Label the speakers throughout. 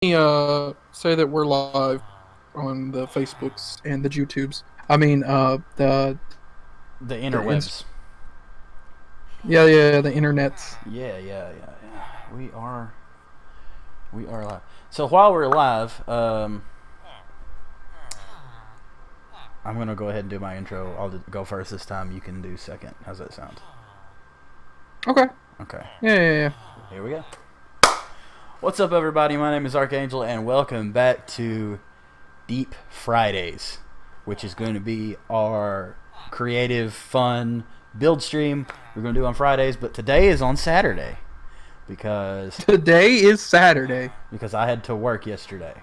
Speaker 1: say that we're live on the Facebooks and the YouTubes. I mean,
Speaker 2: The
Speaker 1: the Inst-
Speaker 2: interwebs.
Speaker 1: yeah, the internets.
Speaker 2: Yeah. We are live. So while we're live, I'm gonna go ahead and do my intro. I'll go first this time. You can do second. How's that sound?
Speaker 1: Okay.
Speaker 2: Okay.
Speaker 1: Yeah.
Speaker 2: Here we go. What's up, everybody? My name is Archangel, and welcome back to Deep Fridays, which is going to be our creative, fun build stream we're going to do on Fridays. But today is on Saturday because
Speaker 1: Today is Saturday.
Speaker 2: I had to work yesterday.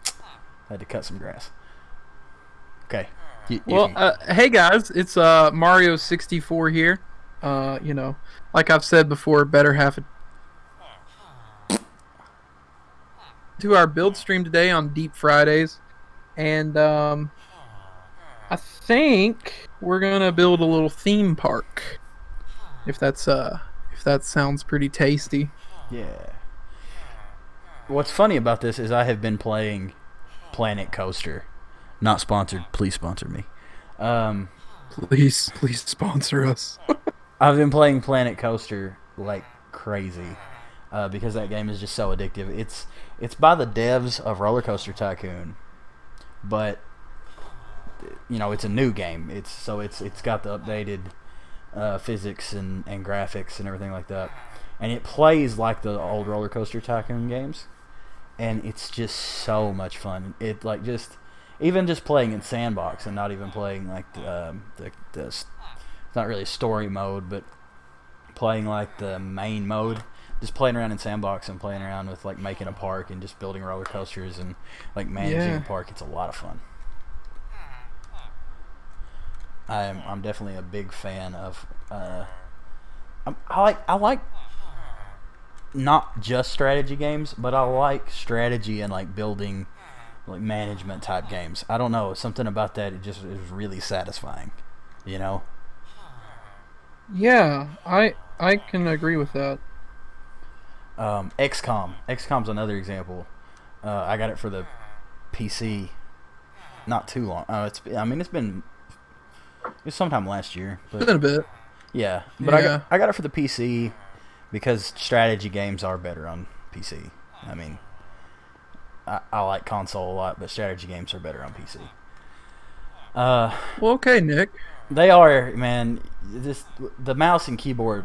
Speaker 2: I had to cut some grass. Okay.
Speaker 1: Hey guys, it's Mario 64 here. Like I've said before, better half of to our build stream today on Deep Fridays, and I think we're gonna build a little theme park. If that sounds pretty tasty.
Speaker 2: Yeah. What's funny about this is I have been playing Planet Coaster. Not sponsored. Please sponsor me.
Speaker 1: Please sponsor us.
Speaker 2: I've been playing Planet Coaster like crazy because that game is just so addictive. It's by the devs of Roller Coaster Tycoon, but it's a new game. It's got the updated physics and graphics and everything like that, and it plays like the old Roller Coaster Tycoon games, and it's just so much fun. It even just playing in sandbox and not even playing like the it's not really story mode, but playing like the main mode, just playing around in sandbox and playing around with like making a park and just building roller coasters and like managing a park. It's a lot of fun. I'm definitely a big fan of I like not just strategy games, but I like strategy and like building like management type games. I don't know, something about that, it just is really satisfying, you know?
Speaker 1: Yeah, I can agree with that.
Speaker 2: XCOM's another example. I got it for the PC not too long. It's sometime last year,
Speaker 1: It's
Speaker 2: but
Speaker 1: been a bit.
Speaker 2: yeah. But I got it for the PC because strategy games are better on PC. I mean, I like console a lot, but strategy games are better on PC.
Speaker 1: Well, okay, Nick.
Speaker 2: They are, man. The mouse and keyboard,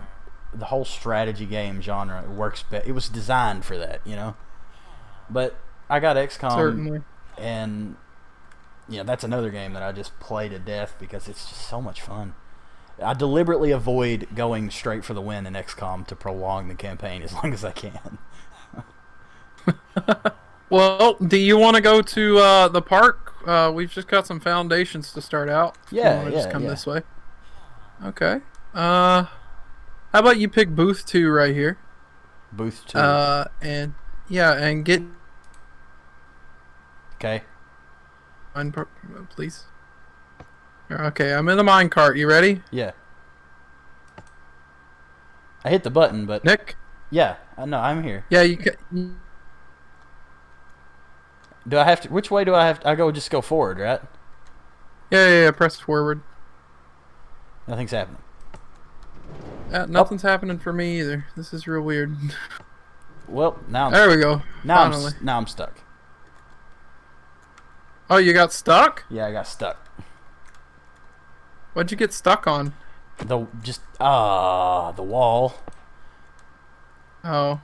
Speaker 2: the whole strategy game genre works. It was designed for that, you know. But I got XCOM,
Speaker 1: Certainly.
Speaker 2: and that's another game that I just play to death because it's just so much fun. I deliberately avoid going straight for the win in XCOM to prolong the campaign as long as I can.
Speaker 1: Well, do you want to go to the park? We've just got some foundations to start out. If you want to just come this way. Okay. How about you pick booth 2 right here?
Speaker 2: Booth 2.
Speaker 1: And get.
Speaker 2: Okay.
Speaker 1: Please. Okay, I'm in the mine cart. You ready?
Speaker 2: Yeah. I hit the button, but
Speaker 1: Nick.
Speaker 2: Yeah, I know. I'm here.
Speaker 1: Yeah, you can.
Speaker 2: Do I have to? Which way do I have to? Just go forward, right?
Speaker 1: Yeah. Press forward.
Speaker 2: Nothing's happening.
Speaker 1: Nothing's happening for me either. This is real weird.
Speaker 2: Well, now
Speaker 1: there we go.
Speaker 2: Now I'm stuck.
Speaker 1: Oh, you got stuck?
Speaker 2: Yeah, I got stuck.
Speaker 1: What'd you get stuck on?
Speaker 2: The wall.
Speaker 1: Oh.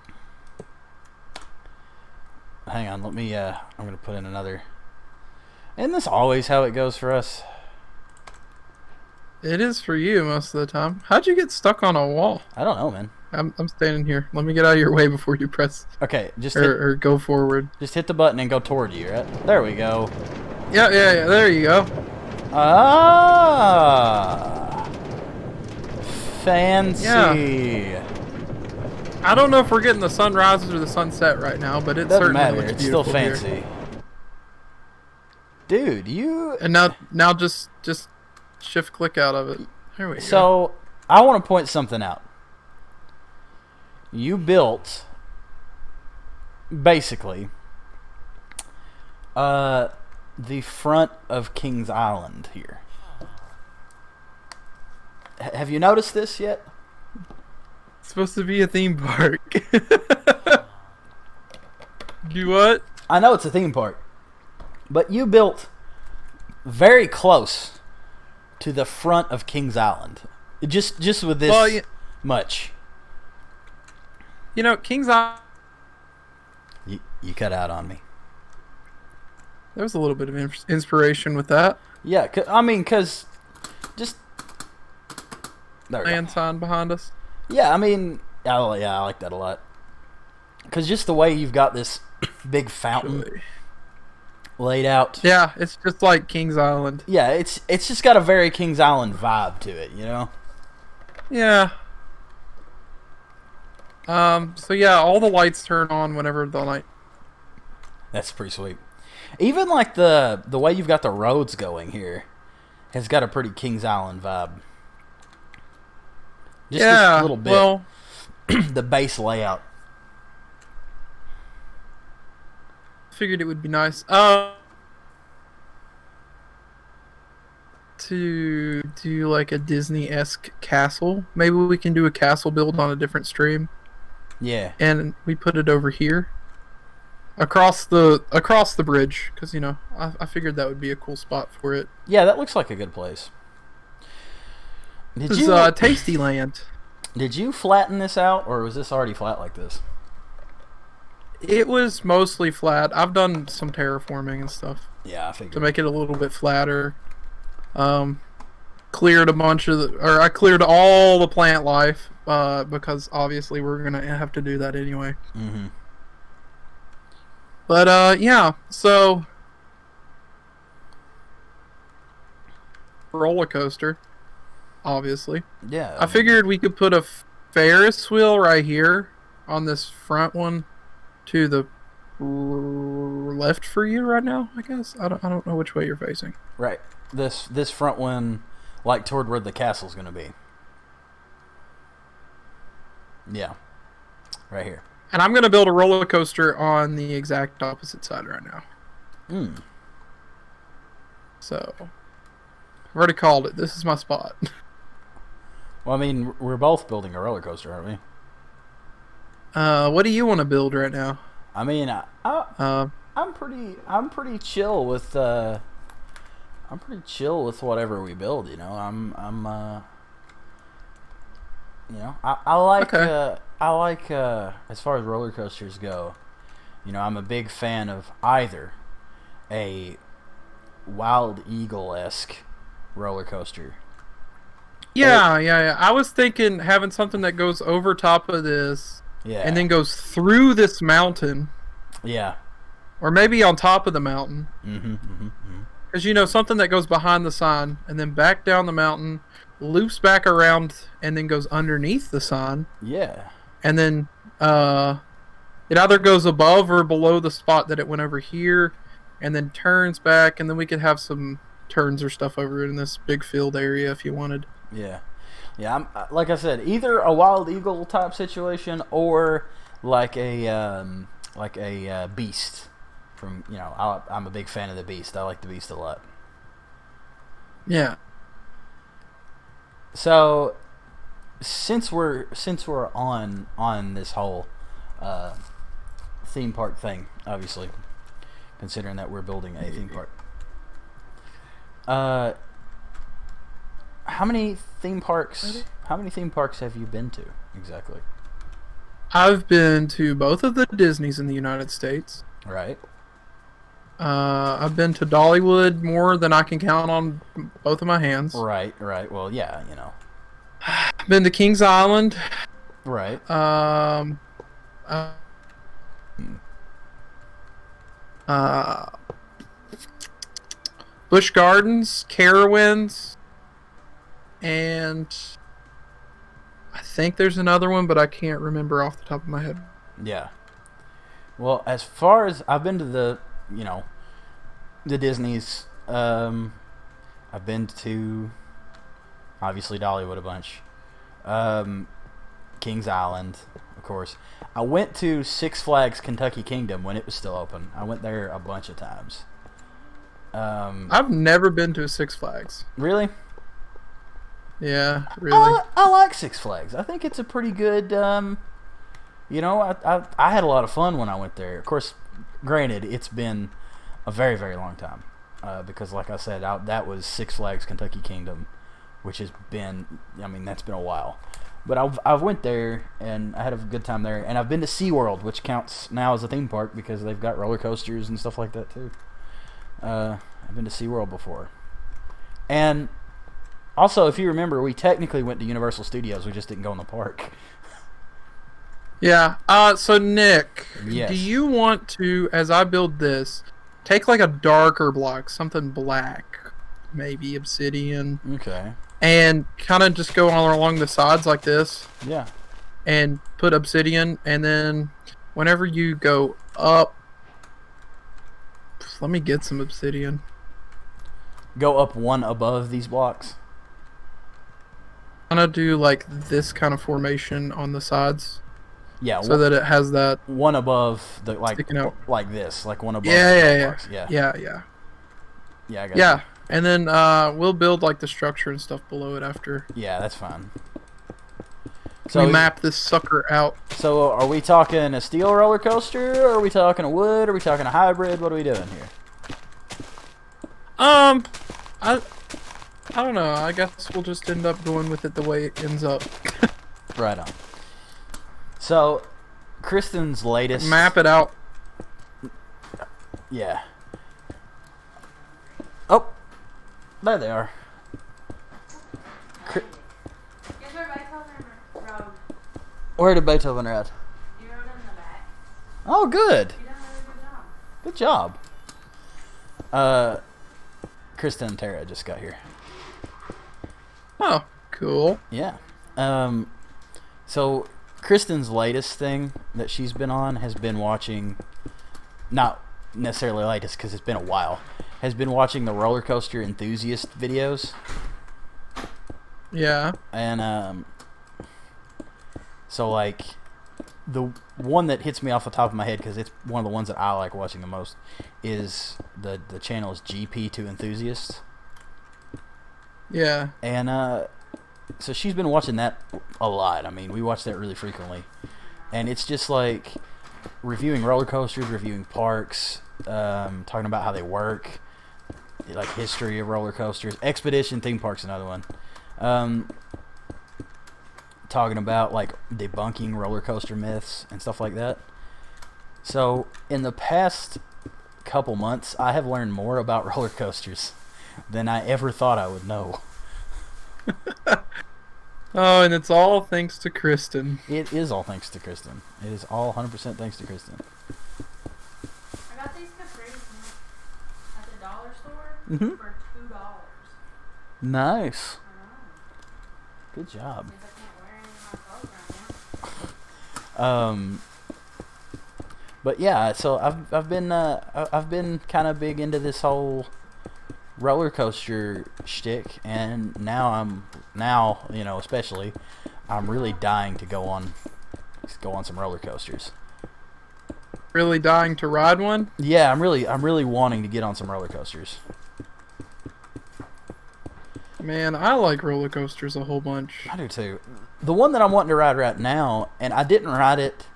Speaker 2: Hang on, let me I'm gonna put in another. Isn't this always how it goes for us?
Speaker 1: It is for you most of the time. How'd you get stuck on a wall?
Speaker 2: I don't know, man.
Speaker 1: I'm standing here. Let me get out of your way before you press.
Speaker 2: Okay,
Speaker 1: or go forward.
Speaker 2: Just hit the button and go toward you, right? There we go.
Speaker 1: Yeah. There you go.
Speaker 2: Ah, fancy.
Speaker 1: Yeah. I don't know if we're getting the sunrises or the sunset right now, but it
Speaker 2: doesn't
Speaker 1: certainly
Speaker 2: matter.
Speaker 1: looks
Speaker 2: It's still
Speaker 1: beautiful
Speaker 2: fancy.
Speaker 1: here.
Speaker 2: Dude, you.
Speaker 1: And now just shift click out of it. There we go.
Speaker 2: So I want to point something out. You built basically, the front of Kings Island here. Have you noticed this yet?
Speaker 1: It's supposed to be a theme park. Do what?
Speaker 2: I know it's a theme park, but you built very close to the front of Kings Island. Just with this much.
Speaker 1: You know, Kings Island.
Speaker 2: You cut out on me.
Speaker 1: There was a little bit of inspiration with that.
Speaker 2: Yeah, because just there.
Speaker 1: Land sign behind us.
Speaker 2: Yeah, I mean, I like that a lot. Because just the way you've got this big fountain laid out.
Speaker 1: Yeah, it's just like Kings Island.
Speaker 2: Yeah, it's just got a very Kings Island vibe to it, you know?
Speaker 1: Yeah. So yeah, all the lights turn on whenever the light.
Speaker 2: That's pretty sweet. Even like the way you've got the roads going here has got a pretty Kings Island vibe. Just this little bit. Well, the base layout.
Speaker 1: Figured it would be nice. To do like a Disney-esque castle. Maybe we can do a castle build on a different stream.
Speaker 2: Yeah.
Speaker 1: And we put it over here. Across the bridge, because I figured that would be a cool spot for it.
Speaker 2: Yeah, that looks like a good place.
Speaker 1: This is Tasty Land.
Speaker 2: Did you flatten this out, or was this already flat like this?
Speaker 1: It was mostly flat. I've done some terraforming and stuff.
Speaker 2: Yeah, I figured.
Speaker 1: To make it a little bit flatter. Cleared a bunch of I cleared all the plant life, because obviously we're gonna have to do that anyway.
Speaker 2: Mm-hmm.
Speaker 1: But yeah, so roller coaster, obviously.
Speaker 2: Yeah.
Speaker 1: I figured we could put a Ferris wheel right here on this front one to the left for you right now, I guess. I don't know which way you're facing.
Speaker 2: Right. This front one, like toward where the castle's going to be. Yeah. Right here.
Speaker 1: And I'm going to build a roller coaster on the exact opposite side right now. So, I've already called it. This is my spot.
Speaker 2: Well, I mean, we're both building a roller coaster, aren't we?
Speaker 1: What do you want to build right now?
Speaker 2: I mean, I'm pretty chill with whatever we build. You know, I like
Speaker 1: okay.
Speaker 2: As far as roller coasters go, I'm a big fan of either a Wild Eagle-esque roller coaster.
Speaker 1: Yeah. I was thinking having something that goes over top of this, and then goes through this mountain.
Speaker 2: Yeah.
Speaker 1: Or maybe on top of the mountain.
Speaker 2: Because
Speaker 1: something that goes behind the sign and then back down the mountain, loops back around, and then goes underneath the sign.
Speaker 2: Yeah.
Speaker 1: And then it either goes above or below the spot that it went over here, and then turns back, and then we could have some turns or stuff over in this big field area if you wanted.
Speaker 2: Yeah. I'm like I said, either a Wild Eagle type situation or like a Beast. From I'm a big fan of the Beast. I like the Beast a lot.
Speaker 1: Yeah.
Speaker 2: So, since we're on this whole theme park thing, obviously, considering that we're building a theme park, how many theme parks have you been to exactly?
Speaker 1: I've been to both of the Disneys in the United States.
Speaker 2: Right.
Speaker 1: I've been to Dollywood more than I can count on both of my hands.
Speaker 2: Right. Well, yeah,
Speaker 1: I've been to Kings Island.
Speaker 2: Right.
Speaker 1: Busch Gardens, Carowinds, and I think there's another one, but I can't remember off the top of my head.
Speaker 2: Yeah. Well, as far as I've been to the Disneys, I've been to obviously Dollywood a bunch, Kings Island, of course. I went to Six Flags Kentucky Kingdom when it was still open. I went there a bunch of times.
Speaker 1: I've never been to a Six Flags.
Speaker 2: Really?
Speaker 1: Yeah, really.
Speaker 2: I like Six Flags. I think it's a pretty good. I had a lot of fun when I went there. Of course, granted, it's been a very, very long time because, like I said, that was Six Flags Kentucky Kingdom, which has been. I mean, that's been a while. But I've went there and I had a good time there, and I've been to SeaWorld, which counts now as a theme park because they've got roller coasters and stuff like that too. I've been to SeaWorld before, and also, if you remember, we technically went to Universal Studios. We just didn't go in the park.
Speaker 1: Yeah. So Nick,
Speaker 2: Yes.
Speaker 1: do you want to, as I build this, take like a darker block, something black, maybe obsidian,
Speaker 2: Okay.
Speaker 1: and kind of just go all along the sides like this,
Speaker 2: Yeah.
Speaker 1: and put obsidian, and then whenever you go up, let me get some obsidian.
Speaker 2: Go up one above these blocks.
Speaker 1: I'm gonna do like this kind of formation on the sides,
Speaker 2: Yeah.
Speaker 1: so that it has that.
Speaker 2: one above the
Speaker 1: Sticking out.
Speaker 2: like this, like one above.
Speaker 1: Yeah,
Speaker 2: the
Speaker 1: yeah,
Speaker 2: blocks.
Speaker 1: yeah,
Speaker 2: Yeah.
Speaker 1: yeah.
Speaker 2: Yeah. I got
Speaker 1: Yeah, and then we'll build like the structure and stuff below it after
Speaker 2: you. Yeah, that's fine.
Speaker 1: we map this sucker out.
Speaker 2: So, are we talking a steel roller coaster, or are we talking a wood? Are we talking a hybrid? What are we doing here?
Speaker 1: I don't know. I guess we'll just end up going with it the way it ends up.
Speaker 2: Right on. So, Kristen's latest
Speaker 1: Map it out.
Speaker 2: Yeah. Oh, there they are.
Speaker 3: Guess where Beethoven rode?
Speaker 2: Where did Beethoven ride?
Speaker 3: He rode in the back.
Speaker 2: Oh, good.
Speaker 3: You done a really good job.
Speaker 2: Good job. Kristen and Tara just got here.
Speaker 1: Oh, cool.
Speaker 2: Yeah. So Kristen's latest thing that she's been on has been watching, not necessarily latest because it's been a while, has been watching the roller coaster enthusiast videos.
Speaker 1: Yeah.
Speaker 2: And so like the one that hits me off the top of my head because it's one of the ones that I like watching the most is the channel is GP2 Enthusiasts.
Speaker 1: Yeah.
Speaker 2: And so she's been watching that a lot. I mean, we watch that really frequently. And it's just like reviewing roller coasters, reviewing parks, talking about how they work, like history of roller coasters. Expedition Theme Park's another one. Talking about like debunking roller coaster myths and stuff like that. So in the past couple months, I have learned more about roller coasters than I ever thought I would know.
Speaker 1: Oh, and it's all thanks to Kristen.
Speaker 2: It is all thanks to Kristen. It is all 100% thanks to Kristen.
Speaker 3: I got these capris at the dollar store
Speaker 2: Mhm.
Speaker 3: for $2.
Speaker 2: Nice.
Speaker 3: I know.
Speaker 2: Good job.
Speaker 3: Means I can't wear any of my clothes right now.
Speaker 2: But yeah, so I've been kind of big into this whole roller coaster shtick, and now especially I'm really dying to go on some roller coasters.
Speaker 1: Really dying to ride one?
Speaker 2: Yeah, I'm really wanting to get on some roller coasters.
Speaker 1: Man, I like roller coasters a whole bunch.
Speaker 2: I do too. The one that I'm wanting to ride right now, and I didn't ride it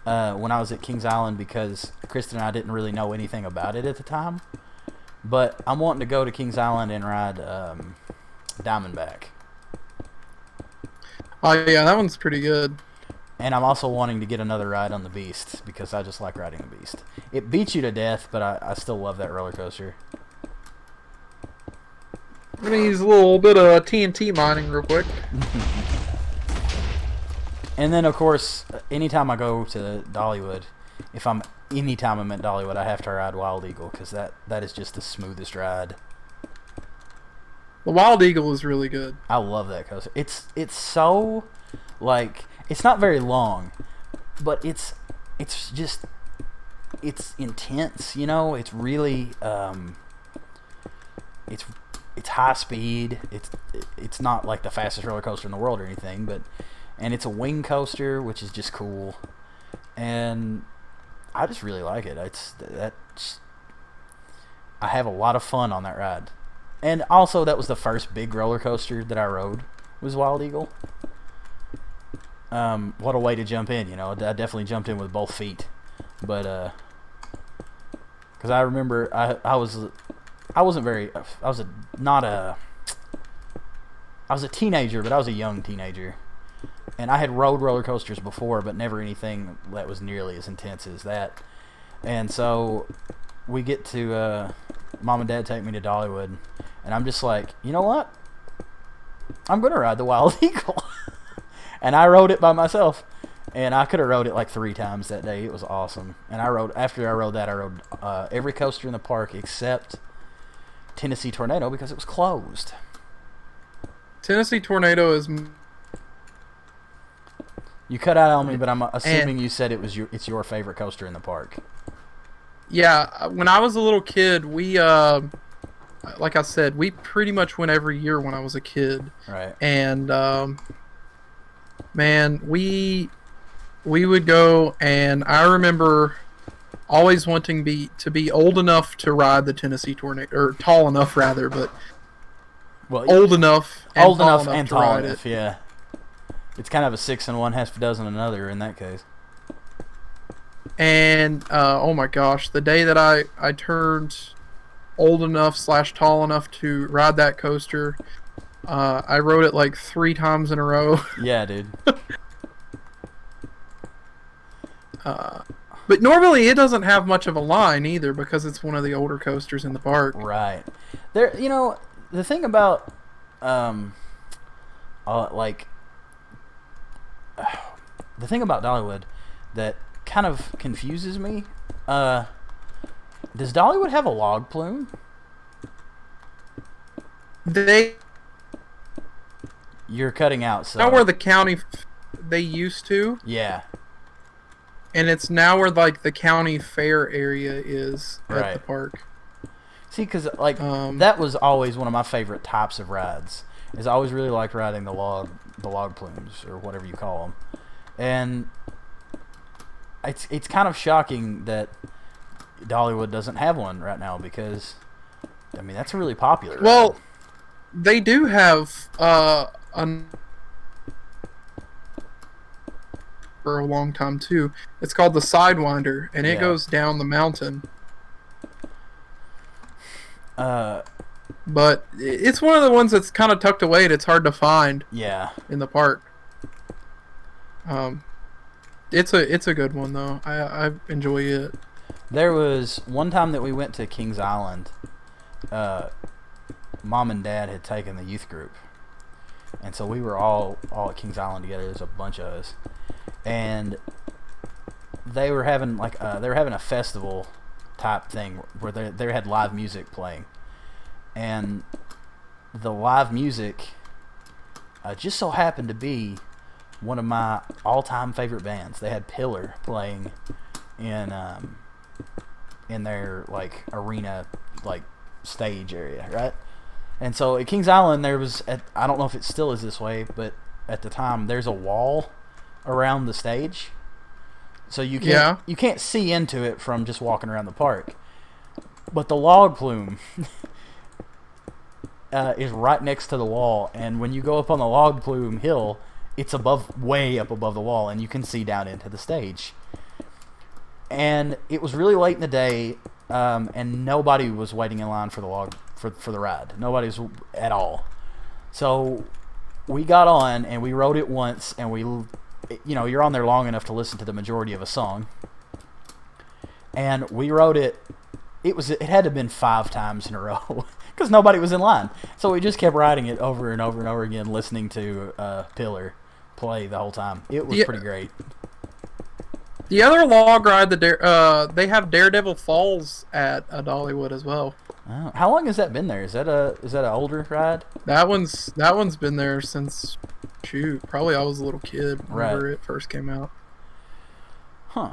Speaker 2: when I was at Kings Island because Kristen and I didn't really know anything about it at the time. But I'm wanting to go to Kings Island and ride Diamondback.
Speaker 1: Oh yeah, that one's pretty good.
Speaker 2: And I'm also wanting to get another ride on the Beast because I just like riding the Beast. It beats you to death, but I still love that roller coaster.
Speaker 1: I'm gonna use a little bit of TNT mining real quick.
Speaker 2: And then, of course, anytime I go to Dollywood, anytime I'm at Dollywood, I have to ride Wild Eagle because that is just the smoothest ride.
Speaker 1: The Wild Eagle is really good.
Speaker 2: I love that coaster. It's so, like, it's not very long, but it's intense, you know? It's really, it's high speed. It's not like the fastest roller coaster in the world or anything, but and it's a wing coaster, which is just cool. And I just really like it. I have a lot of fun on that ride. And also, that was the first big roller coaster that I rode, was Wild Eagle. What a way to jump in, you know. I definitely jumped in with both feet. But, because I remember I was a teenager, but I was a young teenager. And I had rode roller coasters before, but never anything that was nearly as intense as that. And so we get to, Mom and Dad take me to Dollywood, and I'm just like, you know what? I'm going to ride the Wild Eagle. And I rode it by myself. And I could have rode it like 3 times that day. It was awesome. And after I rode that, I rode every coaster in the park except Tennessee Tornado because it was closed.
Speaker 1: Tennessee Tornado is...
Speaker 2: You cut out on me, but I'm assuming you said it's your favorite coaster in the park.
Speaker 1: Yeah, when I was a little kid, we, like I said, we pretty much went every year when I was a kid.
Speaker 2: Right.
Speaker 1: And, man, we would go, and I remember always wanting to be old enough to ride the Tennessee Tornado, or tall enough rather, but old enough and tall enough,
Speaker 2: yeah. It's kind of a 6 and 1/2 dozen another in that case.
Speaker 1: And oh my gosh, the day that I turned old enough / tall enough to ride that coaster, I rode it like 3 times in a row.
Speaker 2: Yeah, dude.
Speaker 1: But normally it doesn't have much of a line either because it's one of the older coasters in the park.
Speaker 2: Right. There, you know, the thing about the thing about Dollywood that kind of confuses me, does Dollywood have a log plume? You're cutting out, so...
Speaker 1: Now where the county... They used to.
Speaker 2: Yeah.
Speaker 1: And it's now where, like, the county fair area is at the park.
Speaker 2: See, because, like, that was always one of my favorite types of rides. I always really liked riding the log plumes, or whatever you call them. And it's kind of shocking that Dollywood doesn't have one right now because, I mean, that's a really popular ride.
Speaker 1: Well, they do have for a long time too. It's called the Sidewinder, and it goes down the mountain. But it's one of the ones that's kind of tucked away and it's hard to find.
Speaker 2: Yeah.
Speaker 1: In the park. It's a good one though. I enjoy it.
Speaker 2: There was one time that we went to Kings Island. Mom and Dad had taken the youth group, and so we were all at Kings Island together. There's a bunch of us, and they were having a festival type thing where they had live music playing, and the live music just so happened to be one of my all-time favorite bands. They had Pillar playing in their like arena like stage area, right? And so at Kings Island there was I don't know if it still is this way, but at the time there's a wall around the stage, so you can't see into it from just walking around the park. But the log plume is right next to the wall, and when you go up on the log plume hill, it's way up above the wall, and you can see down into the stage. And it was really late in the day, and nobody was waiting in line for the ride. Nobody was at all. So we got on and we rode it once, and you're on there long enough to listen to the majority of a song. And we rode it. It had to have been 5 times in a row because nobody was in line. So we just kept riding it over and over and over again, listening to Pillar play the whole time. It was pretty great.
Speaker 1: The other log ride, they have Daredevil Falls at Dollywood as well.
Speaker 2: Oh, how long has that been there? Is that an older ride?
Speaker 1: That one's been there since probably I was a little kid whenever it first came out.
Speaker 2: Huh.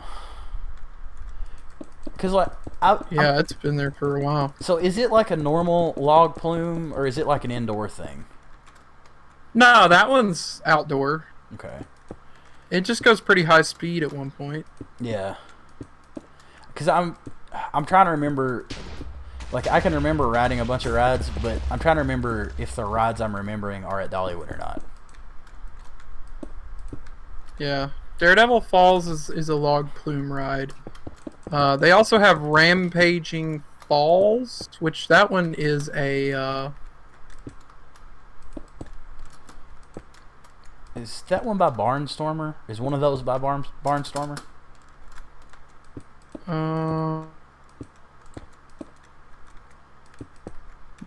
Speaker 2: Because
Speaker 1: it's been there for a while.
Speaker 2: So is it like a normal log plume, or is it like an indoor thing?
Speaker 1: No, that one's outdoor.
Speaker 2: Okay.
Speaker 1: It just goes pretty high speed at one point.
Speaker 2: Yeah. Because I'm trying to remember. Like, I can remember riding a bunch of rides, but I'm trying to remember if the rides I'm remembering are at Dollywood or not.
Speaker 1: Yeah. Daredevil Falls is a log plume ride. They also have Rampaging Falls, which that one is a...
Speaker 2: Is that one by Barnstormer? Is one of those by Barnstormer?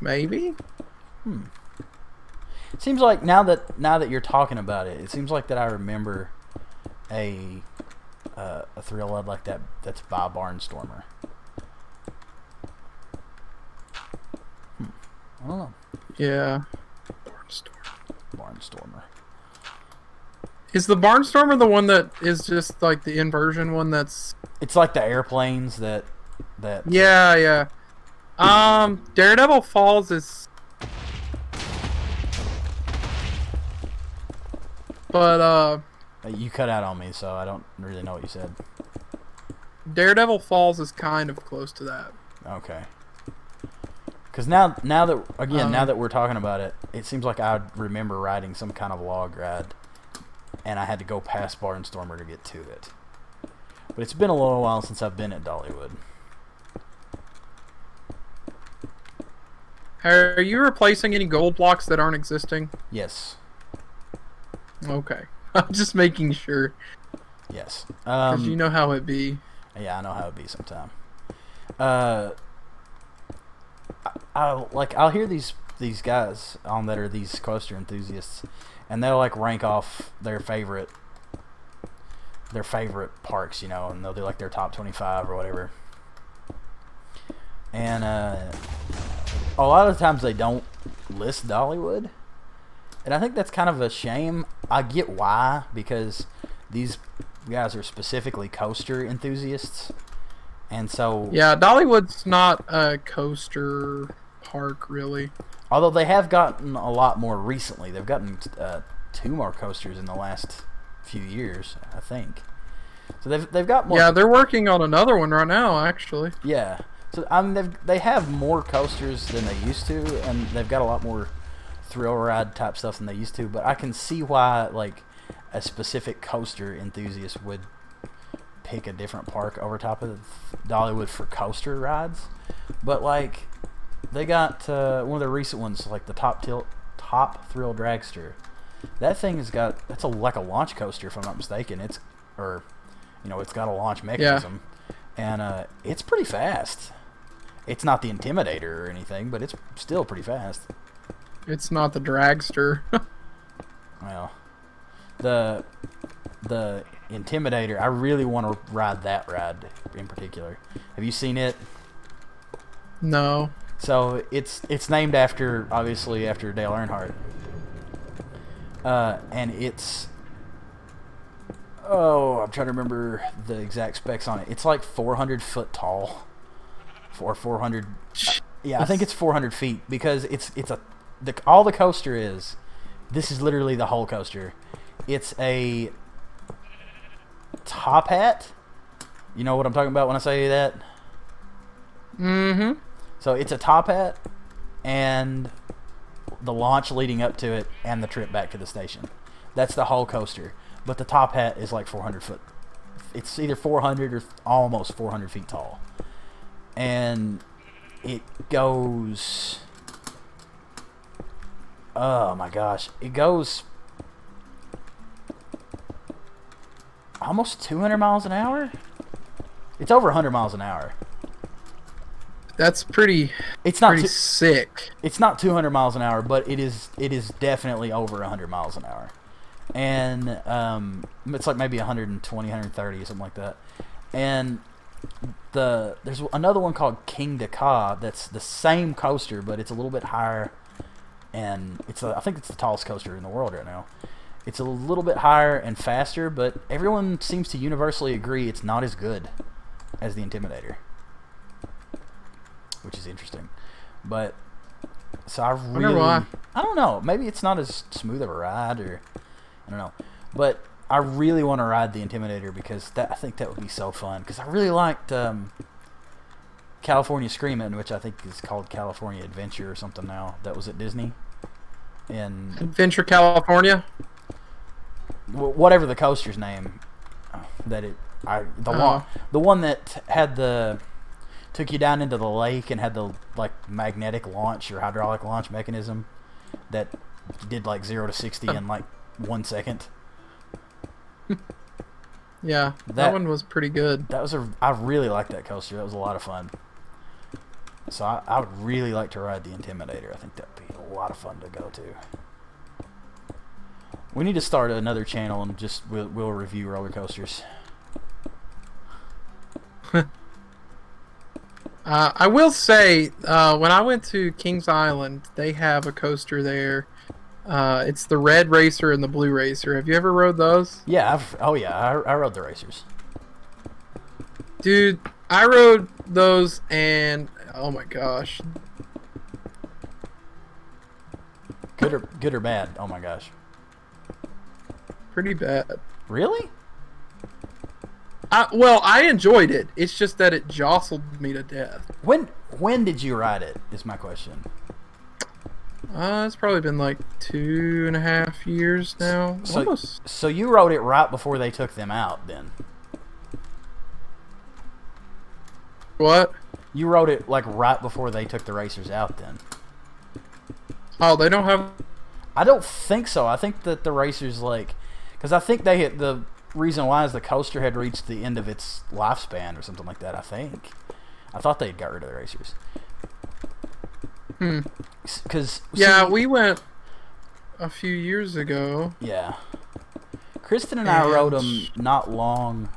Speaker 1: Maybe?
Speaker 2: It seems like now that you're talking about it, it seems like that I remember a thrill ride like that that's by Barnstormer. I don't know.
Speaker 1: Yeah.
Speaker 2: Barnstormer.
Speaker 1: Is the Barnstormer the one that is just like the inversion one that's...
Speaker 2: It's like the airplanes that...
Speaker 1: Yeah, yeah. Daredevil Falls is... But,
Speaker 2: You cut out on me, so I don't really know what you said.
Speaker 1: Daredevil Falls is kind of close to that.
Speaker 2: Okay. Because now that we're talking about it, it seems like I remember riding some kind of log ride, and I had to go past Barnstormer to get to it. But it's been a little while since I've been at Dollywood.
Speaker 1: Are you replacing any gold blocks that aren't existing?
Speaker 2: Yes.
Speaker 1: Okay. I'm just making sure.
Speaker 2: Yes.
Speaker 1: Because you know how it be.
Speaker 2: Yeah, I know how it be sometime. I'll hear these guys on that are these coaster enthusiasts, and they'll like rank off their favorite parks, you know, and they'll do like their top 25 or whatever. And a lot of times they don't list Dollywood, and I think that's kind of a shame. I get why, because these guys are specifically coaster enthusiasts, and so
Speaker 1: yeah, Dollywood's not a coaster park really.
Speaker 2: Although they have gotten a lot more recently. They've gotten 2 more coasters in the last few years, I think. So they've got more.
Speaker 1: Yeah, they're working on another one right now, actually.
Speaker 2: Yeah. So they have more coasters than they used to, and they've got a lot more thrill ride type stuff than they used to. But I can see why like a specific coaster enthusiast would pick a different park over top of Dollywood for coaster rides. But like they got one of the recent ones, like the Top Thrill Dragster. That thing has got like a launch coaster, if I'm not mistaken. It's got a launch mechanism, and it's pretty fast. It's not the Intimidator or anything, but it's still pretty fast.
Speaker 1: It's not the Dragster.
Speaker 2: Well, the Intimidator, I really want to ride that ride in particular. Have you seen it?
Speaker 1: No.
Speaker 2: So it's named obviously after Dale Earnhardt, and it's I'm trying to remember the exact specs on it. It's like 400 foot tall, for 400. Yeah, I think it's 400 feet because all the coaster is. This is literally the whole coaster. It's a top hat. You know what I'm talking about when I say that?
Speaker 1: Mm-hmm.
Speaker 2: So it's a top hat and the launch leading up to it and the trip back to the station. That's the whole coaster. But the top hat is like 400 foot. It's either 400 or almost 400 feet tall. And it goes... Oh my gosh. It goes almost 200 miles an hour? It's over 100 miles an hour.
Speaker 1: That's pretty.
Speaker 2: It's not
Speaker 1: pretty sick.
Speaker 2: It's not 200 miles an hour, but it is definitely over 100 miles an hour, and it's like maybe 120, 130, something like that. And there's another one called King Dakar that's the same coaster, but it's a little bit higher, and I think it's the tallest coaster in the world right now. It's a little bit higher and faster, but everyone seems to universally agree it's not as good as the Intimidator, which is interesting. But so I really,
Speaker 1: why.
Speaker 2: I don't know. Maybe it's not as smooth of a ride, or I don't know. But I really want to ride the Intimidator because I think that would be so fun. Because I really liked California Screamin', which I think is called California Adventure or something now. That was at Disney. In
Speaker 1: Adventure California.
Speaker 2: whatever the coaster's name, the one that had took you down into the lake and had the like magnetic launch or hydraulic launch mechanism that did like 0 to 60 in like 1 second.
Speaker 1: Yeah, that one was pretty good.
Speaker 2: I really liked that coaster. That was a lot of fun. So I would really like to ride the Intimidator. I think that'd be a lot of fun to go to. We need to start another channel and just we'll review roller coasters.
Speaker 1: I will say, when I went to Kings Island, they have a coaster there. It's the red racer and the blue racer. Have you ever rode those?
Speaker 2: Yeah, I rode the racers.
Speaker 1: Dude, I rode those and oh my gosh.
Speaker 2: Good or bad? Oh my gosh.
Speaker 1: Pretty bad.
Speaker 2: Really?
Speaker 1: Well, I enjoyed it. It's just that it jostled me to death.
Speaker 2: When did you ride it? Is my question.
Speaker 1: It's probably been like 2.5 years now. Almost.
Speaker 2: So you rode it right before they took them out, then?
Speaker 1: What?
Speaker 2: You rode it like right before they took the racers out, then?
Speaker 1: Oh, they don't have.
Speaker 2: I don't think so. I think that the racers because I think they hit the reason why is the coaster had reached the end of its lifespan or something like that. I thought they had got rid of the racers. Because
Speaker 1: we went a few years ago.
Speaker 2: Yeah, Kristen and I rode them not long.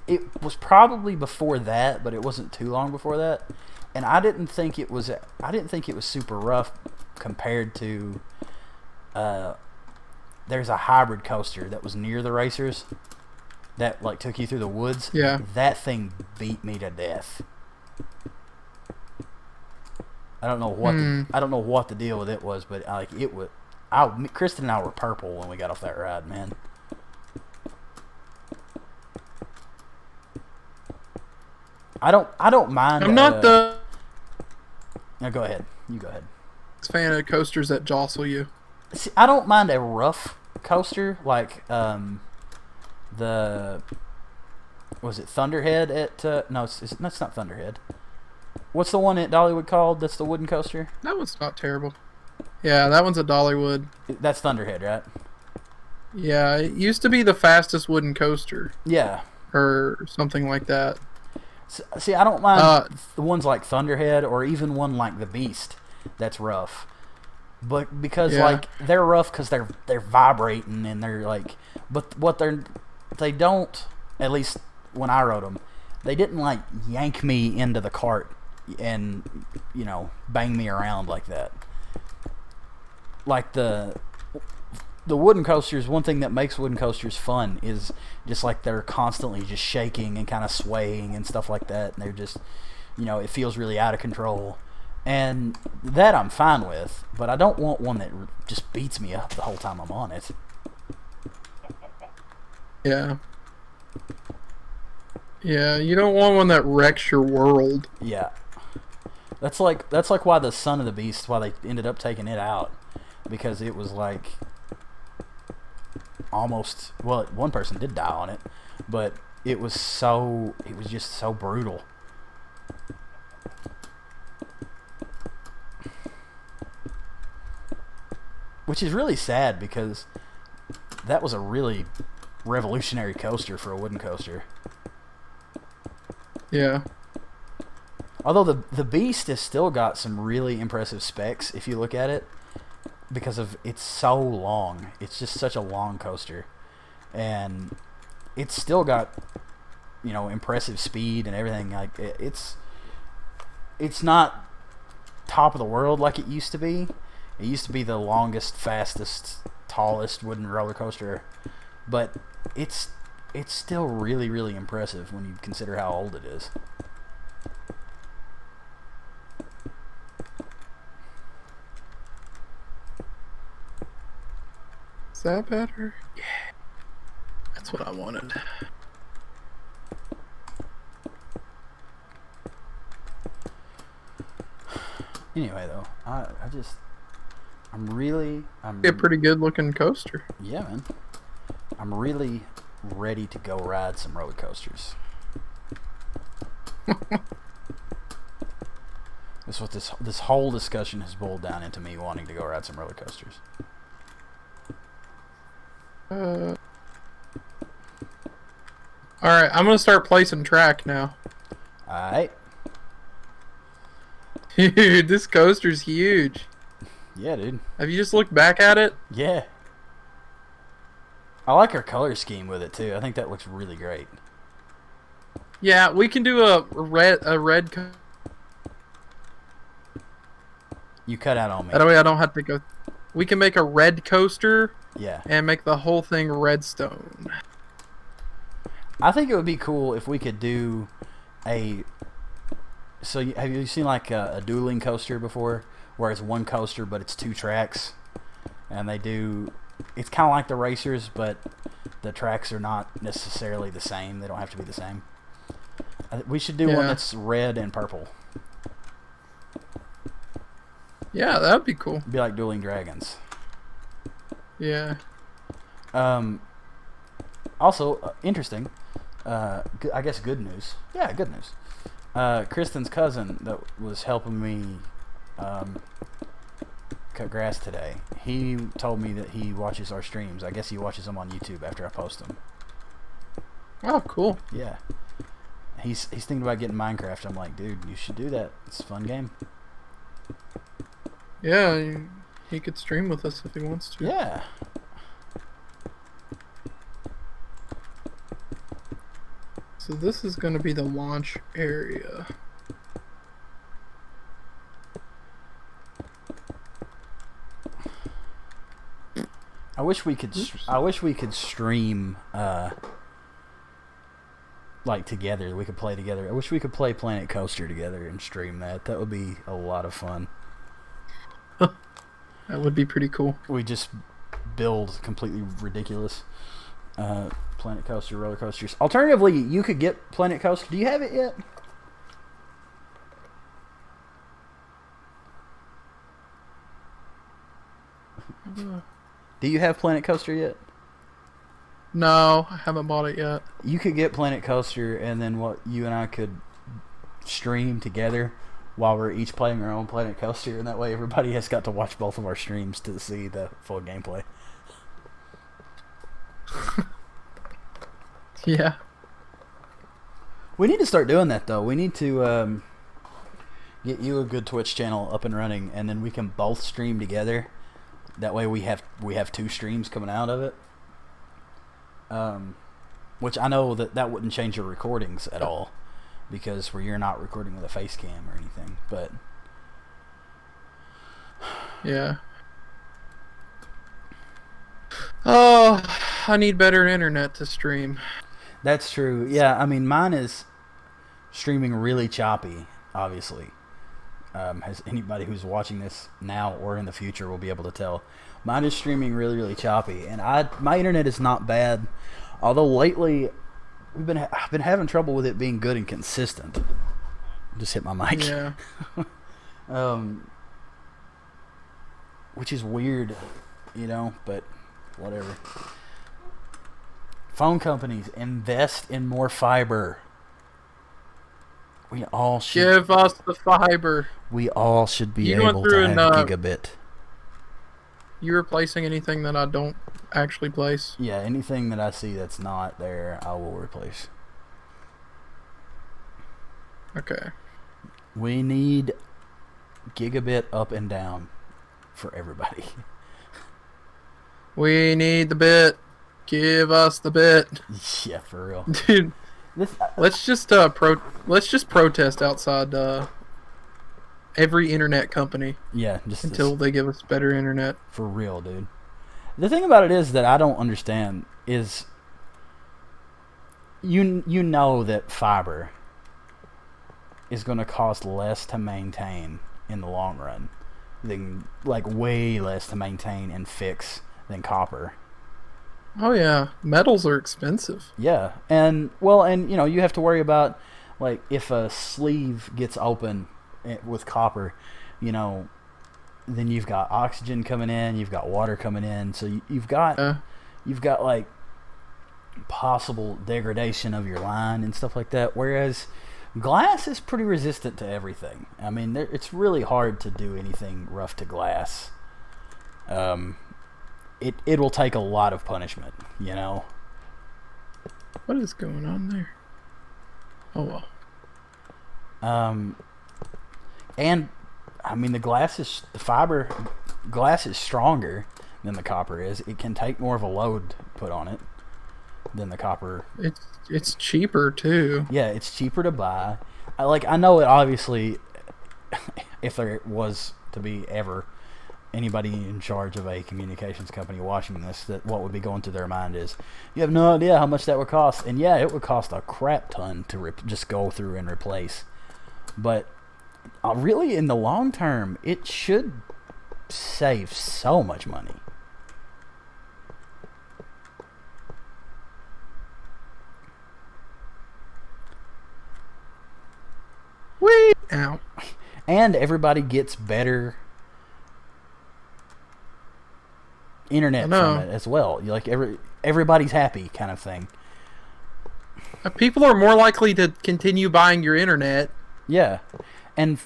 Speaker 2: It was probably before that, but it wasn't too long before that. And I didn't think it was super rough compared to. There's a hybrid coaster that was near the racers that like took you through the woods.
Speaker 1: Yeah,
Speaker 2: that thing beat me to death. I don't know what the deal with it was, but Kristen and I were purple when we got off that ride, man. I don't mind.
Speaker 1: I'm not the.
Speaker 2: No, go ahead. You go ahead.
Speaker 1: Fan of coasters that jostle you.
Speaker 2: See, I don't mind a rough coaster like was it Thunderhead at no, that's not Thunderhead. What's the one at Dollywood called? That's the wooden coaster.
Speaker 1: That one's not terrible. Yeah, that one's at Dollywood.
Speaker 2: That's Thunderhead, right?
Speaker 1: Yeah, it used to be the fastest wooden coaster.
Speaker 2: Yeah,
Speaker 1: or something like that.
Speaker 2: See, I don't mind the ones like Thunderhead or even one like the Beast. That's rough, but because like they're rough because they're vibrating and they're like, but they don't. At least when I rode them, they didn't like yank me into the cart and bang me around like that. Like the wooden coasters, one thing that makes wooden coasters fun is just like they're constantly just shaking and kind of swaying and stuff like that, and they're just it feels really out of control, and that I'm fine with, but I don't want one that just beats me up the whole time I'm on it.
Speaker 1: Yeah, you don't want one that wrecks your world.
Speaker 2: Yeah, that's like why the Son of the Beast, why they ended up taking it out, because it was like almost, well, one person did die on it, but it was just so brutal. Which is really sad because that was a really revolutionary coaster for a wooden coaster.
Speaker 1: Yeah.
Speaker 2: Although the Beast has still got some really impressive specs if you look at it, because of it's so long. It's just such a long coaster, and it's still got impressive speed and everything. Like it's not top of the world like it used to be. It used to be the longest, fastest, tallest wooden roller coaster, but it's still really, really impressive when you consider how old it is.
Speaker 1: Is that better? Yeah. That's what I wanted.
Speaker 2: Anyway, though, I'm
Speaker 1: Be a pretty good looking coaster.
Speaker 2: yeah, man. I'm really ready to go ride some roller coasters. That's what this whole discussion has boiled down into, me wanting to go ride some roller coasters.
Speaker 1: All right, I'm gonna start placing track now.
Speaker 2: All right.
Speaker 1: Dude, this coaster's huge.
Speaker 2: Yeah, dude.
Speaker 1: Have you just looked back at it?
Speaker 2: Yeah. I like our color scheme with it too. I think that looks really great.
Speaker 1: Yeah, we can do a red.
Speaker 2: You cut out on me.
Speaker 1: That way I don't have to go. We can make a red coaster.
Speaker 2: Yeah.
Speaker 1: And make the whole thing redstone.
Speaker 2: I think it would be cool if we could do a. So have you seen like a dueling coaster before, where it's one coaster but it's two tracks, and they do. It's kind of like the racers, but the tracks are not necessarily the same. They don't have to be the same. We should do one that's red and purple.
Speaker 1: Yeah, that'd be cool.
Speaker 2: It'd be like dueling dragons.
Speaker 1: Yeah.
Speaker 2: Also, interesting. I guess good news. Yeah, good news. Kristen's cousin that was helping me cut grass today, he told me that he watches our streams. I guess he watches them on YouTube after I post them.
Speaker 1: Oh, cool.
Speaker 2: Yeah. He's thinking about getting Minecraft. I'm like, dude, you should do that. It's a fun game.
Speaker 1: Yeah, he could stream with us if he wants to.
Speaker 2: Yeah.
Speaker 1: So this is going to be the launch area.
Speaker 2: I wish we could. I wish we could stream like together. We could play together. I wish we could play Planet Coaster together and stream that. That would be a lot of fun.
Speaker 1: That would be pretty cool.
Speaker 2: We just build completely ridiculous Planet Coaster roller coasters. Alternatively, you could get Planet Coaster. Do you have it yet? Do you have Planet Coaster yet?
Speaker 1: No, I haven't bought it yet.
Speaker 2: You could get Planet Coaster, and then what you and I could stream together while we're each playing our own Planet Coaster, and that way everybody has got to watch both of our streams to see the full gameplay.
Speaker 1: Yeah.
Speaker 2: We need to start doing that, though. We need to get you a good Twitch channel up and running, and then we can both stream together. That way we have two streams coming out of it. Which I know that wouldn't change your recordings at all, because you're not recording with a face cam or anything. But
Speaker 1: yeah. Oh, I need better internet to stream.
Speaker 2: That's true. Yeah, I mean, mine is streaming really choppy, obviously. As anybody who's watching this now or in the future will be able to tell. Mine is streaming really, really choppy. And my internet is not bad. Although lately, I've been having trouble with it being good and consistent. Just hit my mic.
Speaker 1: Yeah.
Speaker 2: Which is weird, but whatever. Phone companies, invest in more fiber. We all should.
Speaker 1: Give us the fiber.
Speaker 2: We all should be able to have gigabit.
Speaker 1: You replacing anything that I don't actually place?
Speaker 2: Yeah, anything that I see that's not there, I will replace.
Speaker 1: Okay.
Speaker 2: We need gigabit up and down for everybody.
Speaker 1: We need the bit. Give us the bit.
Speaker 2: Yeah, for real.
Speaker 1: Dude, let's just protest outside every internet company.
Speaker 2: Yeah, just
Speaker 1: until they give us better internet.
Speaker 2: For real, dude. The thing about it is that I don't understand is you know that fiber is going to cost less to maintain in the long run than, like, way less to maintain and fix than copper.
Speaker 1: Oh yeah, metals are expensive.
Speaker 2: Yeah, and you have to worry about like if a sleeve gets open with copper, you know, then you've got oxygen coming in, you've got water coming in, so
Speaker 1: Uh,
Speaker 2: you've got like possible degradation of your line and stuff like that. Whereas glass is pretty resistant to everything. I mean, it's really hard to do anything rough to glass. Um, it will take a lot of punishment, you know.
Speaker 1: what is going on there? Oh well.
Speaker 2: Um, and I mean the fiber glass is stronger than the copper is. It can take more of a load put on it than the copper.
Speaker 1: It's cheaper too.
Speaker 2: Yeah, it's cheaper to buy. I know it obviously. If there was to be ever anybody in charge of a communications company watching this, that what would be going through their mind is, you have no idea how much that would cost. And yeah, it would cost a crap ton to just go through and replace. But really, in the long term, it should save so much money.
Speaker 1: Wait, ow.
Speaker 2: And everybody gets better internet from it as well. Like everybody's happy kind of thing.
Speaker 1: People are more likely to continue buying your internet.
Speaker 2: Yeah. And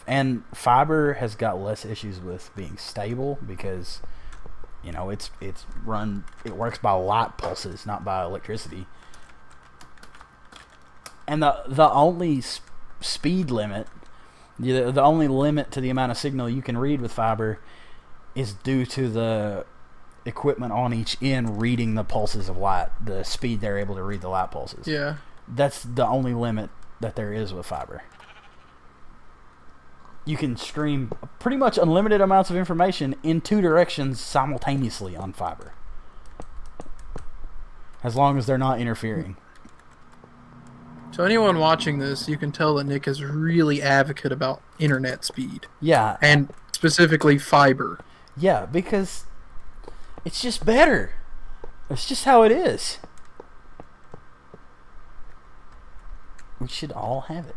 Speaker 2: fiber has got less issues with being stable because it works by light pulses, not by electricity. And the only speed limit, the only limit to the amount of signal you can read with fiber is due to the equipment on each end reading the pulses of light, the speed they're able to read the light pulses.
Speaker 1: Yeah.
Speaker 2: That's the only limit that there is with fiber. You can stream pretty much unlimited amounts of information in two directions simultaneously on fiber, as long as they're not interfering.
Speaker 1: So anyone watching this, you can tell that Nick is really advocate about internet speed.
Speaker 2: Yeah.
Speaker 1: And specifically fiber.
Speaker 2: Yeah, because it's just better. It's just how it is. We should all have it.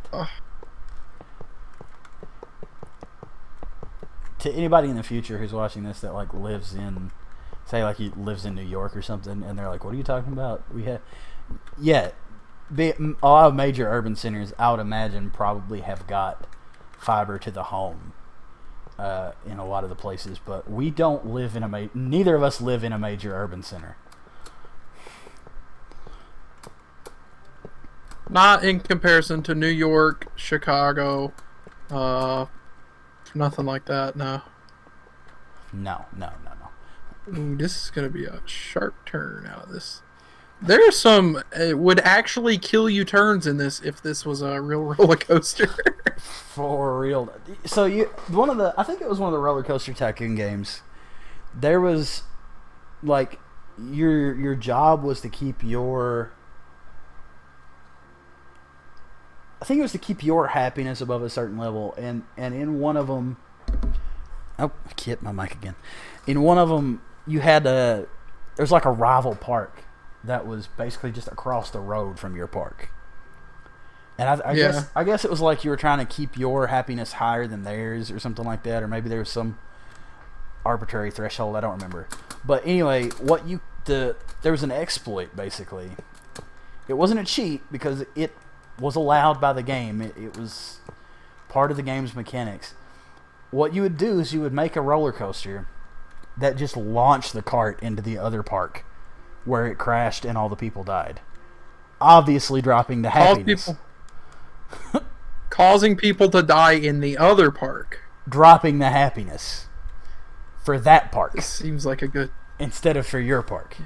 Speaker 2: To anybody in the future who's watching this that like lives in, say like he lives in New York or something, and they're like, "What are you talking about?" A lot of major urban centers, I would imagine, probably have got fiber to the home in a lot of the places, but we don't live in neither of us live in a major urban center.
Speaker 1: Not in comparison to New York, Chicago, nothing like that, no.
Speaker 2: No.
Speaker 1: Ooh, this is going to be a sharp turn out of this. There are some would actually kill you turns in this if this was a real roller coaster.
Speaker 2: For real. So I think it was one of the Roller Coaster Tycoon games. There was like your job was to keep your happiness above a certain level, and in one of them, I hit my mic again. In one of them, there's like a rival park that was basically just across the road from your park. And I guess it was like you were trying to keep your happiness higher than theirs or something like that, or maybe there was some arbitrary threshold, I don't remember. But anyway, there was an exploit basically. It wasn't a cheat because it was allowed by the game. It was part of the game's mechanics. What you would do is you would make a roller coaster that just launched the cart into the other park where it crashed and all the people died. Obviously dropping the happiness.
Speaker 1: Causing people to die in the other park.
Speaker 2: Dropping the happiness for that park.
Speaker 1: This seems like a good...
Speaker 2: Instead of for your park.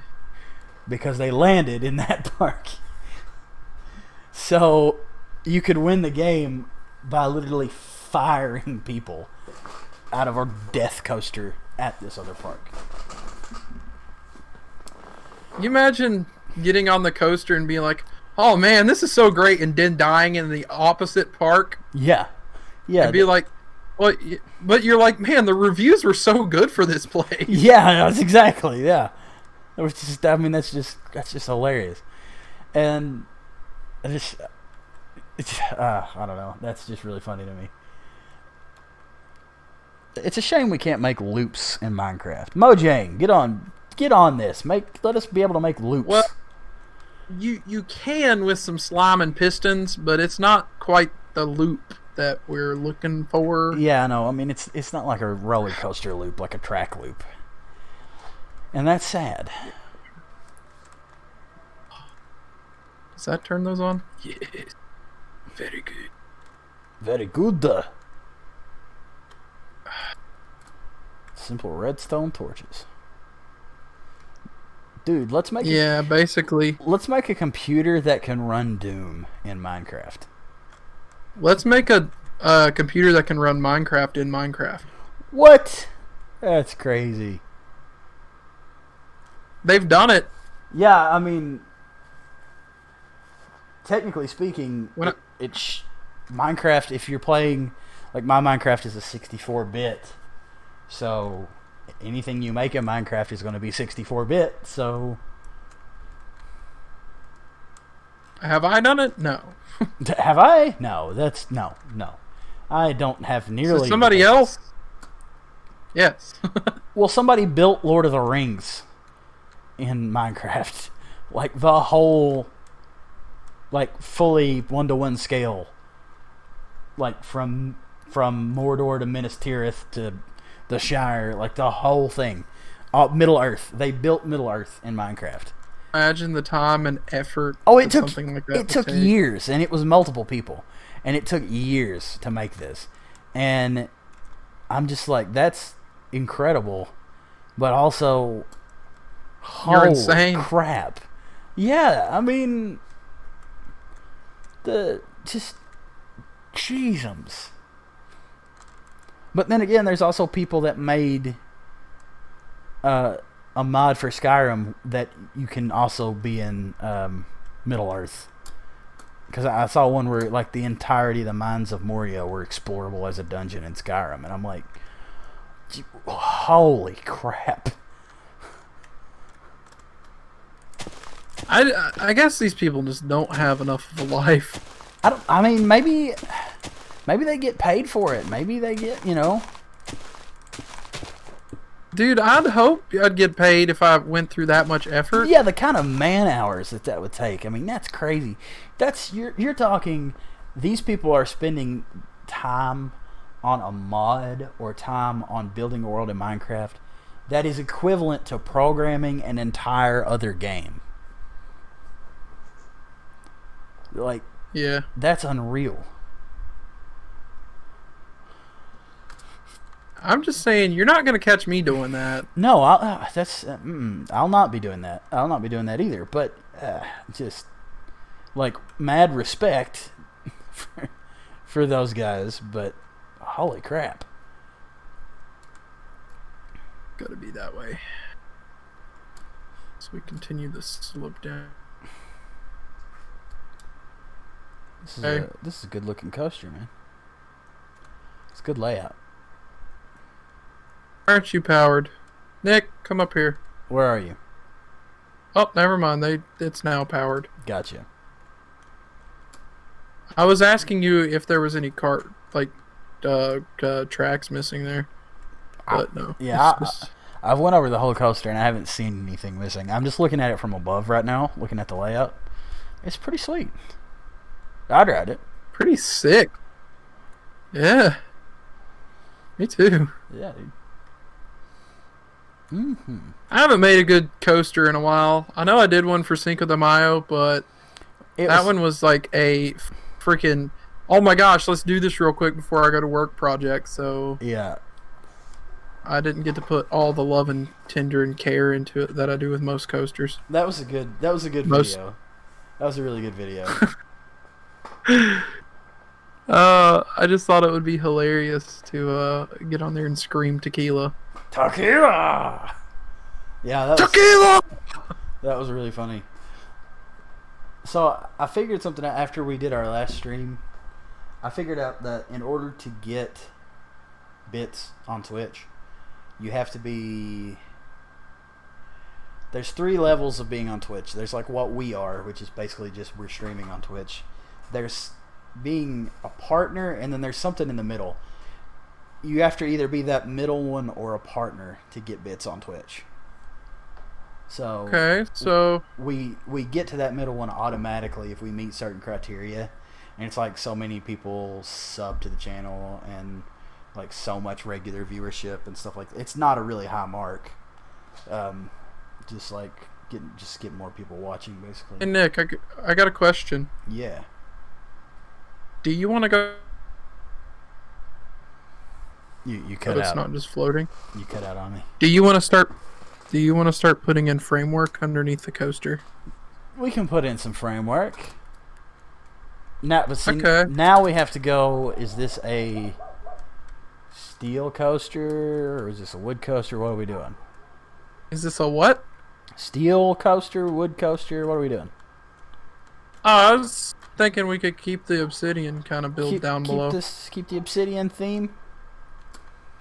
Speaker 2: Because they landed in that park. So you could win the game by literally firing people out of a death coaster at this other park.
Speaker 1: You imagine getting on the coaster and being like, "Oh man, this is so great," and then dying in the opposite park?
Speaker 2: Yeah.
Speaker 1: I'd be like, "Well," but you're like, "Man, the reviews were so good for this place."
Speaker 2: Yeah, that's exactly, yeah. I mean, that's just hilarious. And I just, I don't know. That's just really funny to me. It's a shame we can't make loops in Minecraft. Mojang, get on this. Let us be able to make loops.
Speaker 1: Well, you can with some slime and pistons, but it's not quite the loop that we're looking for.
Speaker 2: Yeah, I know. I mean, it's not like a roller coaster loop, like a track loop, and that's sad.
Speaker 1: Does that turn those on? Yes. Very good.
Speaker 2: Very good. Simple redstone torches. Dude, let's make
Speaker 1: basically.
Speaker 2: Let's make a computer that can run Doom in Minecraft.
Speaker 1: Let's make a computer that can run Minecraft in Minecraft.
Speaker 2: What? That's crazy.
Speaker 1: They've done it.
Speaker 2: Yeah, I mean, technically speaking, Minecraft, if you're playing, like my Minecraft is a 64-bit, so anything you make in Minecraft is going to be 64-bit, so...
Speaker 1: Have I done it? No.
Speaker 2: Have I? No, no. I don't have nearly...
Speaker 1: So somebody else? Yes.
Speaker 2: Well, somebody built Lord of the Rings in Minecraft. Like, the whole... Like, fully 1-to-1 scale. Like, from Mordor to Minas Tirith to the Shire. Like, the whole thing. Middle Earth. They built Middle Earth in Minecraft.
Speaker 1: Imagine the time and effort.
Speaker 2: Oh, it took
Speaker 1: something like that.
Speaker 2: It took years, and it was multiple people, and it took years to make this. And I'm just like, that's incredible, but also,
Speaker 1: You're insane.
Speaker 2: Crap. Yeah, I mean, jeezums. But then again, there's also people that made a mod for Skyrim that you can also be in Middle Earth. Because I saw one where like the entirety of the mines of Moria were explorable as a dungeon in Skyrim, and I'm like, holy crap.
Speaker 1: I guess these people just don't have enough of a life.
Speaker 2: I mean, maybe they get paid for it. Maybe they get,
Speaker 1: Dude, I'd hope I'd get paid if I went through that much effort.
Speaker 2: Yeah, the kind of man hours that would take. I mean, that's crazy. You're talking, these people are spending time on a mod or time on building a world in Minecraft that is equivalent to programming an entire other game. Like,
Speaker 1: yeah,
Speaker 2: that's unreal.
Speaker 1: I'm just saying, you're not going to catch me doing that.
Speaker 2: No, I'll not be doing that. I'll not be doing that either. But just like mad respect for those guys. But holy crap!
Speaker 1: Got to be that way. So we continue this slope down.
Speaker 2: This is a good looking coaster, man. It's a good layout.
Speaker 1: Aren't you powered? Nick, come up here.
Speaker 2: Where are you?
Speaker 1: Oh, never mind. It's now powered.
Speaker 2: Gotcha.
Speaker 1: I was asking you if there was any tracks missing there, but no.
Speaker 2: Yeah, I've went over the whole coaster and I haven't seen anything missing. I'm just looking at it from above right now, looking at the layout. It's pretty sweet. I'd ride it.
Speaker 1: Pretty sick. Yeah. Me too.
Speaker 2: Yeah, dude. Mm-hmm.
Speaker 1: I haven't made a good coaster in a while. I know I did one for Cinco de Mayo, but that one was like a freaking, oh my gosh, let's do this real quick before I go to work project. So
Speaker 2: yeah,
Speaker 1: I didn't get to put all the love and tender and care into it that I do with most coasters.
Speaker 2: That was a good video. That was a really good video.
Speaker 1: I just thought it would be hilarious to get on there and scream tequila.
Speaker 2: Tequila! Yeah,
Speaker 1: tequila!
Speaker 2: That was really funny. So I figured something out after we did our last stream. I figured out that in order to get bits on Twitch, you have to be there's 3 levels of being on Twitch. There's like what we are, which is basically just we're streaming on Twitch. There's being a partner, and then there's something in the middle. You have to either be that middle one or a partner to get bits on Twitch. So
Speaker 1: Okay, so
Speaker 2: we get to that middle one automatically if we meet certain criteria, and it's like so many people sub to the channel and like so much regular viewership and stuff like that. It's not a really high mark. Just like get more people watching basically.
Speaker 1: hey Nick, I got a question.
Speaker 2: Yeah.
Speaker 1: Do you want to go?
Speaker 2: You
Speaker 1: But
Speaker 2: cut
Speaker 1: it's
Speaker 2: out.
Speaker 1: not just floating.
Speaker 2: You cut out on me.
Speaker 1: Do you want to start? Do you want to start putting in framework underneath the coaster?
Speaker 2: We can put in some framework. Now, but see,
Speaker 1: Okay.
Speaker 2: now we have to go. Is this a steel coaster or is this a wood coaster? What are we doing?
Speaker 1: Is this a what?
Speaker 2: Steel coaster, wood coaster. What are we doing?
Speaker 1: I was thinking we could keep the obsidian kind of build down below.
Speaker 2: Keep the obsidian theme.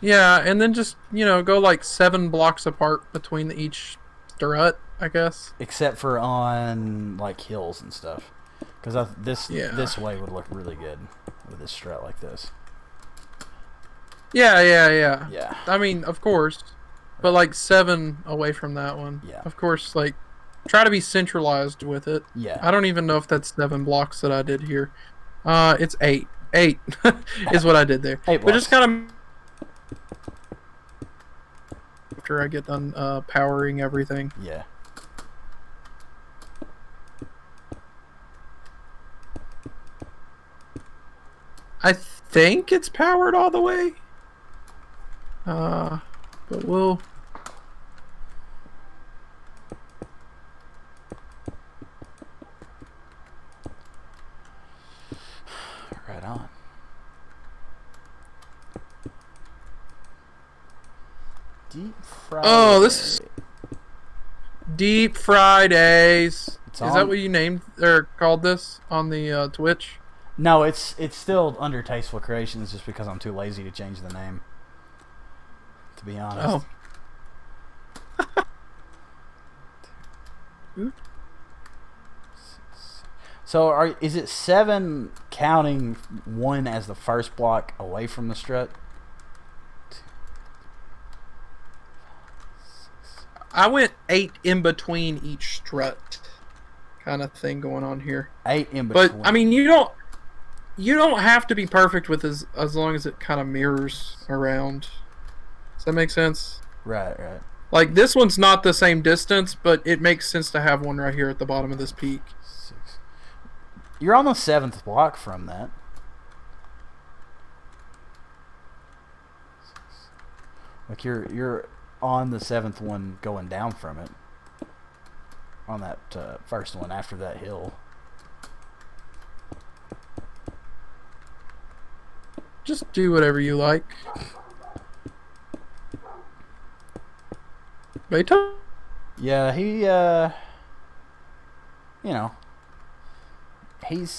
Speaker 1: Yeah, and then just, go like 7 blocks apart between each strut, I guess.
Speaker 2: Except for on like hills and stuff, because
Speaker 1: Yeah.
Speaker 2: this way would look really good with this strut like this.
Speaker 1: Yeah.
Speaker 2: Yeah.
Speaker 1: I mean, of course. But like 7 away from that one.
Speaker 2: Yeah.
Speaker 1: Of course, like, try to be centralized with it.
Speaker 2: Yeah.
Speaker 1: I don't even know if that's 7 blocks that I did here. It's 8. 8 is what I did there.
Speaker 2: 8
Speaker 1: But just
Speaker 2: blocks.
Speaker 1: kind of after I get done powering everything.
Speaker 2: Yeah.
Speaker 1: I think it's powered all the way. But we'll...
Speaker 2: Right on. Deep Friday.
Speaker 1: Oh, this is Deep Fridays.
Speaker 2: It's
Speaker 1: Is
Speaker 2: on-
Speaker 1: that what you named or called this on the Twitch?
Speaker 2: No, it's still under Tasteful Creations, just because I'm too lazy to change the name. To be honest.
Speaker 1: Oh.
Speaker 2: So is it 7 counting 1 as the first block away from the strut?
Speaker 1: I went 8 in between each strut, kind of thing going on here.
Speaker 2: 8 in between.
Speaker 1: But I mean, you don't have to be perfect with as long as it kind of mirrors around. Does that make sense?
Speaker 2: Right.
Speaker 1: Like this one's not the same distance, but it makes sense to have one right here at the bottom of this peak.
Speaker 2: 6. You're on the 7th block from that. 6. Like you're on the 7th one going down from it. On that first one after that hill.
Speaker 1: Just do whatever you like. Beto?
Speaker 2: Yeah, he he's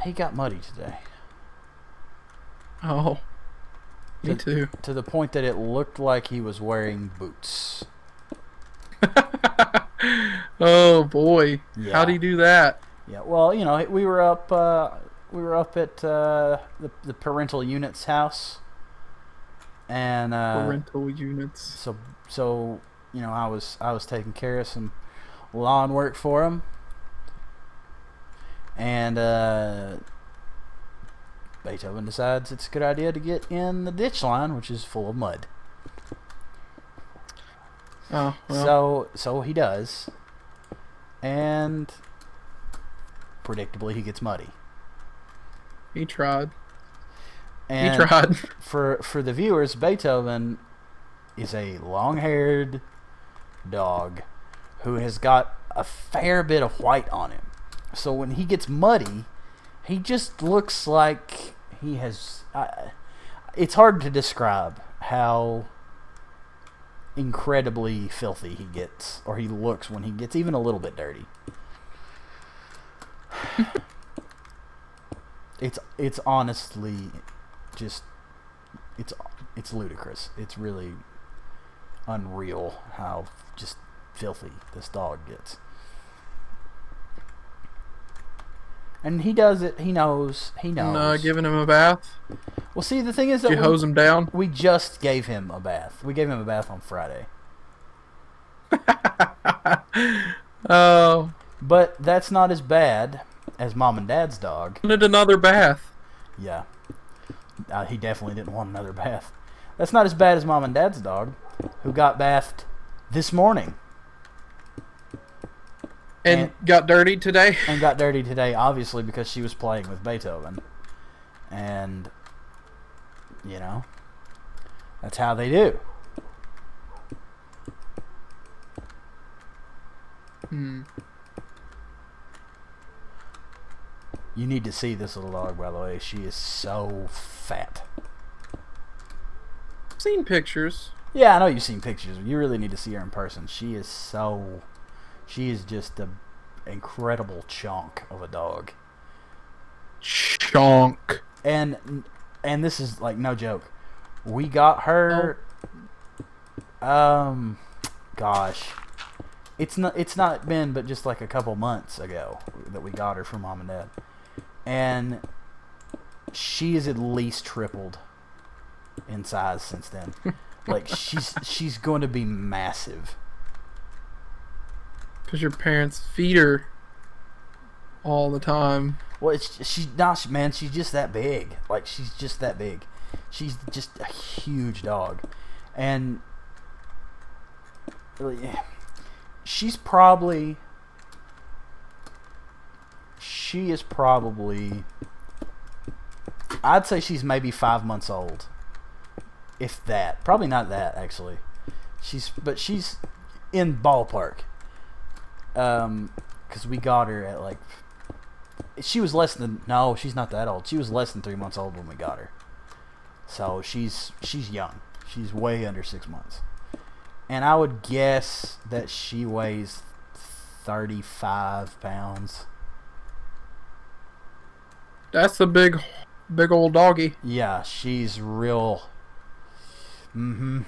Speaker 2: he got muddy today.
Speaker 1: Oh. Me too.
Speaker 2: To the point that it looked like he was wearing boots.
Speaker 1: Oh boy.
Speaker 2: Yeah.
Speaker 1: How'd he do that?
Speaker 2: Yeah, well, we were up at the parental unit's house, and
Speaker 1: Parental units.
Speaker 2: so I was taking care of some lawn work for him, and Beethoven decides it's a good idea to get in the ditch line, which is full of mud.
Speaker 1: Oh, well.
Speaker 2: So he does, and predictably he gets muddy.
Speaker 1: He tried.
Speaker 2: And
Speaker 1: He tried.
Speaker 2: For the viewers, Beethoven is a long-haired dog who has got a fair bit of white on him. So when he gets muddy, he just looks like he has... it's hard to describe how incredibly filthy he gets, or he looks when he gets even a little bit dirty. It's honestly just it's ludicrous. It's really unreal how just filthy this dog gets. And he does it. He knows. He knows.
Speaker 1: Giving him a bath.
Speaker 2: Well, see, the thing is
Speaker 1: Did
Speaker 2: that
Speaker 1: you hose him down?
Speaker 2: we just gave him a bath. We gave him a bath on Friday.
Speaker 1: Oh.
Speaker 2: But that's not as bad as Mom and Dad's dog.
Speaker 1: Wanted another bath.
Speaker 2: Yeah. He definitely didn't want another bath. That's not as bad as Mom and Dad's dog, who got bathed this morning.
Speaker 1: And got dirty today?
Speaker 2: And got dirty today, obviously, because she was playing with Beethoven. And, you know, that's how they do.
Speaker 1: Hmm.
Speaker 2: You need to see this little dog, by the way. She is so fat.
Speaker 1: I've seen pictures.
Speaker 2: Yeah, I know you've seen pictures. You really need to see her in person. She is just an incredible chunk of a dog.
Speaker 1: Chonk.
Speaker 2: And this is like no joke. We got her. Gosh, it's not been but just like a couple months ago that we got her from Mom and Dad, and she is at least tripled in size since then. Like she's going to be massive.
Speaker 1: Because your parents feed her all the time.
Speaker 2: Well, she's not, man. She's just that big. Like she's just that big. She's just a huge dog, and she is probably. I'd say she's maybe 5 months old, if that. Probably not that actually. She's in ballpark. Because we got her at like. She was less than. No, she's not that old. She was less than 3 months old when we got her. So she's young. She's way under 6 months. And I would guess that she weighs 35 pounds.
Speaker 1: That's a big old doggy.
Speaker 2: Yeah, she's real. Mm-hmm.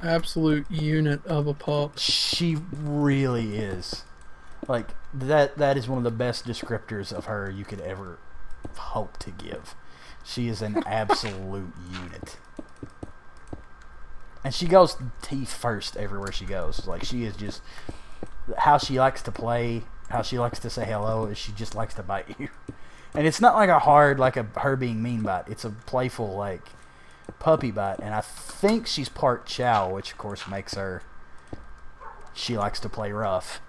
Speaker 1: Absolute unit of a pup.
Speaker 2: She really is. Like, that is one of the best descriptors of her you could ever hope to give. She is an absolute unit. And she goes teeth first everywhere she goes. Like, she is just... How she likes to play, how she likes to say hello, is she just likes to bite you. And it's not like a hard, like a her being mean bite. It's a playful, like, puppy bite. And I think she's part Chow, which, of course, makes her... She likes to play rough.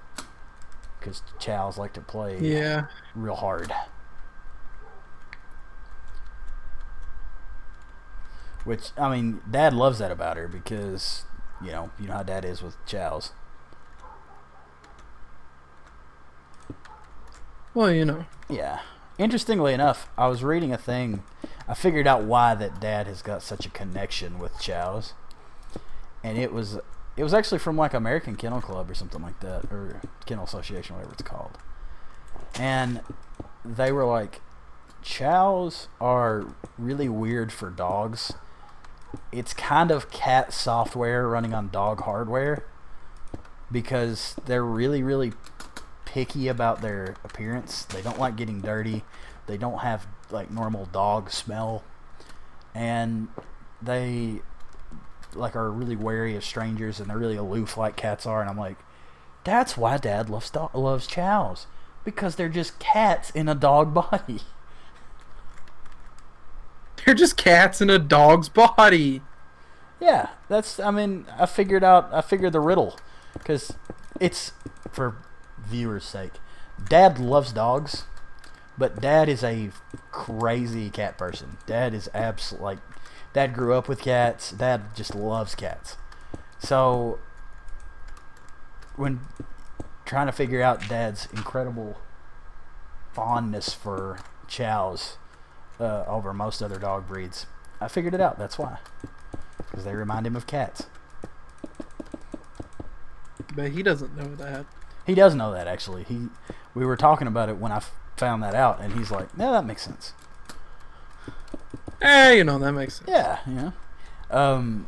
Speaker 2: Because Chows like to play real hard. Which, I mean, Dad loves that about her because, you know how Dad is with Chows.
Speaker 1: Well, you know.
Speaker 2: Yeah. Interestingly enough, I was reading a thing. I figured out why that Dad has got such a connection with Chows. And it was actually from like American Kennel Club or something like that, or Kennel Association, whatever it's called. And they were like, Chows are really weird for dogs. It's kind of cat software running on dog hardware because they're really, really picky about their appearance. They don't like getting dirty. They don't have like normal dog smell. And they like are really wary of strangers, and they're really aloof like cats are. And I'm like, that's why Dad loves Chows, because they're just cats in a dog body.
Speaker 1: They're just cats in a dog's body.
Speaker 2: Yeah, I figured the riddle, because it's, for viewers' sake, Dad loves dogs, but Dad is a crazy cat person. Dad is Dad grew up with cats. Dad just loves cats. So, when trying to figure out Dad's incredible fondness for Chows over most other dog breeds, I figured it out. That's why. Because they remind him of cats.
Speaker 1: But he doesn't know that.
Speaker 2: He does know that, actually. We were talking about it when I found that out, and he's like, yeah, that makes sense.
Speaker 1: That makes sense.
Speaker 2: Yeah, Um,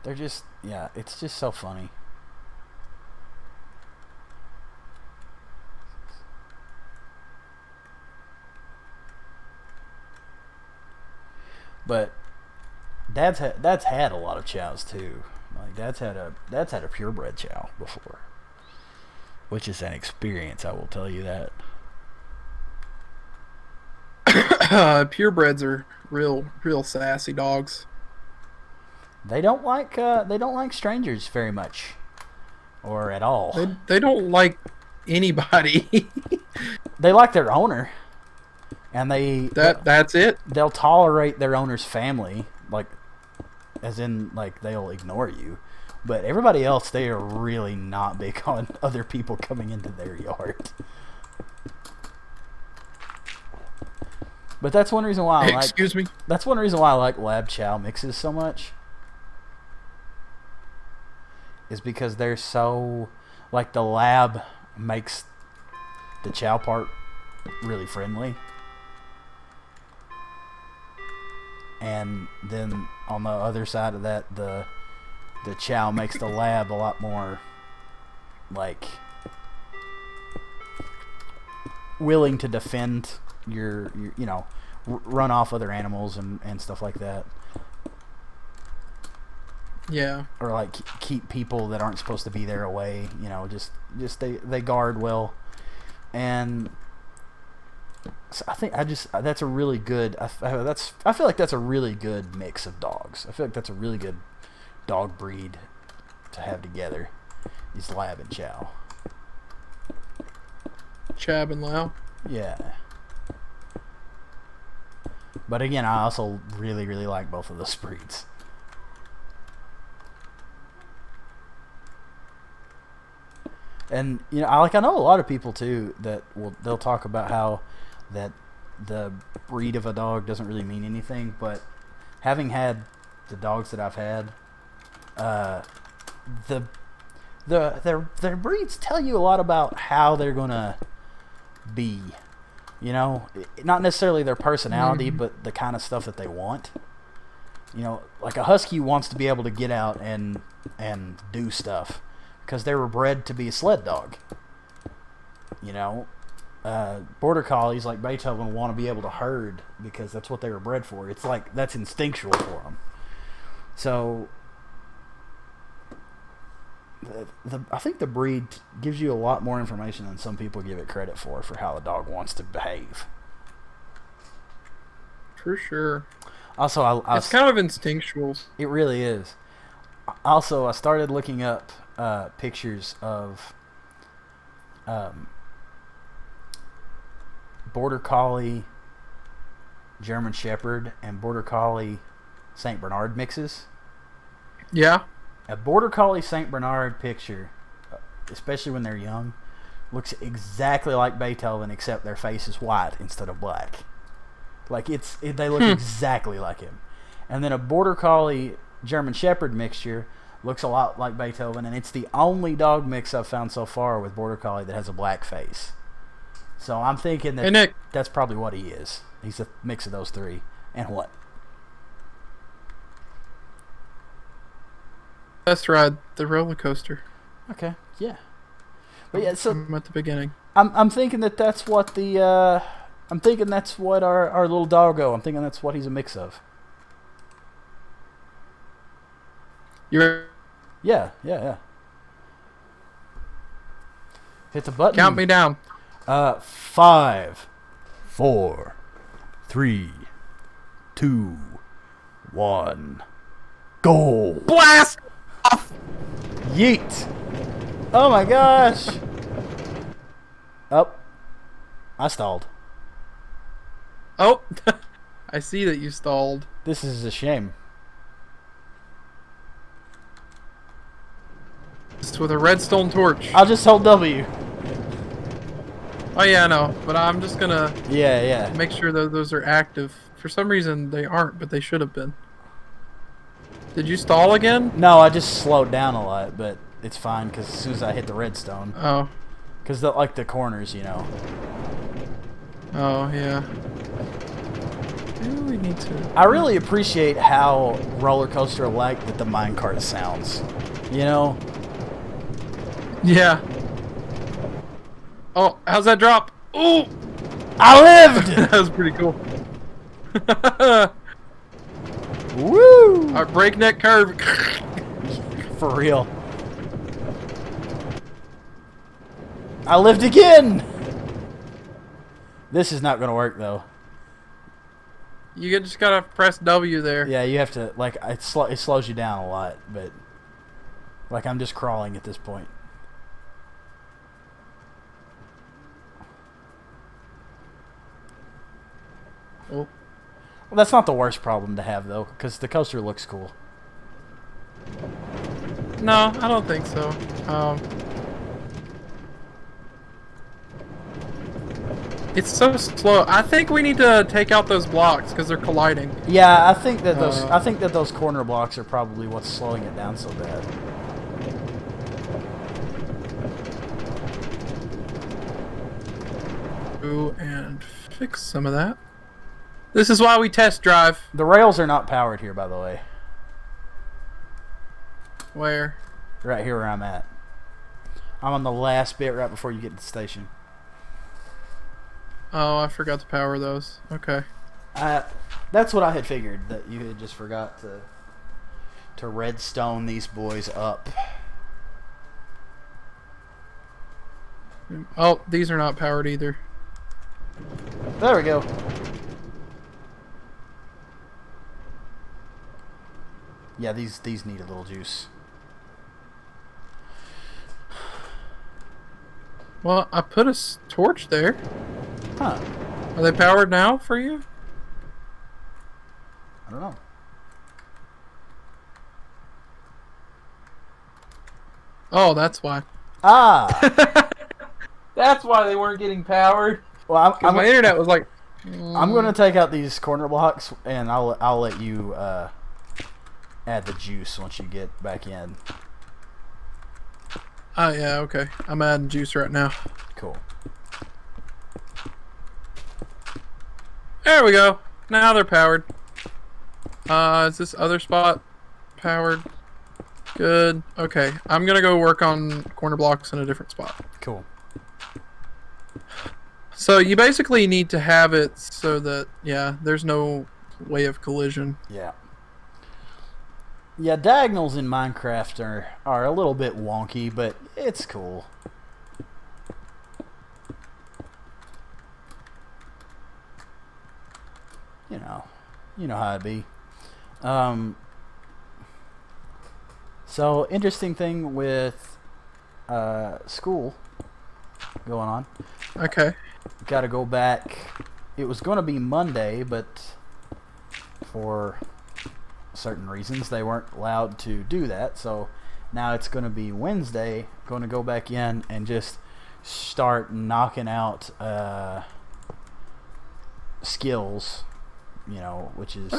Speaker 2: they're just, yeah, it's just so funny. But Dad's had a lot of chows too. Like Dad's had a purebred chow before, which is an experience. I will tell you that.
Speaker 1: Purebreds are real sassy dogs.
Speaker 2: They don't like strangers very much, or at all.
Speaker 1: They don't like anybody.
Speaker 2: They like their owner, and
Speaker 1: that's it.
Speaker 2: They'll tolerate their owner's family, like, as in, like, they'll ignore you. But everybody else, they are really not big on other people coming into their yard. But that's one reason why I like.
Speaker 1: Excuse me.
Speaker 2: That's one reason why I like lab chow mixes so much. Is because they're so, like, the lab makes the chow part really friendly. And then on the other side of that, the chow makes the lab a lot more, like, willing to defend your you know, run off other animals and stuff like that.
Speaker 1: Yeah.
Speaker 2: Or, like, keep people that aren't supposed to be there away. You know, just they guard well. And so I think that's a really good. I feel like that's a really good mix of dogs. I feel like that's a really good dog breed to have together. Is lab and chow.
Speaker 1: Chab and Lao.
Speaker 2: Yeah. But again, I also really like both of those breeds. And, you know, I know a lot of people too that they'll talk about how that the breed of a dog doesn't really mean anything, but having had the dogs that I've had, their breeds tell you a lot about how they're gonna be. You know, not necessarily their personality, but the kind of stuff that they want. You know, like a husky wants to be able to get out and do stuff because they were bred to be a sled dog. You know, border collies like Beethoven want to be able to herd because that's what they were bred for. It's like that's instinctual for them. So I think the breed gives you a lot more information than some people give it credit for how the dog wants to behave.
Speaker 1: For sure.
Speaker 2: Also,
Speaker 1: it's kind of instinctual.
Speaker 2: It really is. Also, I started looking up pictures of Border Collie, German Shepherd, and Border Collie Saint Bernard mixes.
Speaker 1: Yeah.
Speaker 2: A Border Collie Saint Bernard picture, especially when they're young, looks exactly like Beethoven, except their face is white instead of black. Like they look exactly like him. And then a Border Collie German Shepherd mixture looks a lot like Beethoven, and it's the only dog mix I've found so far with Border Collie that has a black face. So I'm thinking that
Speaker 1: Nick,
Speaker 2: that's probably what he is. He's a mix of those three. And what?
Speaker 1: Test ride the roller coaster.
Speaker 2: Okay, yeah. But yeah, so
Speaker 1: I'm at the beginning.
Speaker 2: I'm thinking that's what the I'm thinking that's what our little doggo. I'm thinking that's what he's a mix of.
Speaker 1: You're
Speaker 2: Yeah. Hit the button.
Speaker 1: count me down.
Speaker 2: 5, 4, 3, 2, 1, go!
Speaker 1: Blast off.
Speaker 2: Yeet! Oh my gosh! Oh, I stalled.
Speaker 1: Oh, I see that you stalled.
Speaker 2: This is a shame.
Speaker 1: It's with a redstone torch.
Speaker 2: I'll just hold W.
Speaker 1: Oh yeah, I know, but I'm just gonna
Speaker 2: Yeah.
Speaker 1: make sure that those are active. For some reason they aren't, but they should have been. Did you stall again?
Speaker 2: No, I just slowed down a lot, but it's fine because as soon as I hit the redstone,
Speaker 1: Oh.
Speaker 2: because like the corners, you know.
Speaker 1: Oh yeah. Do we need to?
Speaker 2: I really appreciate how roller coaster like that the minecart sounds. You know?
Speaker 1: Yeah. Oh, how's that drop? Oh,
Speaker 2: I lived!
Speaker 1: that was pretty cool.
Speaker 2: Woo!
Speaker 1: Our breakneck curve.
Speaker 2: For real. I lived again! This is not going to work, though.
Speaker 1: You just gotta press W there.
Speaker 2: Yeah, you have to, like, it slows you down a lot, but, like, I'm just crawling at this point.
Speaker 1: Oh.
Speaker 2: Well, that's not the worst problem to have, though, because the coaster looks cool.
Speaker 1: No, I don't think so. It's so slow. I think we need to take out those blocks because they're colliding.
Speaker 2: Yeah, I think that those corner blocks are probably what's slowing it down so bad.
Speaker 1: Ooh, and fix some of that. This is why we test drive.
Speaker 2: The rails are not powered here, by the way.
Speaker 1: Where?
Speaker 2: Right here where I'm at. I'm on the last bit right before you get to the station.
Speaker 1: Oh, I forgot to power those. Okay.
Speaker 2: That's what I had figured, that you had just forgot to redstone these boys up.
Speaker 1: Oh, these are not powered either.
Speaker 2: There we go. Yeah, these need a little juice.
Speaker 1: Well, I put a torch there.
Speaker 2: Huh.
Speaker 1: Are they powered now for you?
Speaker 2: I don't know.
Speaker 1: Oh, that's why.
Speaker 2: Ah!
Speaker 1: That's why they weren't getting powered.
Speaker 2: Well,
Speaker 1: My internet was like...
Speaker 2: I'm going to take out these corner blocks, and I'll let you add the juice once you get back in.
Speaker 1: Oh, yeah, okay. I'm adding juice right now.
Speaker 2: Cool.
Speaker 1: There we go. Now they're powered. Is this other spot powered? Good. Okay. I'm going to go work on corner blocks in a different spot.
Speaker 2: Cool.
Speaker 1: So you basically need to have it so that, yeah, there's no way of collision.
Speaker 2: Yeah. Yeah, diagonals in Minecraft are a little bit wonky, but it's cool. You know how it be. So interesting thing with school going on.
Speaker 1: Okay.
Speaker 2: Got to go back. It was going to be Monday, but for certain reasons they weren't allowed to do that. So now it's going to be Wednesday. Going to go back in and just start knocking out skills, which is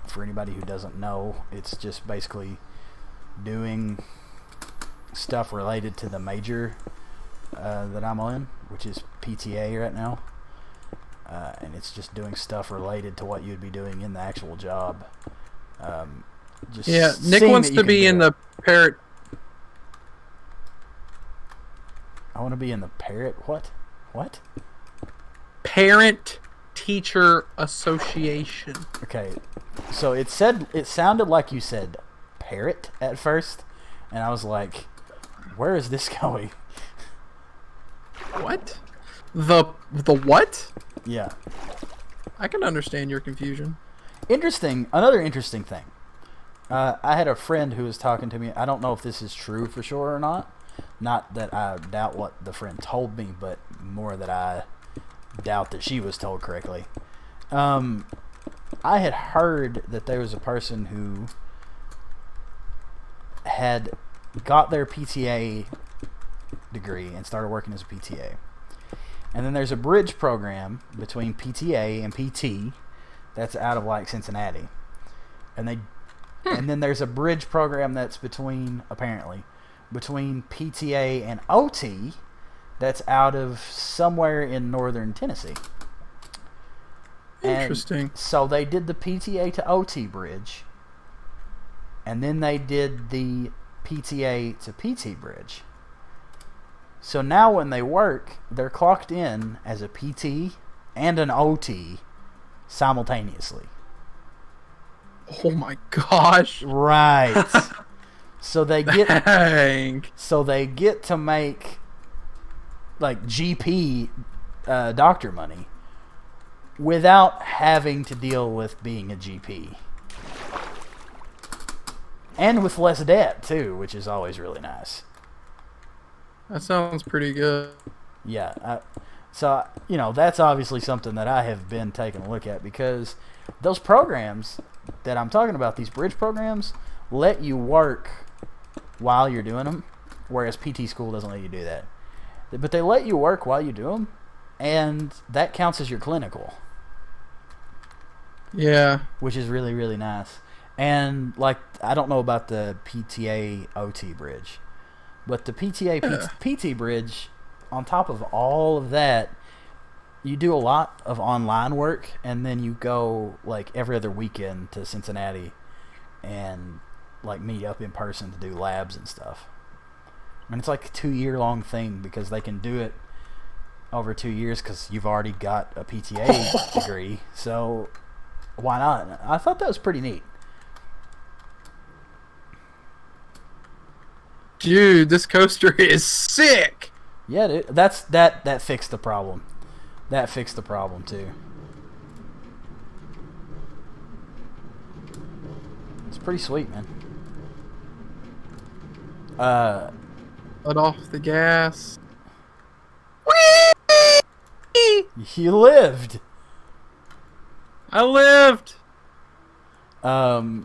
Speaker 2: for anybody who doesn't know, it's just basically doing stuff related to the major that I'm on, which is PTA right now. And it's just doing stuff related to what you'd be doing in the actual job.
Speaker 1: Yeah, Nick wants to be in the parrot.
Speaker 2: I want to be in the parrot. What?
Speaker 1: Parent Teacher Association.
Speaker 2: Okay, so it sounded like you said parrot at first, and I was like, where is this going?
Speaker 1: What? The what?
Speaker 2: Yeah.
Speaker 1: I can understand your confusion.
Speaker 2: Another interesting thing. I had a friend who was talking to me. I don't know if this is true for sure or not. Not that I doubt what the friend told me, but more that I doubt that she was told correctly. I had heard that there was a person who had got their PTA degree and started working as a PTA. And then there's a bridge program between PTA and PT that's out of like Cincinnati. And then there's a bridge program that's between PTA and OT that's out of somewhere in northern Tennessee. And
Speaker 1: Interesting.
Speaker 2: so they did the PTA to OT bridge, and then they did the PTA to PT bridge. So now when they work, they're clocked in as a PT and an OT simultaneously.
Speaker 1: Oh my gosh.
Speaker 2: Right. So they get
Speaker 1: Dang.
Speaker 2: to make like GP doctor money without having to deal with being a GP. And with less debt too, which is always really nice.
Speaker 1: That sounds pretty good.
Speaker 2: Yeah. So, that's obviously something that I have been taking a look at, because those programs that I'm talking about, these bridge programs, let you work while you're doing them, whereas PT school doesn't let you do that. But they let you work while you do them, and that counts as your clinical.
Speaker 1: Yeah.
Speaker 2: Which is really, really nice. And, I don't know about the PTA OT bridge, but the PTA PT bridge, on top of all of that, you do a lot of online work, and then you go, every other weekend to Cincinnati and, meet up in person to do labs and stuff. And it's a 2-year-long thing, because they can do it over 2 years because you've already got a PTA degree. So why not? I thought that was pretty neat.
Speaker 1: Dude, this coaster is sick.
Speaker 2: Yeah, dude, that fixed the problem. That fixed the problem too. It's pretty sweet, man.
Speaker 1: Let off the gas.
Speaker 2: You lived.
Speaker 1: I lived.
Speaker 2: Of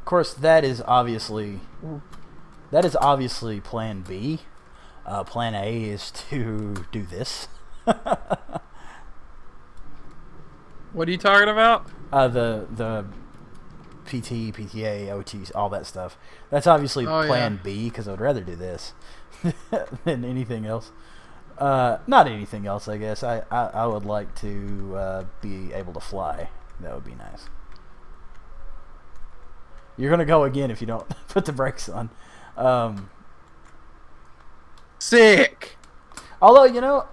Speaker 2: course, that is obviously Plan B. Plan A is to do this.
Speaker 1: What are you talking about?
Speaker 2: The PT, PTA, OTs, all that stuff. That's obviously Plan B, because I would rather do this than anything else. Not anything else, I guess. I would like to be able to fly. That would be nice. You're gonna go again if you don't put the brakes on.
Speaker 1: Sick.
Speaker 2: Although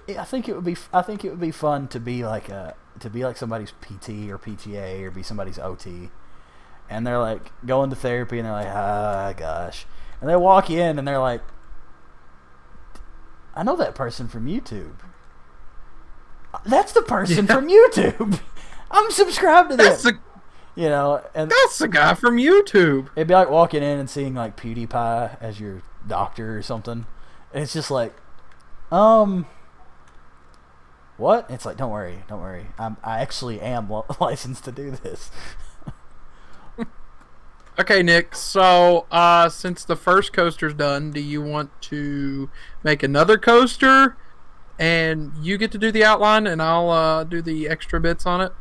Speaker 2: I think it would be fun to be like somebody's PT or PTA, or be somebody's OT, and they're going to therapy, and they're like, gosh, and they walk in and they're like, I know that person from YouTube. That's the person from YouTube. I'm subscribed to this. And
Speaker 1: that's the guy from YouTube.
Speaker 2: It'd be like walking in and seeing PewDiePie as your doctor or something. And it's just what? It's don't worry. I actually am licensed to do this.
Speaker 1: Okay, Nick. So, since the first coaster's done, do you want to make another coaster, and you get to do the outline, and I'll do the extra bits on it?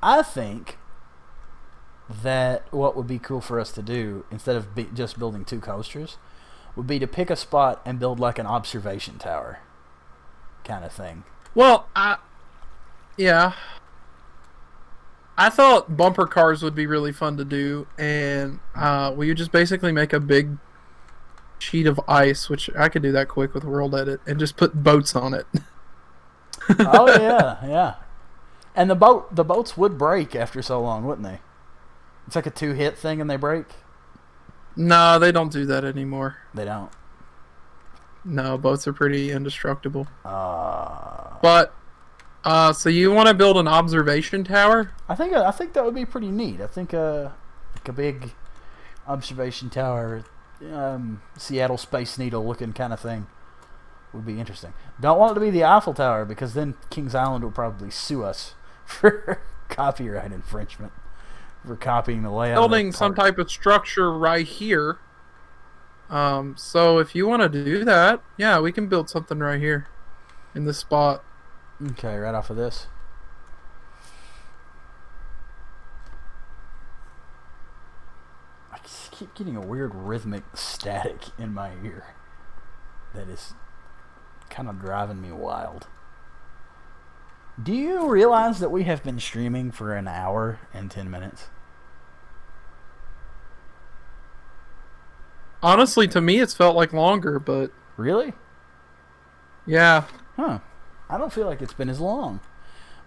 Speaker 2: I think that what would be cool for us to do, instead of just building 2 coasters, would be to pick a spot and build an observation tower kind of thing.
Speaker 1: Well, yeah. I thought bumper cars would be really fun to do, and we would just basically make a big sheet of ice, which I could do that quick with World Edit, and just put boats on it.
Speaker 2: Oh yeah. And the boats would break after so long, wouldn't they? It's a 2-hit thing and they break?
Speaker 1: No, they don't do that anymore.
Speaker 2: They don't?
Speaker 1: No, boats are pretty indestructible. But, so you want to build an observation tower?
Speaker 2: I think that would be pretty neat. I think a big observation tower, Seattle Space Needle looking kind of thing would be interesting. Don't want it to be the Eiffel Tower, because then Kings Island will probably sue us for copyright infringement for copying the layout.
Speaker 1: Building some type of structure right here. So if you want to do that, yeah, we can build something right here in this spot.
Speaker 2: Okay, right off of this. I just keep getting a weird rhythmic static in my ear that is kind of driving me wild. Do you realize that we have been streaming for an hour and 10 minutes?
Speaker 1: Honestly, to me, it's felt like longer, but
Speaker 2: Really?
Speaker 1: yeah.
Speaker 2: Huh. I don't feel like it's been as long.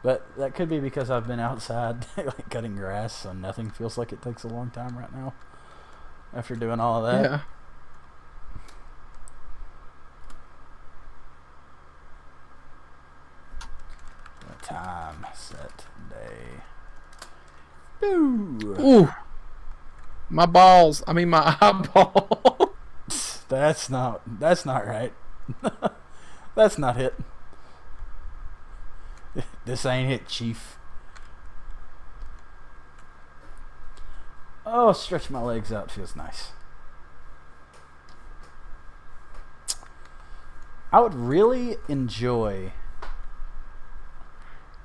Speaker 2: But that could be because I've been outside like cutting grass, so nothing feels like it takes a long time right now after doing all of that.
Speaker 1: Yeah.
Speaker 2: Time, set, day. Boo!
Speaker 1: Ooh. My balls. I mean, my eyeball.
Speaker 2: That's not right. That's not it. This ain't it, Chief. Oh, stretch my legs out. Feels nice. I would really enjoy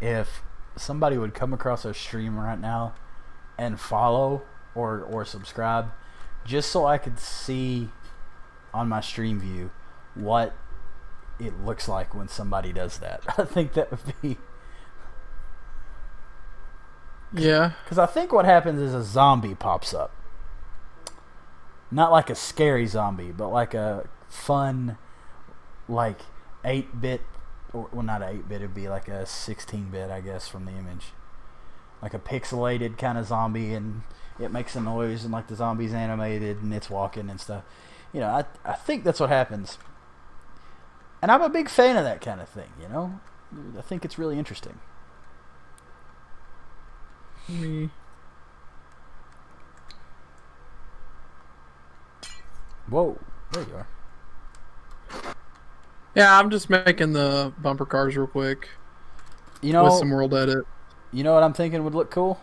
Speaker 2: if somebody would come across our stream right now and follow or subscribe, just so I could see on my stream view what it looks like when somebody does that. I think that would be...
Speaker 1: Yeah.
Speaker 2: Because I think what happens is a zombie pops up. Not like a scary zombie, but like a fun, like 8-bit, or well, not 8-bit, it'd be like a 16-bit, I guess, from the image. Like a pixelated kind of zombie, and it makes a noise, and like the zombie's animated, and it's walking and stuff. You know, I think that's what happens. And I'm a big fan of that kind of thing, you know? I think it's really interesting.
Speaker 1: Me.
Speaker 2: Whoa, there you are.
Speaker 1: Yeah, I'm just making the bumper cars real quick.
Speaker 2: You know,
Speaker 1: with some world edit.
Speaker 2: You know what I'm thinking would look cool?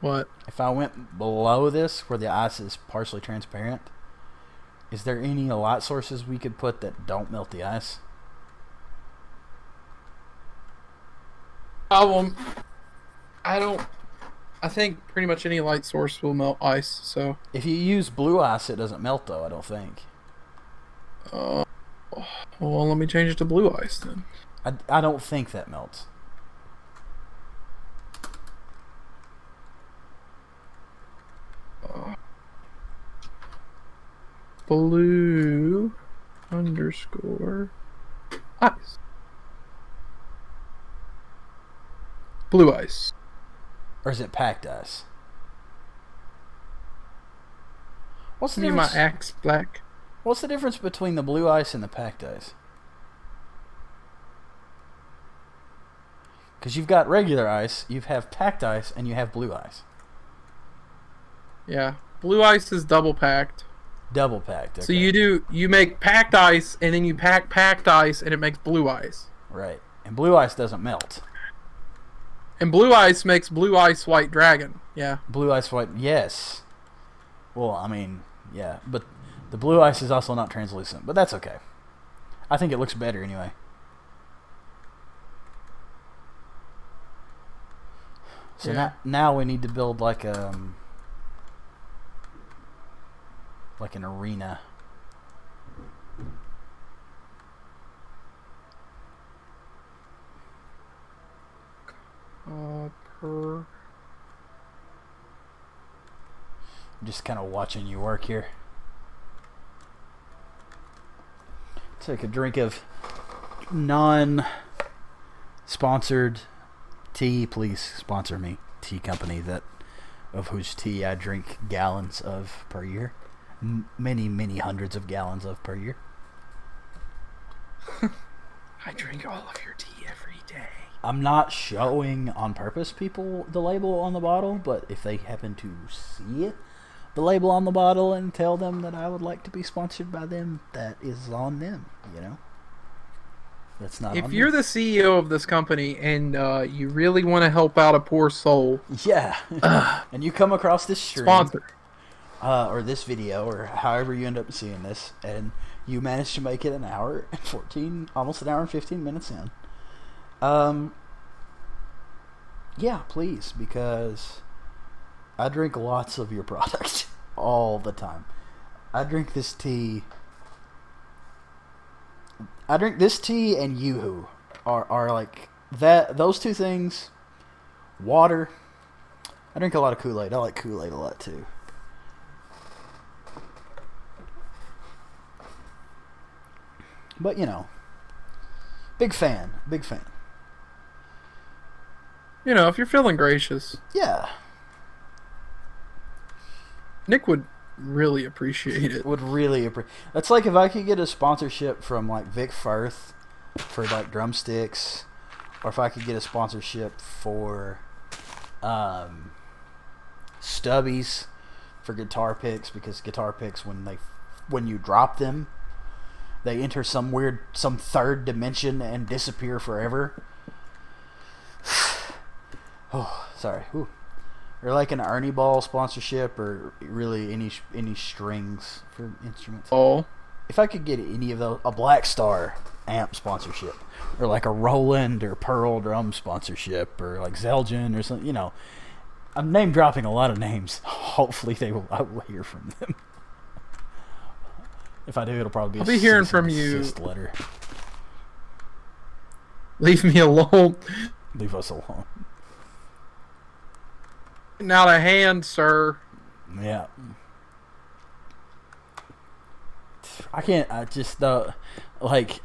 Speaker 1: What?
Speaker 2: If I went below this, where the ice is partially transparent, is there any light sources we could put that don't melt the ice?
Speaker 1: I think pretty much any light source will melt ice, so...
Speaker 2: If you use blue ice, it doesn't melt, though, I don't think.
Speaker 1: Well, let me change it to blue ice, then.
Speaker 2: I don't think that melts.
Speaker 1: Blue _ ice. Blue ice.
Speaker 2: Or is it packed ice? What's the
Speaker 1: Need my
Speaker 2: difference?
Speaker 1: axe black.
Speaker 2: What's the difference between the blue ice and the packed ice? Because you've got regular ice, you have packed ice, and you have blue ice.
Speaker 1: Yeah. Blue ice is double packed.
Speaker 2: Double packed. Okay.
Speaker 1: So you make packed ice, and then you pack packed ice, and it makes blue ice.
Speaker 2: Right. And blue ice doesn't melt.
Speaker 1: And blue ice makes blue ice white dragon. Yeah.
Speaker 2: Blue ice white, yes. Well, I mean, yeah. But the blue ice is also not translucent. But that's okay. I think it looks better anyway. So
Speaker 1: Yeah.
Speaker 2: now we need to build like an arena.
Speaker 1: Per...
Speaker 2: I'm just kind of watching you work here. Take a drink of non-sponsored tea. Please sponsor me. Tea company of whose tea I drink gallons of per year. Many hundreds of gallons of per year.
Speaker 1: I drink all of your tea every day.
Speaker 2: I'm not showing on purpose people the label on the bottle, but if they happen to see the label on the bottle and tell them that I would like to be sponsored by them, that is on them, you know? That's not
Speaker 1: If
Speaker 2: on
Speaker 1: you're
Speaker 2: me.
Speaker 1: the CEO of this company and you really want to help out a poor soul,
Speaker 2: Yeah. And you come across this stream,
Speaker 1: sponsor.
Speaker 2: or this video, or however you end up seeing this, and you manage to make it an hour and 14, almost an hour and 15 minutes in. Yeah, please, because I drink lots of your product all the time. I drink this tea. I drink this tea and Yoo-hoo are like that. Those two things. Water. I drink a lot of Kool-Aid. I like Kool-Aid a lot too. But you know, big fan. Big fan.
Speaker 1: You know, if you're feeling gracious,
Speaker 2: Yeah.
Speaker 1: Nick would really appreciate it.
Speaker 2: Would really that's like if I could get a sponsorship from like Vic Firth for like drumsticks, or if I could get a sponsorship for Stubbies for guitar picks, because guitar picks when you drop them they enter some third dimension and disappear forever. Oh, sorry. Ooh. Or like an Ernie Ball sponsorship, or really any strings for instruments.
Speaker 1: Oh,
Speaker 2: If I could get any of those, a Black Star amp sponsorship, or like a Roland or Pearl drum sponsorship, or like Zelgin or something, you know, I'm name dropping a lot of names. Hopefully I will hear from them. If I do, it'll probably be
Speaker 1: I'll be hearing
Speaker 2: cease
Speaker 1: from
Speaker 2: and
Speaker 1: you.
Speaker 2: desist letter.
Speaker 1: Leave me alone.
Speaker 2: Leave us alone.
Speaker 1: Not a hand, sir.
Speaker 2: Yeah. I can't. I just like,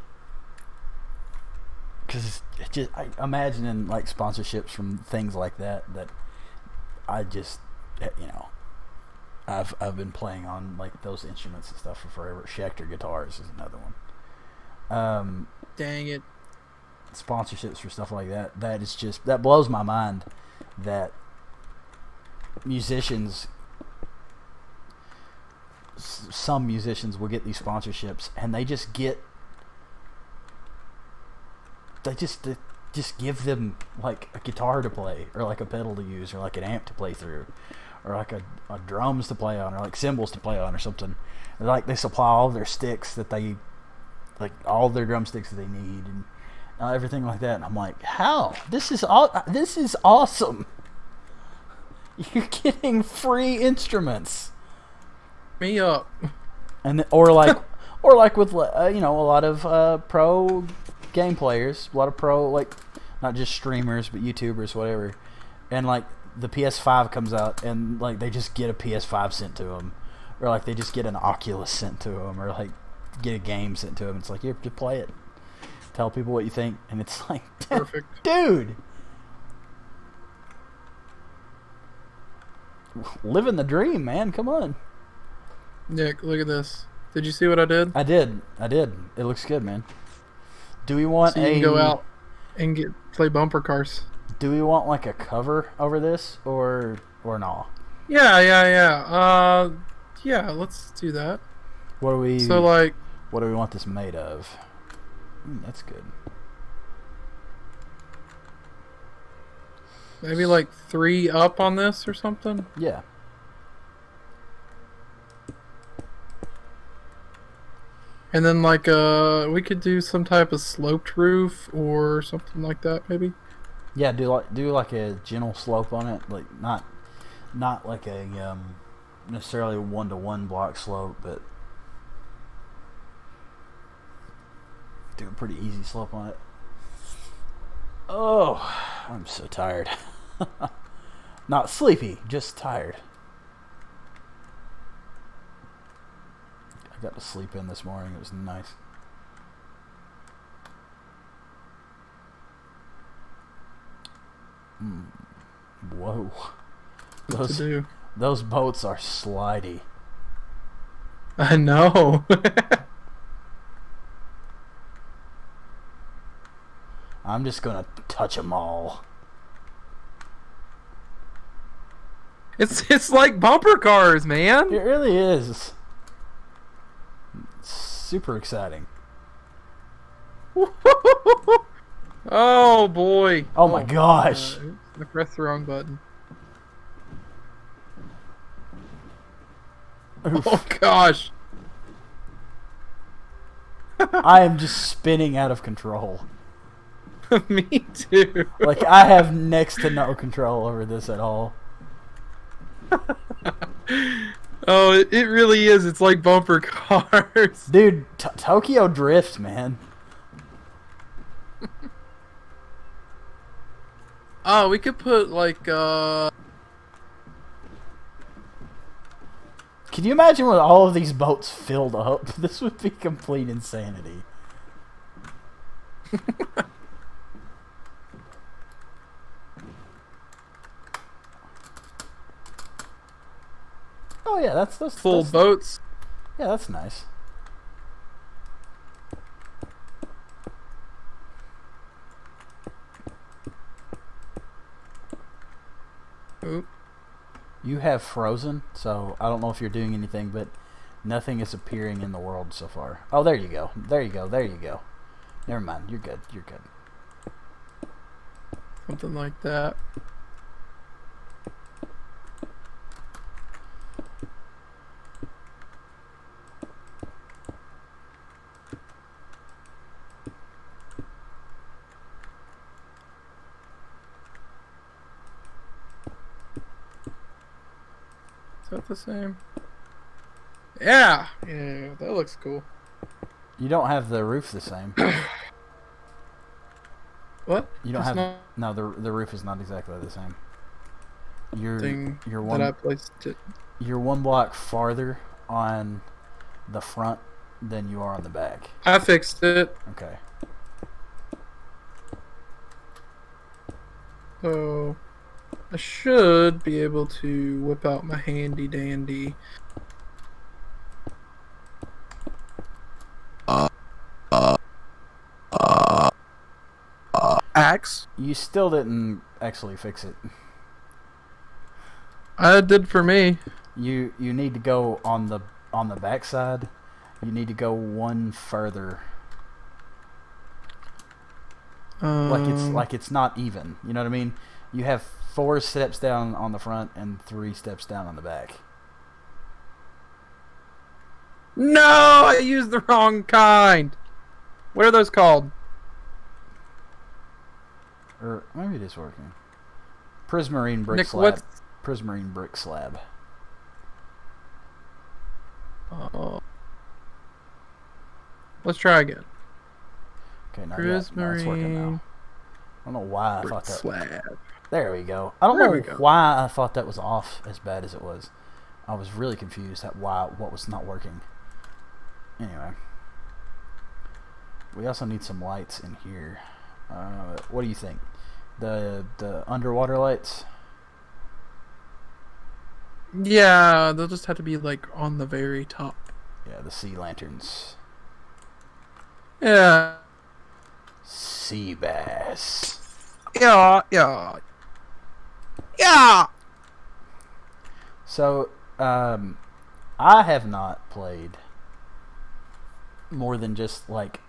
Speaker 2: because I imagining like sponsorships from things like that I just, you know, I've been playing on like those instruments and stuff for forever. Schecter guitars is another one.
Speaker 1: Dang it.
Speaker 2: Sponsorships for stuff like that is just, that blows my mind that some musicians will get these sponsorships and they just give them like a guitar to play, or like a pedal to use, or like an amp to play through, or like a drums to play on, or like cymbals to play on, or something. And like they supply all their sticks that they, like all their drumsticks that they need, and everything like that. And I'm like, how? This is awesome. You're getting free instruments.
Speaker 1: Me up.
Speaker 2: And or like with you know, a lot of pro game players, a lot of pro, like not just streamers but YouTubers, whatever. And like the PS5 comes out and like they just get a PS5 sent to them, or like they just get an Oculus sent to them, or like get a game sent to them. It's like, you have to play it. Tell people what you think, and it's like,
Speaker 1: Perfect.
Speaker 2: Dude. Living the dream, man. Come on.
Speaker 1: Nick, look at this. Did you see what I did?
Speaker 2: I did. It looks good, man. Do we want
Speaker 1: So you can go out and play bumper cars.
Speaker 2: Do we want like a cover over this, or no?
Speaker 1: Yeah. Yeah, let's do that.
Speaker 2: What do we?
Speaker 1: So like,
Speaker 2: what do we want this made of? That's good.
Speaker 1: maybe like 3 up on this or something.
Speaker 2: Yeah.
Speaker 1: And then like we could do some type of sloped roof or something like that, maybe.
Speaker 2: Yeah, do like a gentle slope on it, like not like a necessarily 1-to-1 block slope, but do a pretty easy slope on it. Oh, I'm so tired. Not sleepy, just tired. I got to sleep in this morning. It was nice. Whoa. Those boats are slidey.
Speaker 1: I know.
Speaker 2: I'm just gonna touch them all.
Speaker 1: It's like bumper cars, man.
Speaker 2: It really is. It's super exciting.
Speaker 1: Oh boy.
Speaker 2: Oh my gosh.
Speaker 1: I pressed the wrong button.
Speaker 2: Oof.
Speaker 1: Oh gosh.
Speaker 2: I am just spinning out of control.
Speaker 1: Me too.
Speaker 2: Like, I have next to no control over this at all.
Speaker 1: Oh, it really is. It's like bumper cars.
Speaker 2: Dude, Tokyo Drift, man.
Speaker 1: Oh, we could put like
Speaker 2: Can you imagine with all of these boats filled up? This would be complete insanity. Oh yeah, that's
Speaker 1: full boats.
Speaker 2: Yeah, that's nice.
Speaker 1: Oop.
Speaker 2: You have frozen, so I don't know if you're doing anything, but nothing is appearing in the world so far. Oh, there you go. There you go. There you go. Never mind. You're good. You're good.
Speaker 1: Something like that. Is that the same? Yeah. Yeah, that looks cool.
Speaker 2: You don't have the roof the same.
Speaker 1: What?
Speaker 2: You don't
Speaker 1: It's
Speaker 2: have
Speaker 1: not
Speaker 2: no. The roof is not exactly the same. You're
Speaker 1: thing
Speaker 2: you're
Speaker 1: that I
Speaker 2: one
Speaker 1: placed it.
Speaker 2: you're one block farther on the front than you are on the back.
Speaker 1: I fixed it.
Speaker 2: Okay.
Speaker 1: So I should be able to whip out my handy dandy axe.
Speaker 2: You still didn't actually fix it.
Speaker 1: I did for me.
Speaker 2: You need to go on the back side. You need to go one further. Like it's not even. You know what I mean? You have 4 steps down on the front and 3 steps down on the back.
Speaker 1: No, I used the wrong kind. What are those called?
Speaker 2: Or maybe it is working. Prismarine brick
Speaker 1: Nick,
Speaker 2: slab.
Speaker 1: what's...
Speaker 2: Prismarine brick slab.
Speaker 1: Let's try again.
Speaker 2: Okay, now it's working now. I don't know why I thought that.
Speaker 1: Slab.
Speaker 2: There we go. I don't
Speaker 1: There
Speaker 2: know
Speaker 1: we go.
Speaker 2: why I thought that was off as bad as it was. I was really confused at what was not working. Anyway, we also need some lights in here. What do you think? The underwater lights?
Speaker 1: Yeah, they'll just have to be like on the very top.
Speaker 2: Yeah, the sea lanterns.
Speaker 1: Yeah.
Speaker 2: Sea bass.
Speaker 1: Yeah, yeah. Yeah.
Speaker 2: So, I have not played more than just like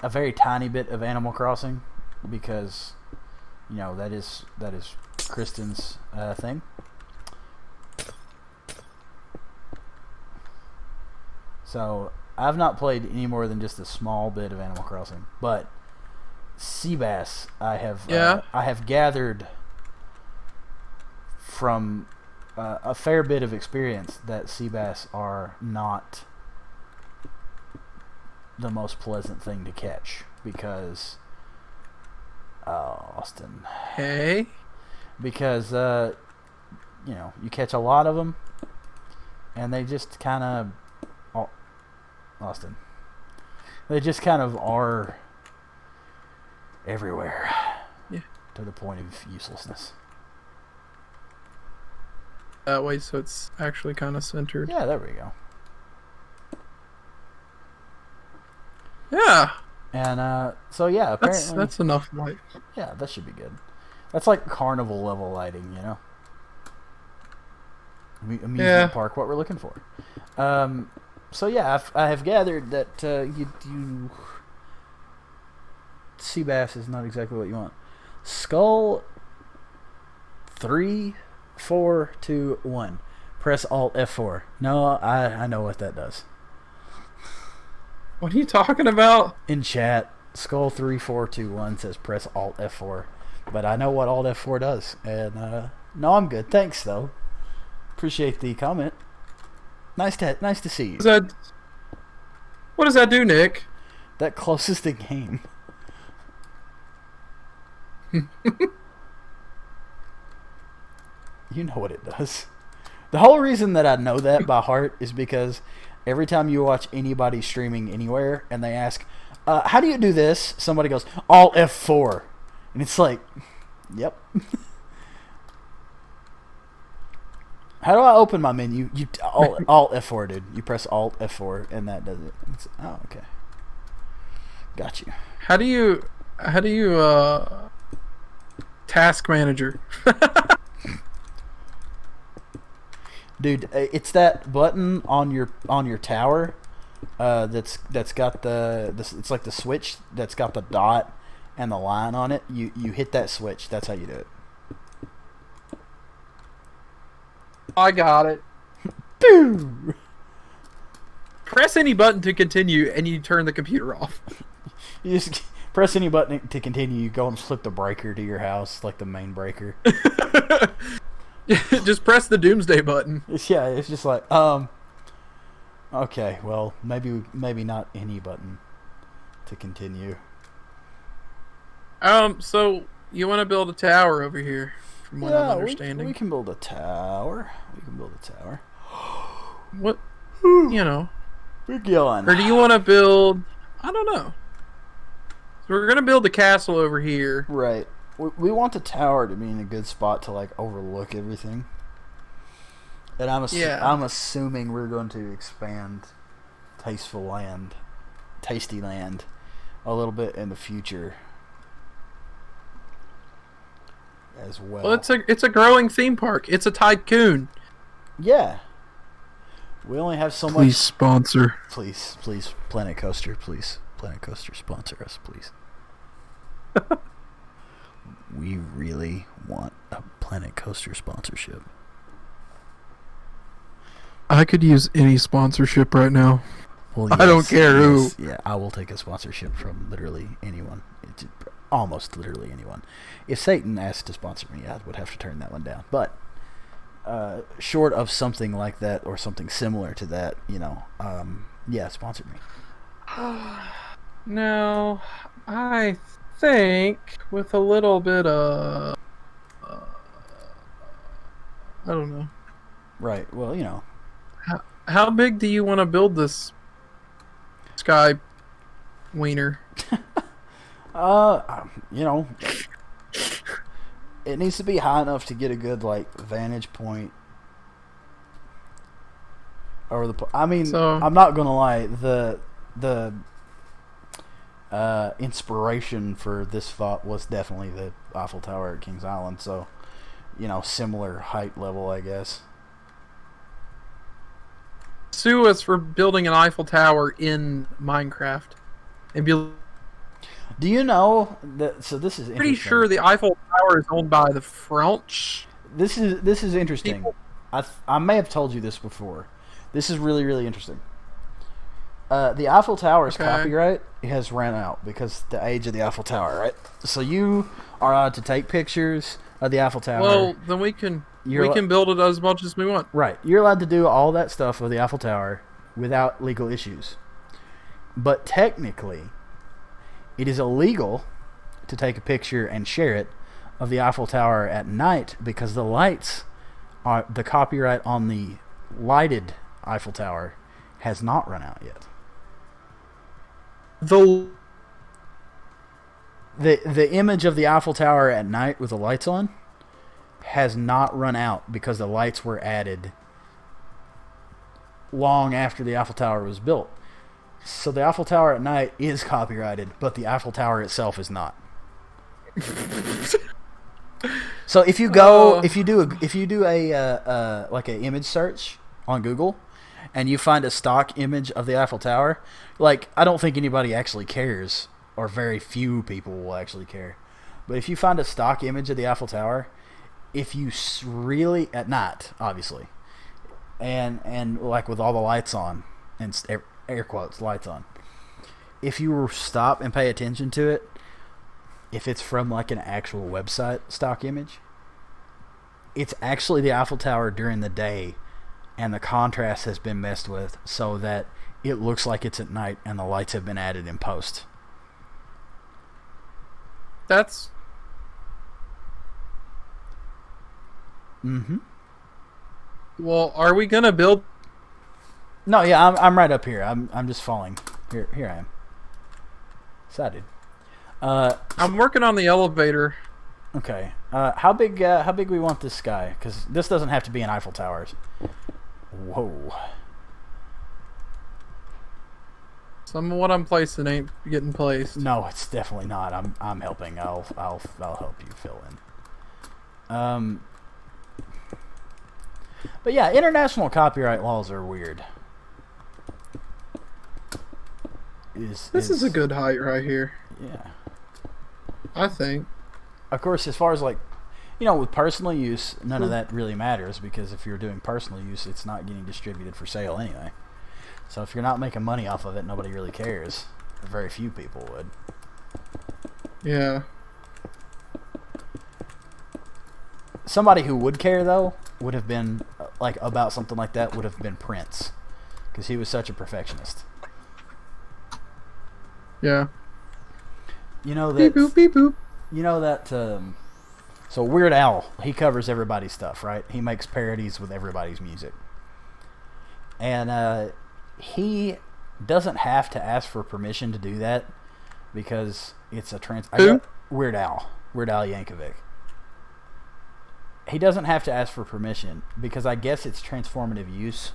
Speaker 2: a very tiny bit of Animal Crossing because, you know, that is Kristen's thing. So I've not played any more than just a small bit of Animal Crossing, but sea bass I have gathered from a fair bit of experience that sea bass are not the most pleasant thing to catch because Austin.
Speaker 1: Hey.
Speaker 2: Because you know, you catch a lot of them and they just kind of Austin. They just kind of are everywhere.
Speaker 1: Yeah.
Speaker 2: To the point of uselessness.
Speaker 1: That way, so it's actually kind of centered.
Speaker 2: Yeah, there we go.
Speaker 1: Yeah.
Speaker 2: And so yeah, apparently
Speaker 1: That's enough light.
Speaker 2: yeah, that should be good. That's like carnival level lighting, you know. Amusement park, what we're looking for. So yeah, I have gathered that you sea bass is not exactly what you want. Skull 3, 4, 2, 1. Press Alt F4. No, I know what that does.
Speaker 1: What are you talking about?
Speaker 2: In chat, Skull 3, 4, 2, 1 says press Alt F4, but I know what Alt F4 does, and no, I'm good. Thanks though. Appreciate the comment. Nice to see you.
Speaker 1: What does that do, Nick?
Speaker 2: That closes the game. You know what it does. The whole reason that I know that by heart is because every time you watch anybody streaming anywhere and they ask, how do you do this? Somebody goes, Alt F4. And it's like, yep. How do I open my menu? You Alt F4, dude. You press Alt F4 and that does it. Oh, okay. Got you.
Speaker 1: How do you task manager?
Speaker 2: Dude, it's that button on your tower that's got it's like the switch that's got the dot and the line on it. You hit that switch. That's how you do it.
Speaker 1: I got it.
Speaker 2: Boo!
Speaker 1: Press any button to continue, and you turn the computer off.
Speaker 2: You just press any button to continue. You go and flip the breaker to your house, like the main breaker.
Speaker 1: Just press the doomsday button.
Speaker 2: Yeah, it's just like, okay, well, maybe not any button to continue.
Speaker 1: So you want to build a tower over here, from what I'm understanding.
Speaker 2: We can build a tower.
Speaker 1: What, you know.
Speaker 2: We're going.
Speaker 1: Or do you want to build, I don't know. So we're going to build a castle over here.
Speaker 2: Right. We want the tower to be in a good spot to like overlook everything. And I'm assuming we're going to expand Tasty Land a little bit in the future as well.
Speaker 1: Well, it's a growing theme park. It's a tycoon.
Speaker 2: Yeah. We only have so much.
Speaker 1: Please sponsor.
Speaker 2: Please, Planet Coaster, please. Planet Coaster, sponsor us, please. We really want a Planet Coaster sponsorship.
Speaker 1: I could use any sponsorship right now.
Speaker 2: Well,
Speaker 1: I don't care who.
Speaker 2: Yeah, I will take a sponsorship from literally anyone. Almost literally anyone. If Satan asked to sponsor me, I would have to turn that one down. But short of something like that or something similar to that, yeah, sponsor me.
Speaker 1: No, I think with a little bit of I don't know.
Speaker 2: Right. Well,
Speaker 1: How big do you want to build this sky wiener?
Speaker 2: It needs to be high enough to get a good vantage point over the. I'm not gonna lie. The inspiration for this thought was definitely the Eiffel Tower at Kings Island. So, similar height level, I guess.
Speaker 1: Sue us for building an Eiffel Tower in Minecraft, and be.
Speaker 2: Do you know that? So this is
Speaker 1: pretty sure the Eiffel Tower is owned by the French.
Speaker 2: This is interesting.
Speaker 1: People.
Speaker 2: I may have told you this before. This is really, really interesting. The Eiffel Tower's copyright has ran out because the age of the Eiffel Tower, right? So you are allowed to take pictures of the Eiffel Tower.
Speaker 1: Well, then we can build it as much as we want.
Speaker 2: Right. You're allowed to do all that stuff with the Eiffel Tower without legal issues. But technically, it is illegal to take a picture and share it of the Eiffel Tower at night because the copyright on the lighted Eiffel Tower has not run out yet. The image of the Eiffel Tower at night with the lights on has not run out because the lights were added long after the Eiffel Tower was built. So the Eiffel Tower at night is copyrighted, but the Eiffel Tower itself is not. So if you do a like an image search on Google, and you find a stock image of the Eiffel Tower, I don't think anybody actually cares, or very few people will actually care. But if you find a stock image of the Eiffel Tower, if you really at night, obviously, and with all the lights on and air quotes lights on, if you stop and pay attention to it, if it's from an actual website stock image, it's actually the Eiffel Tower during the day, and the contrast has been messed with so that it looks like it's at night, and the lights have been added in post.
Speaker 1: That's
Speaker 2: Mm-hmm.
Speaker 1: well. Are we gonna build?
Speaker 2: No, yeah, I'm right up here. I'm just falling. Here I am. Excited.
Speaker 1: I'm working on the elevator.
Speaker 2: Okay. How big we want this guy? Because this doesn't have to be an Eiffel Tower. Whoa.
Speaker 1: Some of what I'm placing ain't getting placed.
Speaker 2: No, it's definitely not. I'm helping. I'll help you fill in. But yeah, international copyright laws are weird.
Speaker 1: This is a good height right here.
Speaker 2: Yeah.
Speaker 1: I think.
Speaker 2: Of course, as far as like, with personal use, none of that really matters because if you're doing personal use, it's not getting distributed for sale anyway. So if you're not making money off of it, nobody really cares. Very few people would.
Speaker 1: Yeah.
Speaker 2: Somebody who would care though would have been like about something like that would have been Prince, because he was such a perfectionist.
Speaker 1: Yeah.
Speaker 2: You know that.
Speaker 1: Beep boop beep boop.
Speaker 2: You know that. So Weird Al, he covers everybody's stuff, right? He makes parodies with everybody's music, and he doesn't have to ask for permission to do that because it's a
Speaker 1: Who?
Speaker 2: Weird Al Yankovic. He doesn't have to ask for permission because I guess it's transformative use.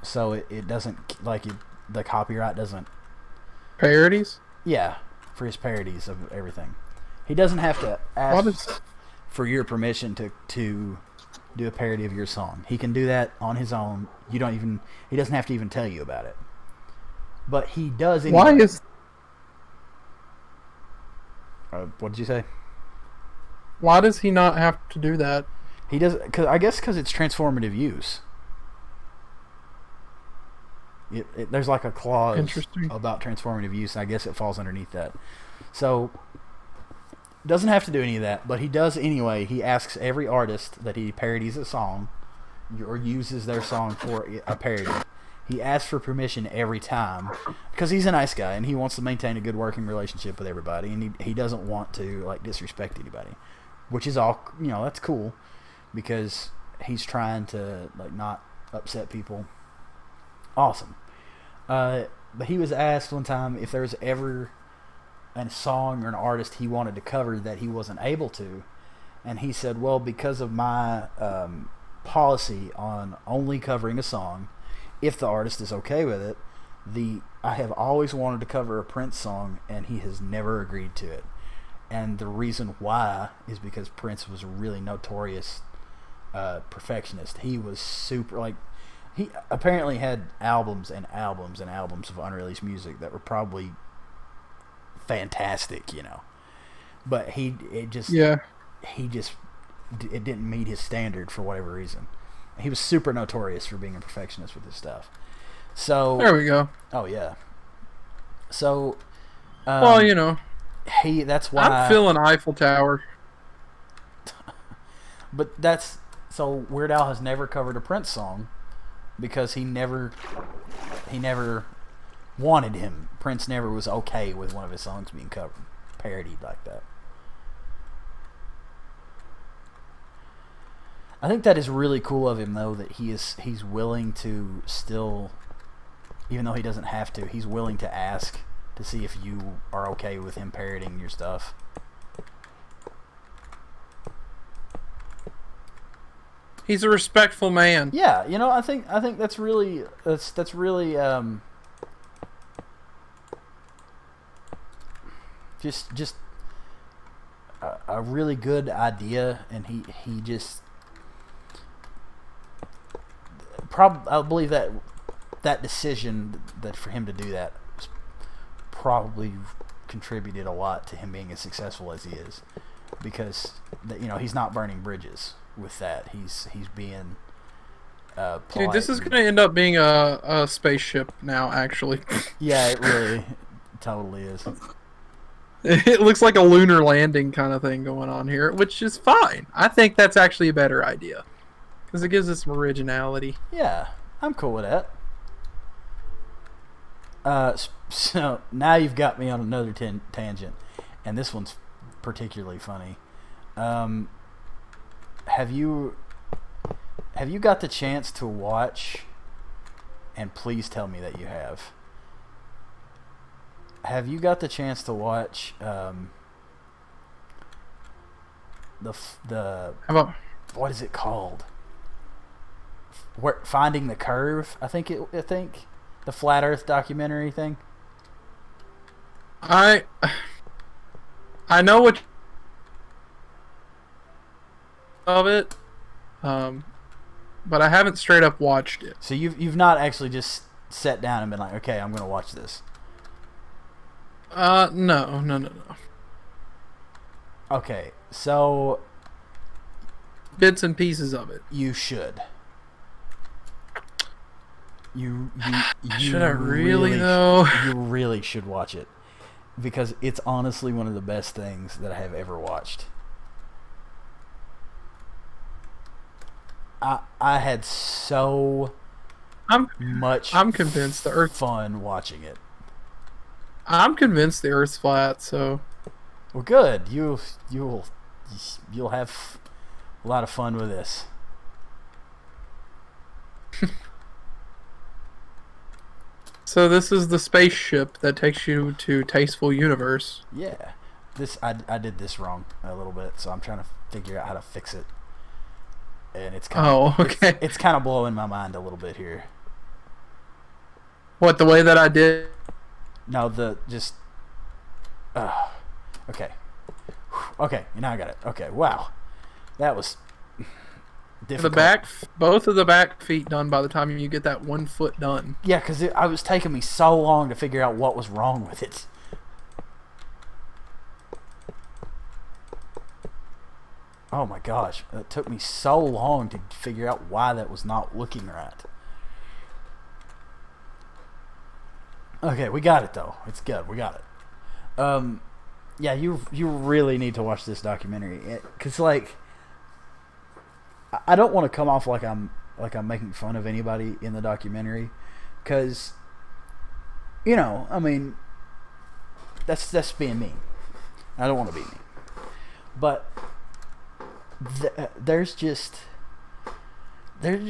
Speaker 2: So it doesn't the copyright doesn't.
Speaker 1: Parodies?
Speaker 2: Yeah, for his parodies of everything. He doesn't have to ask for your permission to do a parody of your song. He can do that on his own. He doesn't have to even tell you about it. But he does anyway.
Speaker 1: Why is...
Speaker 2: what did you say?
Speaker 1: Why does he not have to do that?
Speaker 2: He does, because it's transformative use. There's like a clause about transformative use, and I guess it falls underneath that. So, doesn't have to do any of that, but he does anyway. He asks every artist that he parodies a song or uses their song for a parody. He asks for permission every time because he's a nice guy and he wants to maintain a good working relationship with everybody, and he doesn't want to disrespect anybody, which is all that's cool because he's trying to not upset people. Awesome. But he was asked one time if there was ever a song or an artist he wanted to cover that he wasn't able to, and he said, well, because of my policy on only covering a song if the artist is okay with it, I have always wanted to cover a Prince song and he has never agreed to it. And the reason why is because Prince was a really notorious perfectionist. He was super he apparently had albums and albums and albums of unreleased music that were probably fantastic, but it didn't meet his standard for whatever reason. He was super notorious for being a perfectionist with his stuff. So
Speaker 1: there we go.
Speaker 2: Oh yeah. So that's why
Speaker 1: I'm feeling Eiffel Tower.
Speaker 2: But so Weird Al has never covered a Prince song because he never wanted him. Prince never was okay with one of his songs being parodied like that. I think that is really cool of him, though, that he's willing to still, even though he doesn't have to, he's willing to ask to see if you are okay with him parodying your stuff.
Speaker 1: He's a respectful man.
Speaker 2: Yeah, I think that's really just a really good idea, and he just I believe that decision that for him to do that probably contributed a lot to him being as successful as he is, because he's not burning bridges with that. He's being
Speaker 1: dude, this is gonna end up being a spaceship now, actually.
Speaker 2: Yeah, it really totally is.
Speaker 1: It looks like a lunar landing kind of thing going on here, which is fine. I think that's actually a better idea because it gives us some originality.
Speaker 2: Yeah, I'm cool with that. So now you've got me on another tangent, and this one's particularly funny. Have you got the chance to watch? And please tell me that you have. Have you got the chance to watch the
Speaker 1: How about
Speaker 2: what is it called? Finding the Curve, I think the Flat Earth documentary thing.
Speaker 1: I know what of it, but I haven't straight up watched it.
Speaker 2: So you've not actually just sat down and been like, okay, I'm gonna watch this.
Speaker 1: No.
Speaker 2: Okay, so
Speaker 1: Bits and pieces of it.
Speaker 2: you should. You
Speaker 1: Should I really though?
Speaker 2: You really should watch it because it's honestly one of the best things that I have ever watched. I had so
Speaker 1: I'm
Speaker 2: much
Speaker 1: convinced the Earth.
Speaker 2: fun watching it.
Speaker 1: I'm convinced the Earth's flat. So
Speaker 2: Well, good. You'll have a lot of fun with this.
Speaker 1: so this is the spaceship that takes you to Tasteful Universe.
Speaker 2: Yeah, I did this wrong a little bit, so I'm trying to figure out how to fix it. And it's kind of
Speaker 1: okay.
Speaker 2: it's kind of blowing my mind a little bit here.
Speaker 1: What, the way that I did?
Speaker 2: No, okay. Okay, now I got it. Okay, wow. That was difficult.
Speaker 1: Both of the back feet done by the time you get that 1 foot done.
Speaker 2: Yeah, because it was taking me so long to figure out what was wrong with it. Oh my gosh, it took me so long to figure out why that was not looking right. Okay, we got it though. It's good. We got it. Yeah, you really need to watch this documentary because like I don't want to come off like I'm making fun of anybody in the documentary because I mean that's being mean. I don't want to be mean, but there's just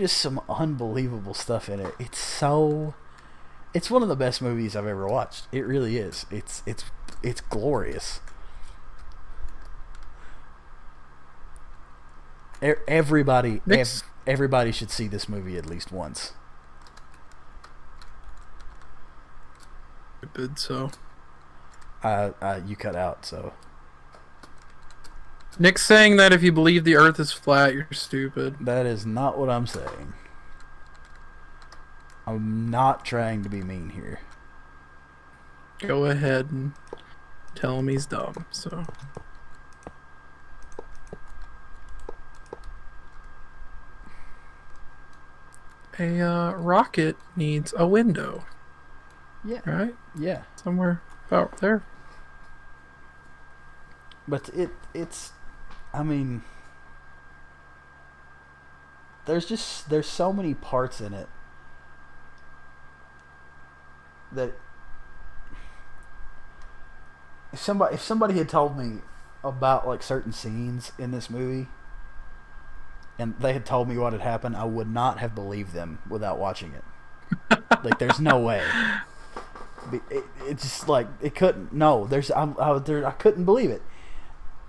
Speaker 2: some unbelievable stuff in it. It's one of the best movies I've ever watched. It really is. It's glorious. Everybody should see this movie at least once.
Speaker 1: So
Speaker 2: you cut out, so
Speaker 1: Nick's saying that if you believe the Earth is flat, you're stupid.
Speaker 2: that is not what I'm saying. I'm not trying to be mean here.
Speaker 1: Go ahead and tell him he's dumb. So a rocket needs a window,
Speaker 2: Yeah.
Speaker 1: right?
Speaker 2: Yeah.
Speaker 1: Somewhere about there.
Speaker 2: But it's I mean there's so many parts in it that if somebody had told me about like certain scenes in this movie and they had told me what had happened, I would not have believed them without watching it. Like there's no way. It's just like it couldn't. No, I couldn't believe it.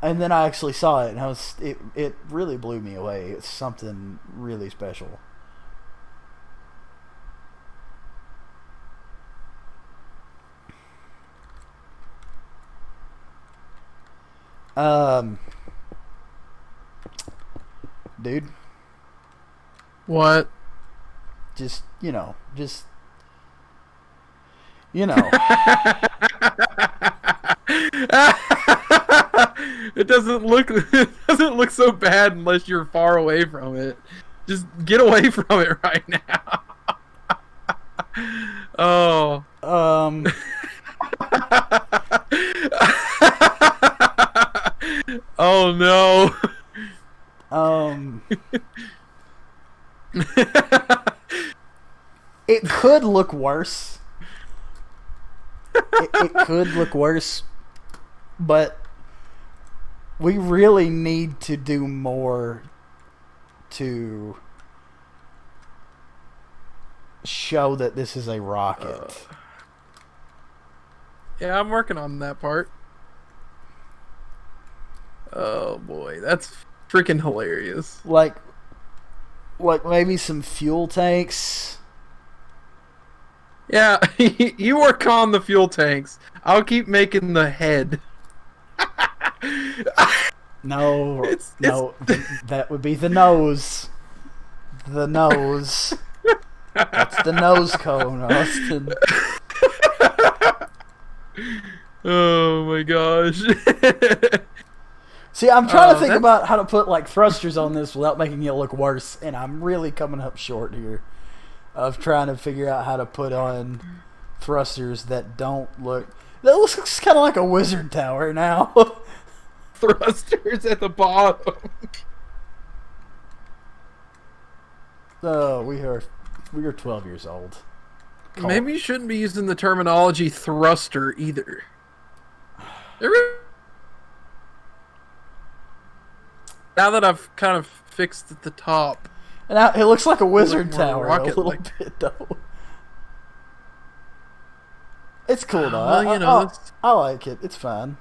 Speaker 2: And then I actually saw it, and it really blew me away. It's something really special. Dude,
Speaker 1: What?
Speaker 2: just
Speaker 1: It doesn't look so bad unless you're far away from it. Just get away from it right now. Oh. Oh no.
Speaker 2: Um, it could look worse. It could look worse, but we really need to do more to show that this is a rocket.
Speaker 1: Yeah, I'm working on that part. Oh boy, that's freaking hilarious.
Speaker 2: Like maybe some fuel tanks.
Speaker 1: Yeah, you work on the fuel tanks. I'll keep making the head.
Speaker 2: No,
Speaker 1: It's
Speaker 2: no, that would be the nose. The nose. That's the nose cone, Austin.
Speaker 1: Oh my gosh.
Speaker 2: See, I'm trying to think
Speaker 1: That's
Speaker 2: about how to put like thrusters on this without making it look worse, and I'm really coming up short here of trying to figure out how to put on thrusters that don't look. That looks kind of like a wizard tower now.
Speaker 1: thrusters at the bottom.
Speaker 2: Oh, we are 12 years old.
Speaker 1: Maybe you shouldn't be using the terminology thruster either. Now that I've kind of fixed at the top.
Speaker 2: And now it looks like a wizard
Speaker 1: more
Speaker 2: tower a
Speaker 1: rocket
Speaker 2: little
Speaker 1: like.
Speaker 2: bit, though. It's cool, though.
Speaker 1: Well, you know,
Speaker 2: I like it. It's fine.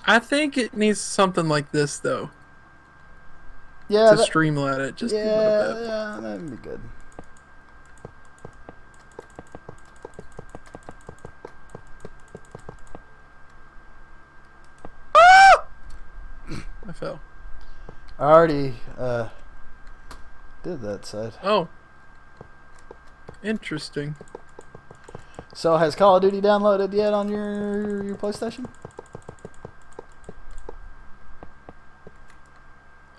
Speaker 1: I think it needs something like this, though,
Speaker 2: Yeah,
Speaker 1: to streamline it just a little bit.
Speaker 2: yeah, that'd be good.
Speaker 1: I fell.
Speaker 2: I already did that side.
Speaker 1: Oh. Interesting.
Speaker 2: So has Call of Duty downloaded yet on your PlayStation?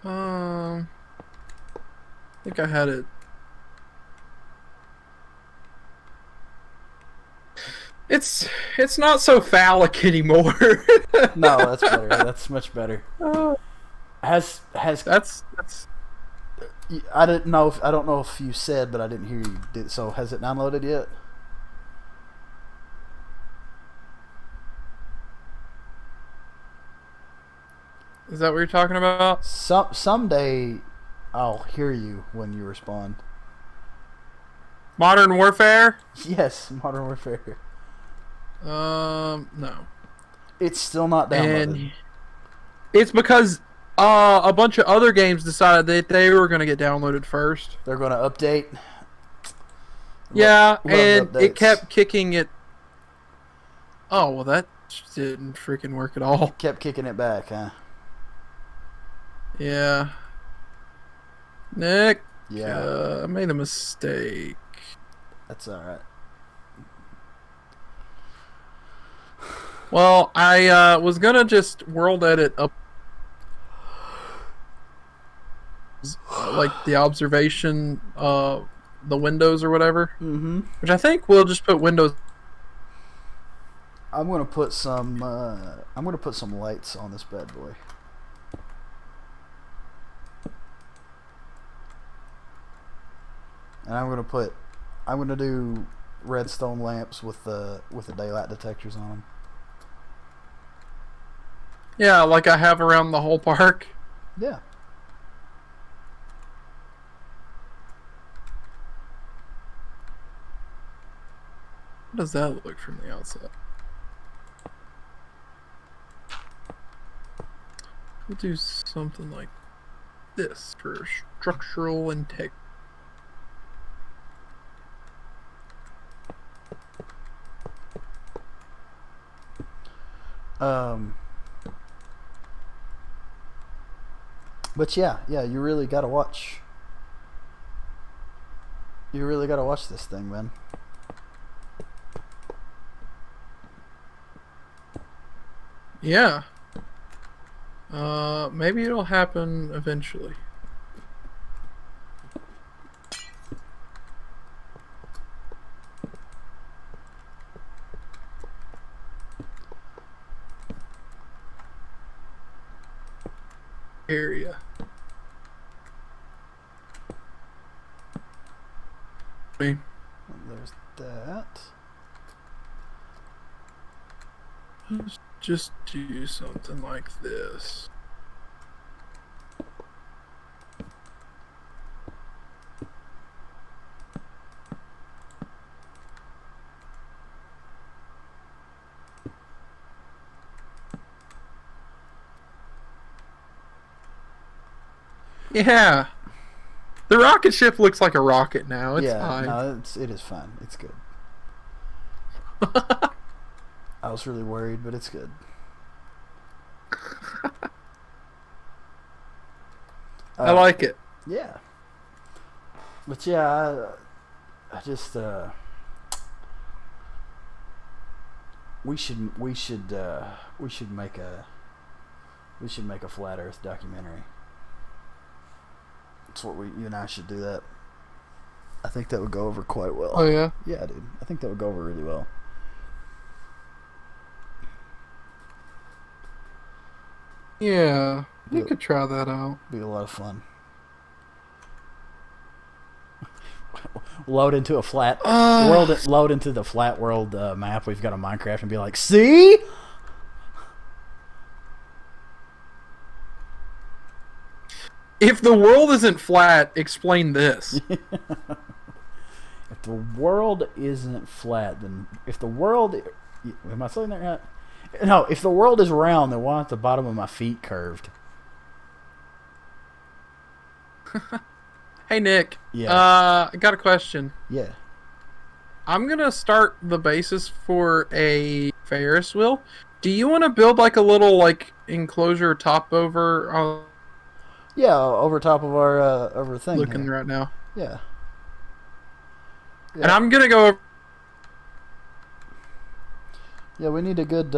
Speaker 1: I think I had it. It's not so phallic anymore.
Speaker 2: No, that's better. That's much better. Has
Speaker 1: That's
Speaker 2: I didn't know if I don't know if you said, but I didn't hear you. So has it downloaded yet?
Speaker 1: Is that what you're talking about?
Speaker 2: Someday I'll hear you when you respond.
Speaker 1: Modern Warfare?
Speaker 2: Yes, Modern Warfare.
Speaker 1: No.
Speaker 2: It's still not downloaded.
Speaker 1: And it's because a bunch of other games decided that they were going to get downloaded first.
Speaker 2: They're going to update.
Speaker 1: Yeah,
Speaker 2: Love
Speaker 1: and
Speaker 2: updates.
Speaker 1: it kept kicking it. Oh, well, that didn't freaking work at all.
Speaker 2: Kept kicking it back, huh?
Speaker 1: Yeah. Nick,
Speaker 2: Yeah,
Speaker 1: I made a mistake.
Speaker 2: that's all right.
Speaker 1: Well, I was going to just world edit up like the observation, the windows or whatever,
Speaker 2: Mm-hmm.
Speaker 1: which I think we'll just put windows.
Speaker 2: I'm gonna put some lights on this bad boy. And I'm gonna do redstone lamps with the daylight detectors on them.
Speaker 1: Yeah, like I have around the whole park.
Speaker 2: Yeah.
Speaker 1: How does that look from the outside? We'll do something like this for structural integrity.
Speaker 2: But yeah, you really gotta watch. You really gotta watch this thing, man.
Speaker 1: Yeah. Maybe it'll happen eventually. area.
Speaker 2: And there's that.
Speaker 1: Just do something like this. Yeah. The rocket ship looks like a rocket now. It's fine.
Speaker 2: No, it is fine. It's good. I was really worried, but it's good.
Speaker 1: I like it.
Speaker 2: Yeah. But yeah, I just we should make a flat Earth documentary. That's what you and I should do that. I think that would go over quite well.
Speaker 1: Oh yeah?
Speaker 2: Yeah, dude. I think that would go over really well.
Speaker 1: Yeah. You could try that out.
Speaker 2: Be a lot of fun. Load into a flat world. Load into the flat world map we've got on Minecraft and be like, see?
Speaker 1: If the world isn't flat, explain this.
Speaker 2: If the world isn't flat, then if the world, am I saying that right? No, if the world is round, then why aren't the bottom of my feet curved?
Speaker 1: Hey Nick.
Speaker 2: Yeah.
Speaker 1: I got a question.
Speaker 2: Yeah.
Speaker 1: I'm gonna start the basis for a Ferris wheel. Do you want to build like a little like enclosure top over?
Speaker 2: Yeah, over top of our thing.
Speaker 1: Looking
Speaker 2: here.
Speaker 1: right now.
Speaker 2: Yeah.
Speaker 1: And I'm gonna go.
Speaker 2: Yeah, we need a good.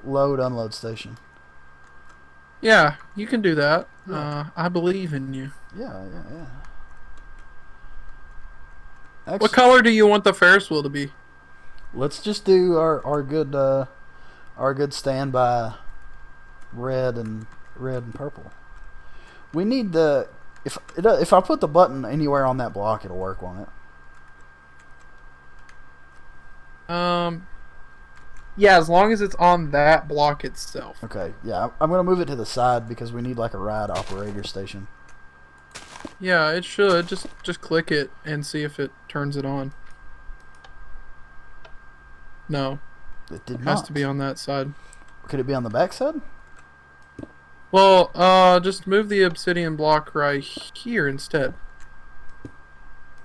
Speaker 2: Load unload station.
Speaker 1: Yeah, you can do that.
Speaker 2: Yeah.
Speaker 1: I believe in you.
Speaker 2: Yeah. Actually,
Speaker 1: What color do you want the Ferris wheel to be?
Speaker 2: let's just do our good standby red and purple. We need the if I put the button anywhere on that block, it'll work, won't it?
Speaker 1: Yeah, as long as it's on that block itself.
Speaker 2: Okay, yeah, I'm gonna move it to the side because we need like a ride operator station.
Speaker 1: Yeah, it should. Just click it and see if it turns it on. No,
Speaker 2: It did
Speaker 1: it
Speaker 2: not.
Speaker 1: has to be on that side.
Speaker 2: Could it be on the back side?
Speaker 1: Well, just move the obsidian block right here instead.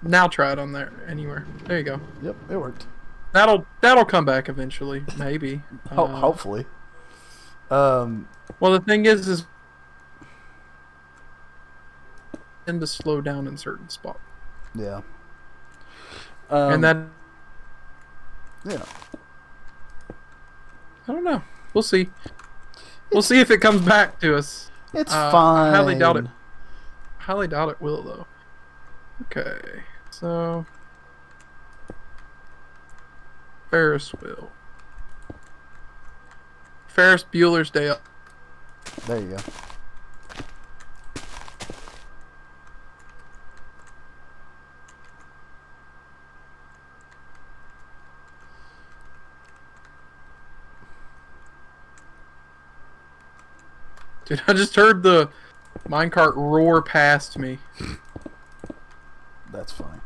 Speaker 1: Now try it on there, anywhere. There you go.
Speaker 2: Yep, it worked.
Speaker 1: That'll come back eventually, maybe.
Speaker 2: Hopefully.
Speaker 1: Well, the thing is tend to slow down in certain spots,
Speaker 2: Yeah.
Speaker 1: and that
Speaker 2: Yeah.
Speaker 1: I don't know. We'll see. We'll see if it comes back to us.
Speaker 2: It's fine.
Speaker 1: I highly doubt it. Highly doubt it will though. Okay, so Ferris wheel. Ferris Bueller's Day Up.
Speaker 2: There you go.
Speaker 1: Dude, I just heard the minecart roar past me.
Speaker 2: That's funny.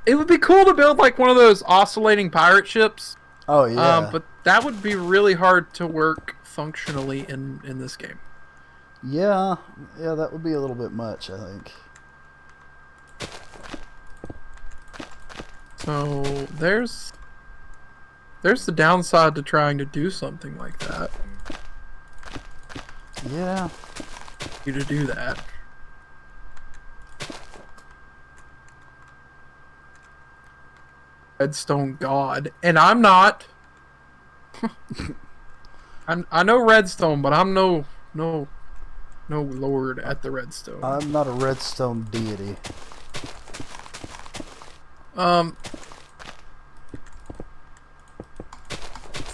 Speaker 1: It would be cool to build like one of those oscillating pirate ships.
Speaker 2: Oh yeah.
Speaker 1: But that would be really hard to work functionally in this game.
Speaker 2: Yeah, that would be a little bit much, I think.
Speaker 1: So there's the downside to trying to do something like that.
Speaker 2: Yeah.
Speaker 1: You to do that. Redstone God, and I'm not. I know redstone, but I'm no lord at the redstone.
Speaker 2: I'm not a redstone deity.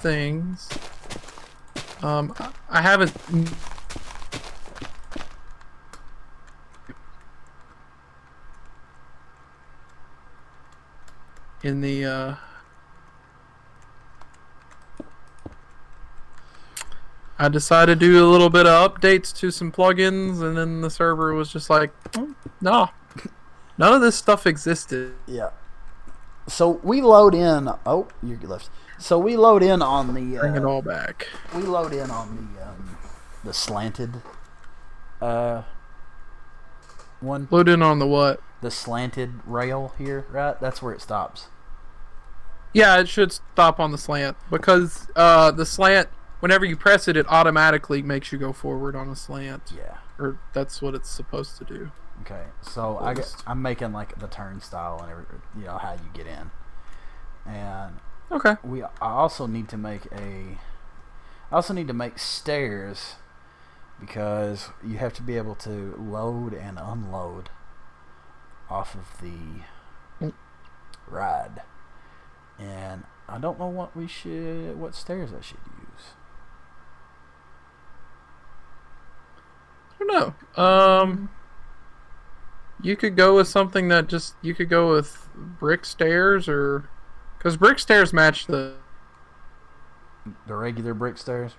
Speaker 1: things. I haven't. In the I decided to do a little bit of updates to some plugins, and then the server was just like, no, none of this stuff existed.
Speaker 2: Yeah. So we load in. Oh, you left. So we load in on the.
Speaker 1: Bring it all back.
Speaker 2: We load in on the slanted. One.
Speaker 1: Load in on the what?
Speaker 2: The slanted rail here, right? That's where it stops.
Speaker 1: Yeah, it should stop on the slant because the slant, whenever you press it, it automatically makes you go forward on a slant.
Speaker 2: Yeah.
Speaker 1: Or that's what it's supposed to do.
Speaker 2: Okay, so I'm making like the turnstile and how you get in, and
Speaker 1: okay.
Speaker 2: I also need to make stairs because you have to be able to load and unload off of the ride, and I don't know what stairs I should use.
Speaker 1: I don't know. You could go with something that you could go with brick stairs, or because brick stairs match the
Speaker 2: regular brick stairs.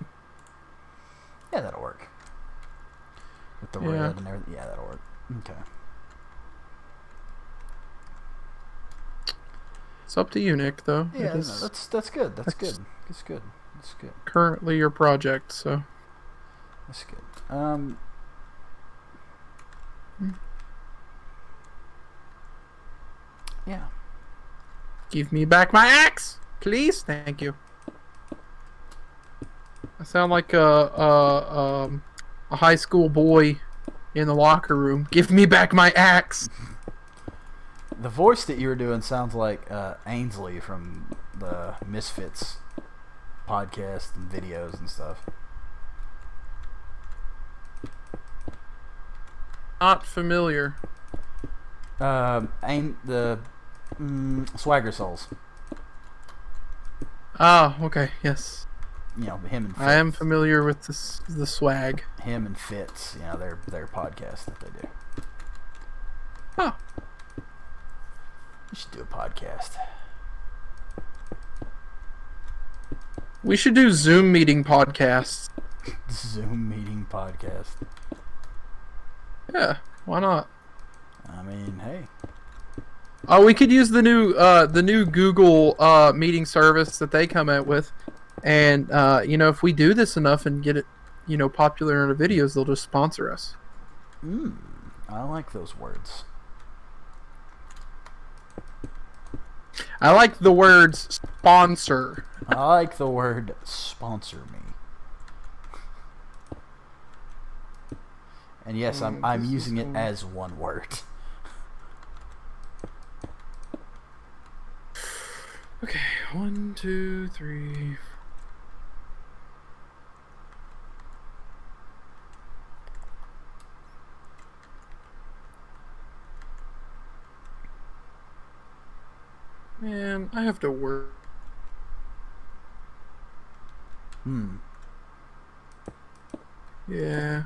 Speaker 2: Yeah, that'll work. With the red and everything. Yeah, that'll work. Okay.
Speaker 1: It's up to you, Nick, though.
Speaker 2: Yeah, no, that's good. That's good. It's good. It's good.
Speaker 1: Currently your project, so.
Speaker 2: That's good. Yeah.
Speaker 1: Give me back my axe, please. Thank you. I sound like a high school boy in the locker room. Give me back my axe.
Speaker 2: The voice that you were doing sounds like Ainsley from the Misfits podcast and videos and stuff.
Speaker 1: Not familiar.
Speaker 2: Swagger Souls.
Speaker 1: Ah, okay, yes.
Speaker 2: Him and Fitz.
Speaker 1: I am familiar with the swag.
Speaker 2: Him and Fitz, their podcast that they do.
Speaker 1: Oh.
Speaker 2: We should do a podcast.
Speaker 1: We should do Zoom meeting podcasts.
Speaker 2: Zoom meeting podcast.
Speaker 1: Yeah, why not?
Speaker 2: I mean, hey.
Speaker 1: Oh, we could use the new Google meeting service that they come out with, and if we do this enough and get it, popular in our videos, they'll just sponsor us.
Speaker 2: I like those words.
Speaker 1: I like the words sponsor.
Speaker 2: I like the word sponsor me. And yes, I'm using it as one word.
Speaker 1: Okay, 1, 2, 3. Man, I have to work. Yeah.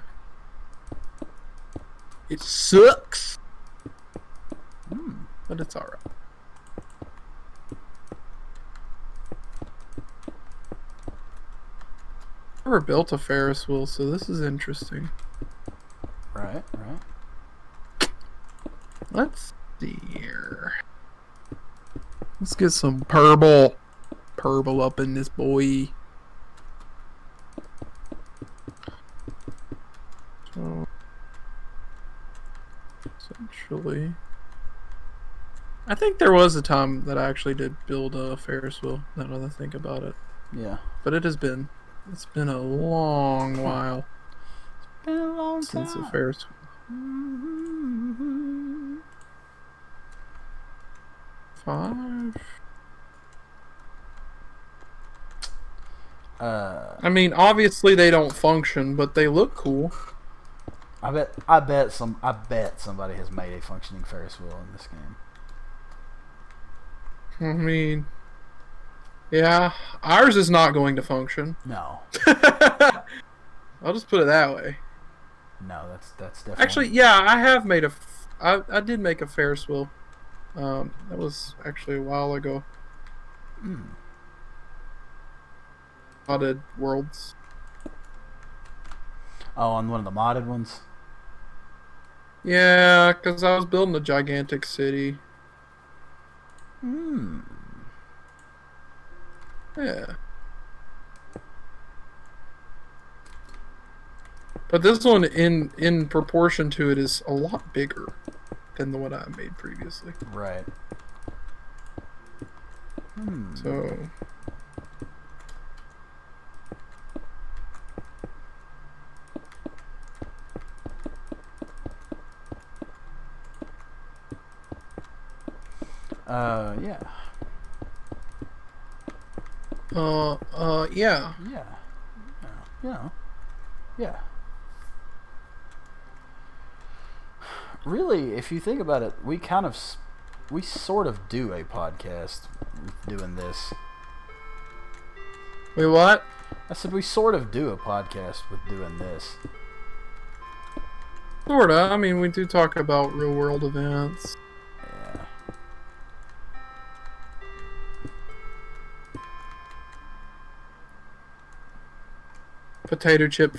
Speaker 1: It sucks. But it's alright. Never built a Ferris wheel, so this is interesting.
Speaker 2: Right.
Speaker 1: Let's see here. Let's get some purple up in this boy. So, essentially, I think there was a time that I actually did build a Ferris wheel. Now that I think about it.
Speaker 2: Yeah.
Speaker 1: But it's been a long while.
Speaker 2: It's been a long
Speaker 1: since
Speaker 2: time.
Speaker 1: a Ferris wheel. 5. I mean, obviously they don't function, but they look cool.
Speaker 2: I bet somebody has made a functioning Ferris wheel in this game.
Speaker 1: I mean, Yeah, ours is not going to function.
Speaker 2: No,
Speaker 1: I'll just put it that way.
Speaker 2: no, that's definitely.
Speaker 1: Actually, yeah, I have made I did make a Ferris wheel. That was actually a while ago.
Speaker 2: Mm.
Speaker 1: Modded worlds.
Speaker 2: Oh, on one of the modded ones.
Speaker 1: Yeah, because I was building a gigantic city.
Speaker 2: Hmm.
Speaker 1: Yeah. But this one, in proportion to it, is a lot bigger than the one I made previously.
Speaker 2: Right. Hmm.
Speaker 1: So,
Speaker 2: Yeah.
Speaker 1: yeah.
Speaker 2: Yeah. You know. Yeah. Really, if you think about it, we sort of do a podcast with doing this.
Speaker 1: Wait, what?
Speaker 2: I said we sort of do a podcast with doing this.
Speaker 1: Sorta. I mean, we do talk about real world events.
Speaker 2: Yeah.
Speaker 1: Potato chip.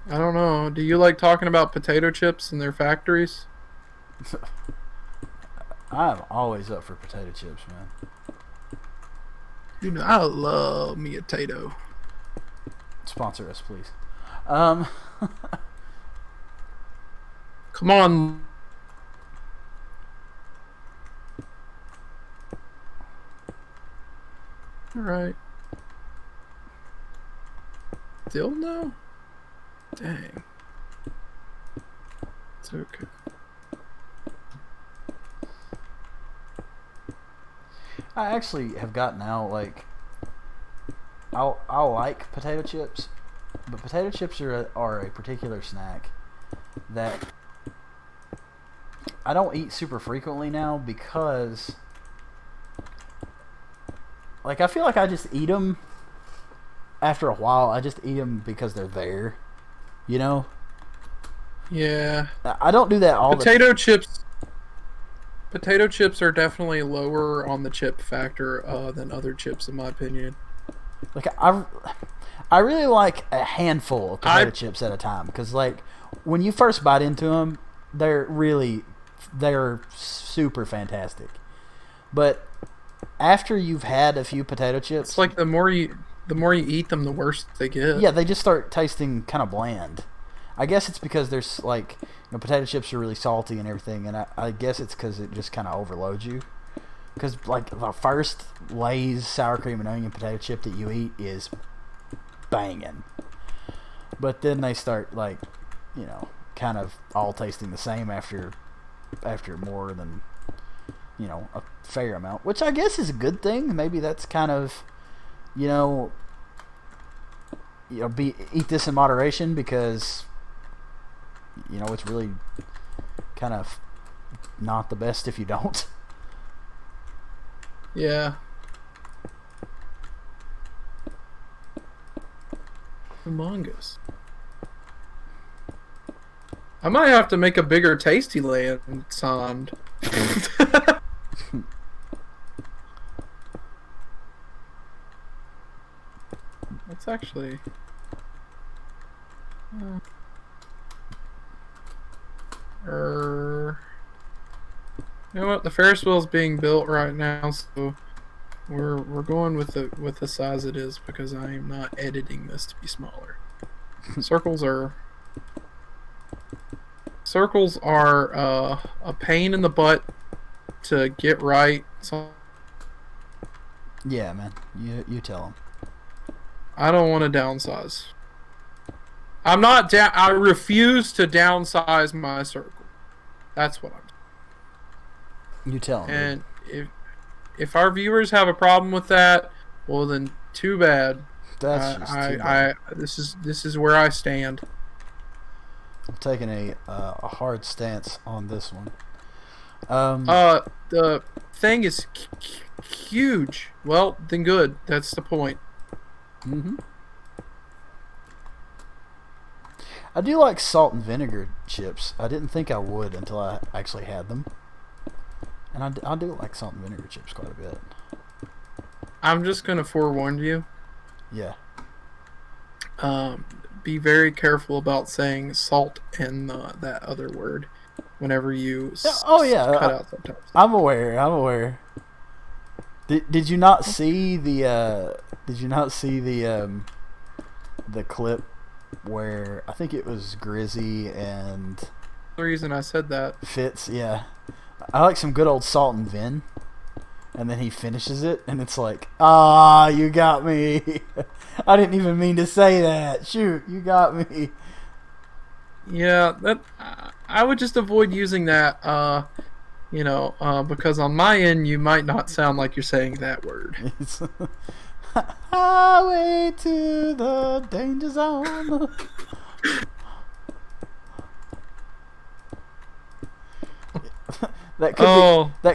Speaker 1: I don't know. Do you like talking about potato chips and their factories?
Speaker 2: I'm always up for potato chips, man.
Speaker 1: You know, I love me a tato.
Speaker 2: Sponsor us, please. Um.
Speaker 1: Come on. Alright. Still no? Dang. It's okay.
Speaker 2: I actually have gotten out like I like potato chips, but potato chips are a particular snack that I don't eat super frequently now because like I feel like I just eat them after a while. I just eat them because they're there, you know.
Speaker 1: Yeah.
Speaker 2: I don't do that all
Speaker 1: Potato chips. Potato chips are definitely lower on the chip factor than other chips, in my opinion.
Speaker 2: Like I really like a handful of potato chips at a time because like when you first bite into them, they're super fantastic. But after you've had a few potato chips,
Speaker 1: it's like the more you eat them, the worse they get.
Speaker 2: yeah, they just start tasting kind of bland. I guess it's because there's like potato chips are really salty and everything, and I guess it's because it just kind of overloads you. Because like the first Lay's sour cream and onion potato chip that you eat is banging, but then they start like kind of all tasting the same after more than a fair amount, which I guess is a good thing. Maybe that's kind of eat this in moderation because it's really kind of not the best if you don't.
Speaker 1: Yeah. Among Us. I might have to make a bigger Tasty Land sound. That's actually... You know what? The Ferris wheel's being built right now, so we're going with the size it is because I am not editing this to be smaller. Circles are a pain in the butt to get right. So
Speaker 2: Yeah, man. You tell them.
Speaker 1: I don't want to downsize. I'm not down. I refuse to downsize my circle. That's what I'm.
Speaker 2: You tell them.
Speaker 1: And if our viewers have a problem with that, well then too bad.
Speaker 2: That's just too bad.
Speaker 1: This is where I stand.
Speaker 2: I'm taking a hard stance on this one.
Speaker 1: The thing is huge. Well, then good. That's the point.
Speaker 2: Mm-hmm. I do like salt and vinegar chips. I didn't think I would until I actually had them. And I do like salt and vinegar chips quite a bit.
Speaker 1: I'm just gonna forewarn you.
Speaker 2: Yeah.
Speaker 1: Be very careful about saying salt and that other word whenever you cut out sometimes.
Speaker 2: I'm aware. Did you not see the the clip where I think it was Grizzy and
Speaker 1: The reason I said that.
Speaker 2: Fitz? Yeah. I like some good old salt and vin. And then he finishes it, and it's like, you got me. I didn't even mean to say that. Shoot, you got me.
Speaker 1: Yeah, that I would just avoid using that. Because on my end, you might not sound like you're saying that word.
Speaker 2: It's highway to the danger zone. That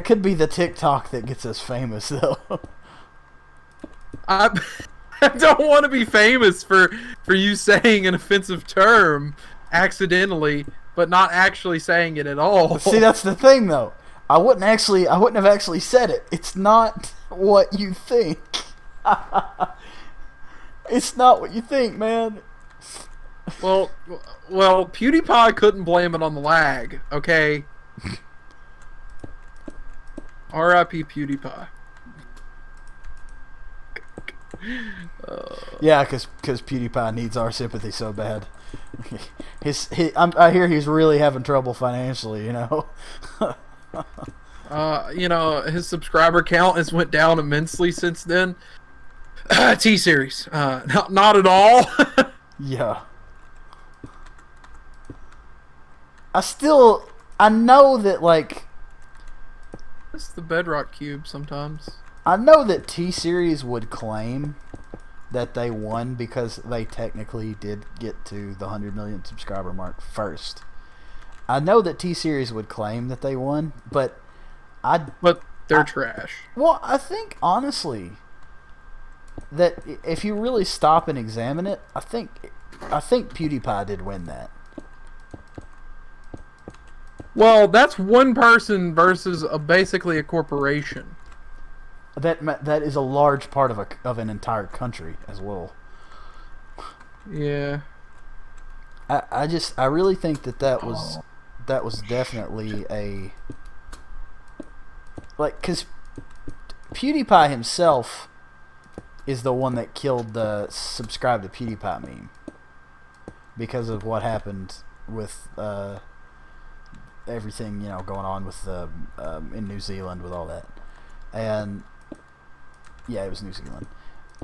Speaker 2: could be the TikTok that gets us famous, though.
Speaker 1: I don't want to be famous for you saying an offensive term accidentally, but not actually saying it at all.
Speaker 2: See, that's the thing, though. I wouldn't have actually said it. It's not what you think. It's not what you think, man.
Speaker 1: Well, PewDiePie couldn't blame it on the lag, okay? R.I.P. PewDiePie.
Speaker 2: Yeah, because PewDiePie needs our sympathy so bad. I hear he's really having trouble financially, you know.
Speaker 1: His subscriber count has went down immensely since then. T-Series, not at all.
Speaker 2: Yeah. I know that, like,
Speaker 1: it's the Bedrock Cube sometimes.
Speaker 2: I know that T-Series would claim that they won because they technically did get to the 100 million subscriber mark first. I know that T-Series would claim that they won, but
Speaker 1: they're trash.
Speaker 2: Well, I think, honestly, that if you really stop and examine it, I think PewDiePie did win that.
Speaker 1: Well, that's one person versus basically a corporation.
Speaker 2: That is a large part of an entire country as well.
Speaker 1: Yeah.
Speaker 2: I really think that was definitely a, like, because PewDiePie himself is the one that killed the subscribe to PewDiePie meme because of what happened with everything, going on with in New Zealand with all that. And yeah, it was New Zealand.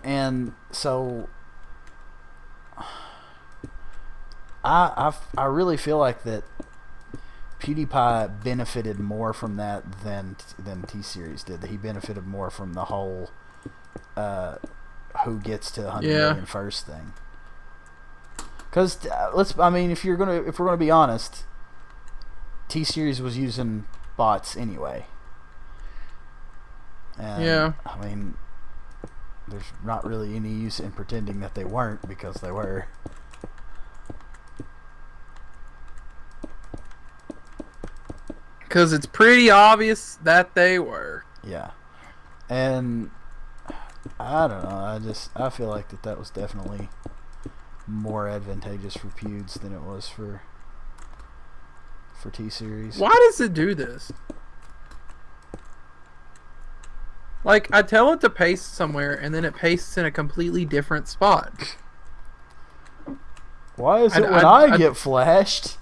Speaker 2: And so I really feel like that PewDiePie benefited more from that than T-Series did. That he benefited more from the whole who gets to 100 million first thing. Because if we're gonna be honest, T-Series was using bots anyway. And,
Speaker 1: yeah.
Speaker 2: I mean, there's not really any use in pretending that they weren't, because they were.
Speaker 1: Because it's pretty obvious that they were.
Speaker 2: Yeah. And I don't know. I feel like that was definitely more advantageous for Pewds than it was for T-Series.
Speaker 1: Why does it do this? Like, I tell it to paste somewhere, and then it pastes in a completely different spot.
Speaker 2: Why is it when I get flashed?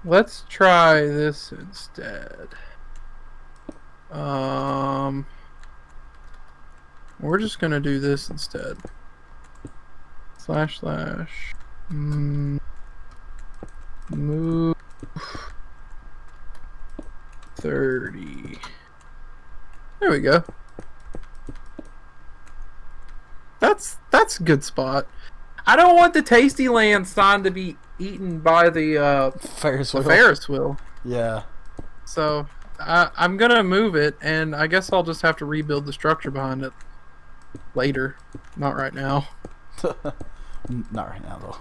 Speaker 1: Let's try this instead. We're just gonna do this instead. / move 30. There we go. That's That's a good spot. I don't want the Tastyland sign to be eaten by the
Speaker 2: Ferris wheel.
Speaker 1: Ferris wheel.
Speaker 2: Yeah.
Speaker 1: So I'm gonna move it, and I guess I'll just have to rebuild the structure behind it later. Not right now.
Speaker 2: Not right now, though.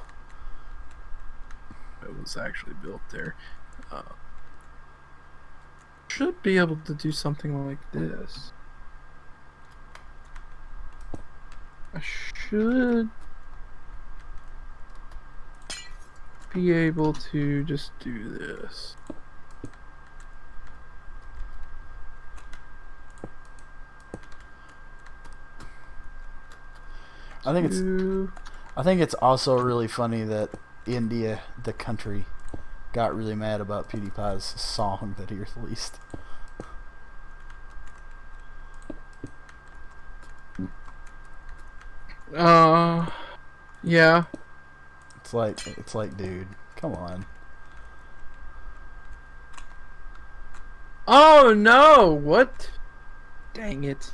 Speaker 1: It was actually built there. Should be able to do something like this. I should be able to just do this.
Speaker 2: I think it's also really funny that India, the country, got really mad about PewDiePie's song that he released.
Speaker 1: Yeah.
Speaker 2: It's like, dude, come on.
Speaker 1: Oh no! What? Dang it.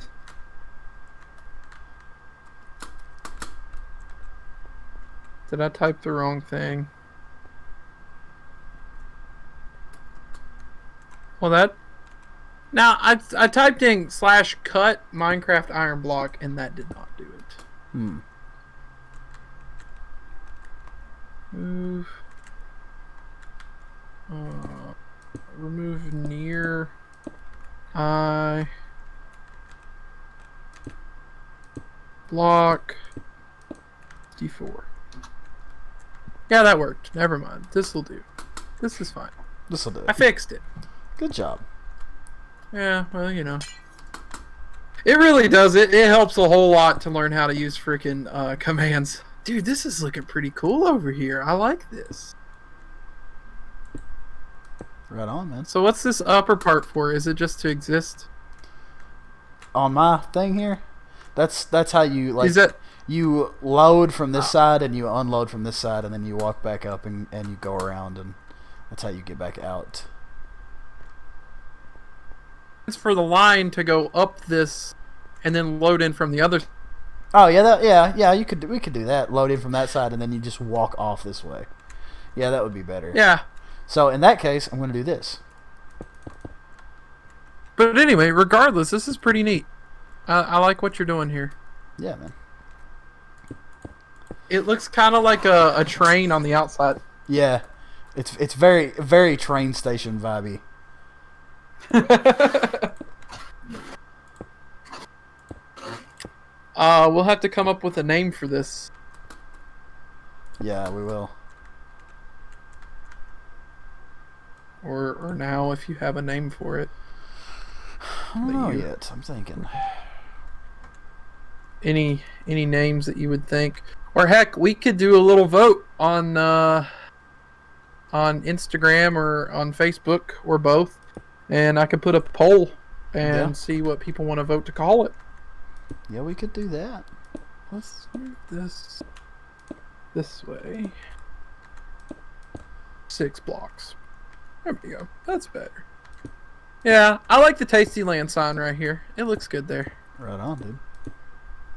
Speaker 1: Did I type the wrong thing? Well, that... Now, I typed in /cut Minecraft iron block, and that did not do it. Move. Remove near. Block. D4. Yeah, that worked. Never mind. This'll do. This is fine.
Speaker 2: This'll do.
Speaker 1: I fixed it.
Speaker 2: Good job.
Speaker 1: Yeah, well, you know. It really does. It helps a whole lot to learn how to use freaking commands. Dude, this is looking pretty cool over here. I like this.
Speaker 2: Right on, man.
Speaker 1: So what's this upper part for? Is it just to exist?
Speaker 2: On my thing here, that's how you like.
Speaker 1: Is that...
Speaker 2: You load from this side and you unload from this side, and then you walk back up and you go around, and that's how you get back out.
Speaker 1: It's for the line to go up this and then load in from the other.
Speaker 2: Oh yeah, we could do that. Load in from that side, and then you just walk off this way. Yeah, that would be better.
Speaker 1: Yeah.
Speaker 2: So in that case, I'm going to do this.
Speaker 1: But anyway, regardless, this is pretty neat. I like what you're doing here.
Speaker 2: Yeah, man.
Speaker 1: It looks kind of like a train on the outside.
Speaker 2: Yeah, it's very, very train station vibey.
Speaker 1: We'll have to come up with a name for this.
Speaker 2: Yeah, we will.
Speaker 1: Or now, if you have a name for it.
Speaker 2: I don't know yet. I'm thinking.
Speaker 1: Any names that you would think, or heck, we could do a little vote on Instagram or on Facebook or both, and I could put a poll and see what people want to vote to call it.
Speaker 2: Yeah, we could do that.
Speaker 1: Let's move this way. 6 blocks. There we go. That's better. Yeah, I like the Tastyland sign right here. It looks good there.
Speaker 2: Right on, dude.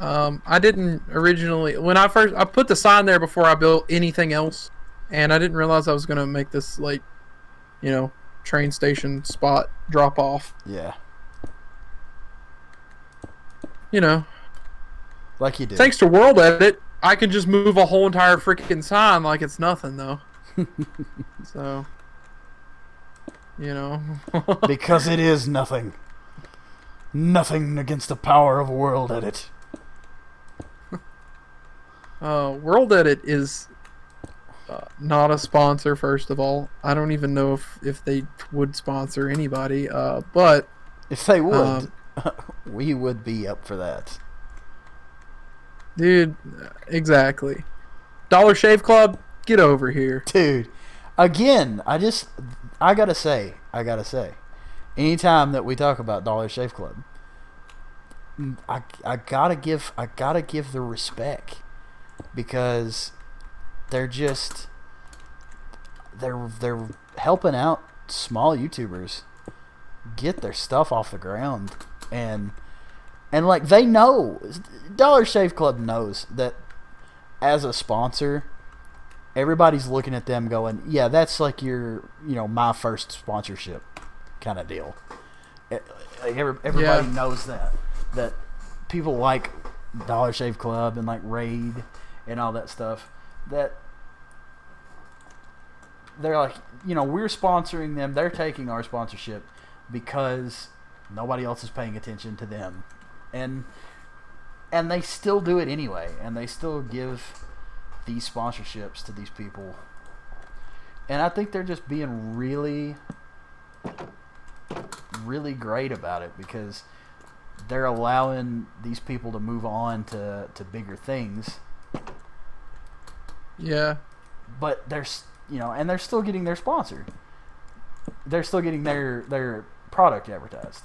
Speaker 1: I didn't originally, when I put the sign there before I built anything else, and I didn't realize I was gonna make this, like, you know, train station spot drop off.
Speaker 2: Yeah.
Speaker 1: You know,
Speaker 2: like you did.
Speaker 1: Thanks to World Edit, I can just move a whole entire freaking sign like it's nothing, though. So, you know.
Speaker 2: Because it is nothing. Nothing against the power of World Edit.
Speaker 1: World Edit is not a sponsor, first of all. I don't even know if they would sponsor anybody, but...
Speaker 2: If they would, we would be up for that.
Speaker 1: Dude, exactly. Dollar Shave Club, get over here.
Speaker 2: Dude, again, I gotta say, anytime that we talk about Dollar Shave Club, I gotta give the respect, because they're helping out small YouTubers get their stuff off the ground, and like they know, Dollar Shave Club knows that as a sponsor, everybody's looking at them going, yeah, that's like your, my first sponsorship kind of deal. Everybody knows that people like Dollar Shave Club and like Raid and all that stuff, that they're like, we're sponsoring them. They're taking our sponsorship because nobody else is paying attention to them. And they still do it anyway. And they still give these sponsorships to these people. And I think they're just being really, really great about it, because they're allowing these people to move on to bigger things.
Speaker 1: Yeah.
Speaker 2: But and they're still getting their sponsor. They're still getting their product advertised.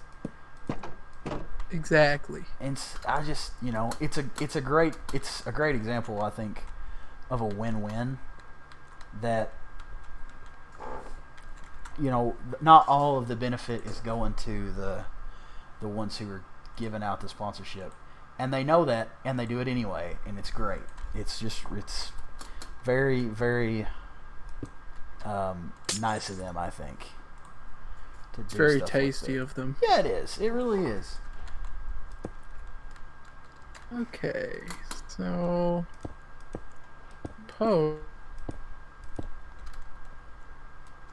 Speaker 1: Exactly.
Speaker 2: And I just, it's a great example, I think, of a win-win, that not all of the benefit is going to the ones who are giving out the sponsorship, and they know that, and they do it anyway, and it's great. It's very, very nice of them, I think.
Speaker 1: It's very tasty of them.
Speaker 2: Yeah, it is. It really is.
Speaker 1: Okay, so Poe,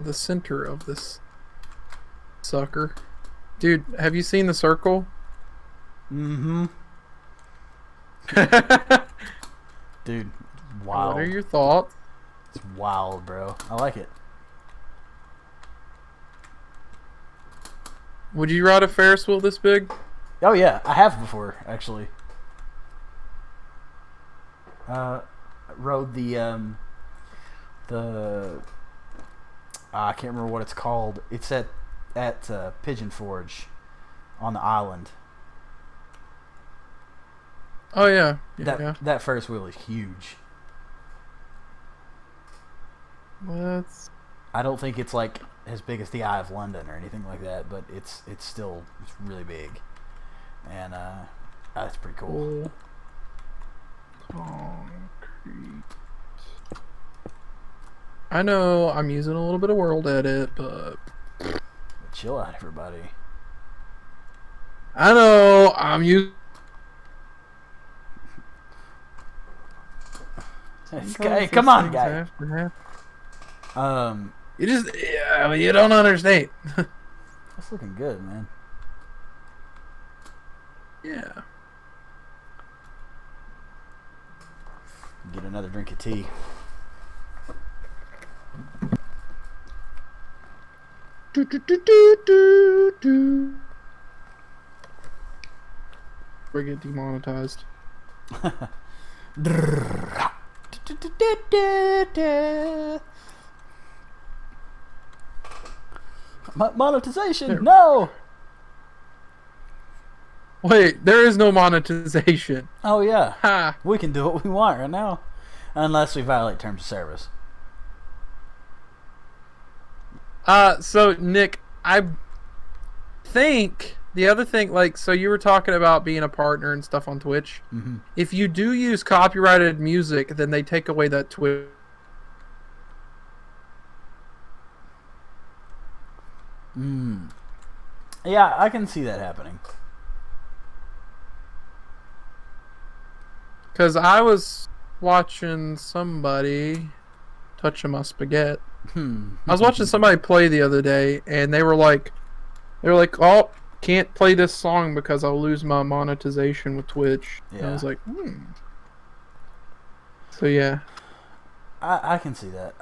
Speaker 1: the center of this sucker. Dude, have you seen the circle?
Speaker 2: Mm-hmm. Dude, wild.
Speaker 1: What are your thoughts?
Speaker 2: It's wild, bro. I like it.
Speaker 1: Would you ride a Ferris wheel this big?
Speaker 2: Oh yeah, I have before, actually. Rode the I can't remember what it's called. It's at Pigeon Forge on the island.
Speaker 1: Oh yeah.
Speaker 2: That Ferris wheel is huge. I don't think it's like as big as the Eye of London or anything like that, but it's really big, and that's pretty cool.
Speaker 1: Concrete. I know I'm using a little bit of World Edit, but
Speaker 2: chill out, everybody.
Speaker 1: I know I'm using.
Speaker 2: Hey, come on, guy.
Speaker 1: You just, you don't understand.
Speaker 2: That's looking good, man.
Speaker 1: Yeah.
Speaker 2: Get another drink of tea.
Speaker 1: We get demonetized.
Speaker 2: Monetization? No.
Speaker 1: Wait, there is no monetization.
Speaker 2: Oh yeah.
Speaker 1: Ha.
Speaker 2: We can do what we want right now, unless we violate terms of service.
Speaker 1: So Nick, I think the other thing, like, so you were talking about being a partner and stuff on Twitch.
Speaker 2: Mm-hmm.
Speaker 1: If you do use copyrighted music, then they take away that Twitch.
Speaker 2: Yeah, I can see that happening.
Speaker 1: Because I was watching somebody touching my spaghetti. I was watching somebody play the other day, and they were like, oh, can't play this song because I'll lose my monetization with Twitch.
Speaker 2: Yeah.
Speaker 1: And I was like, So yeah.
Speaker 2: I can see that.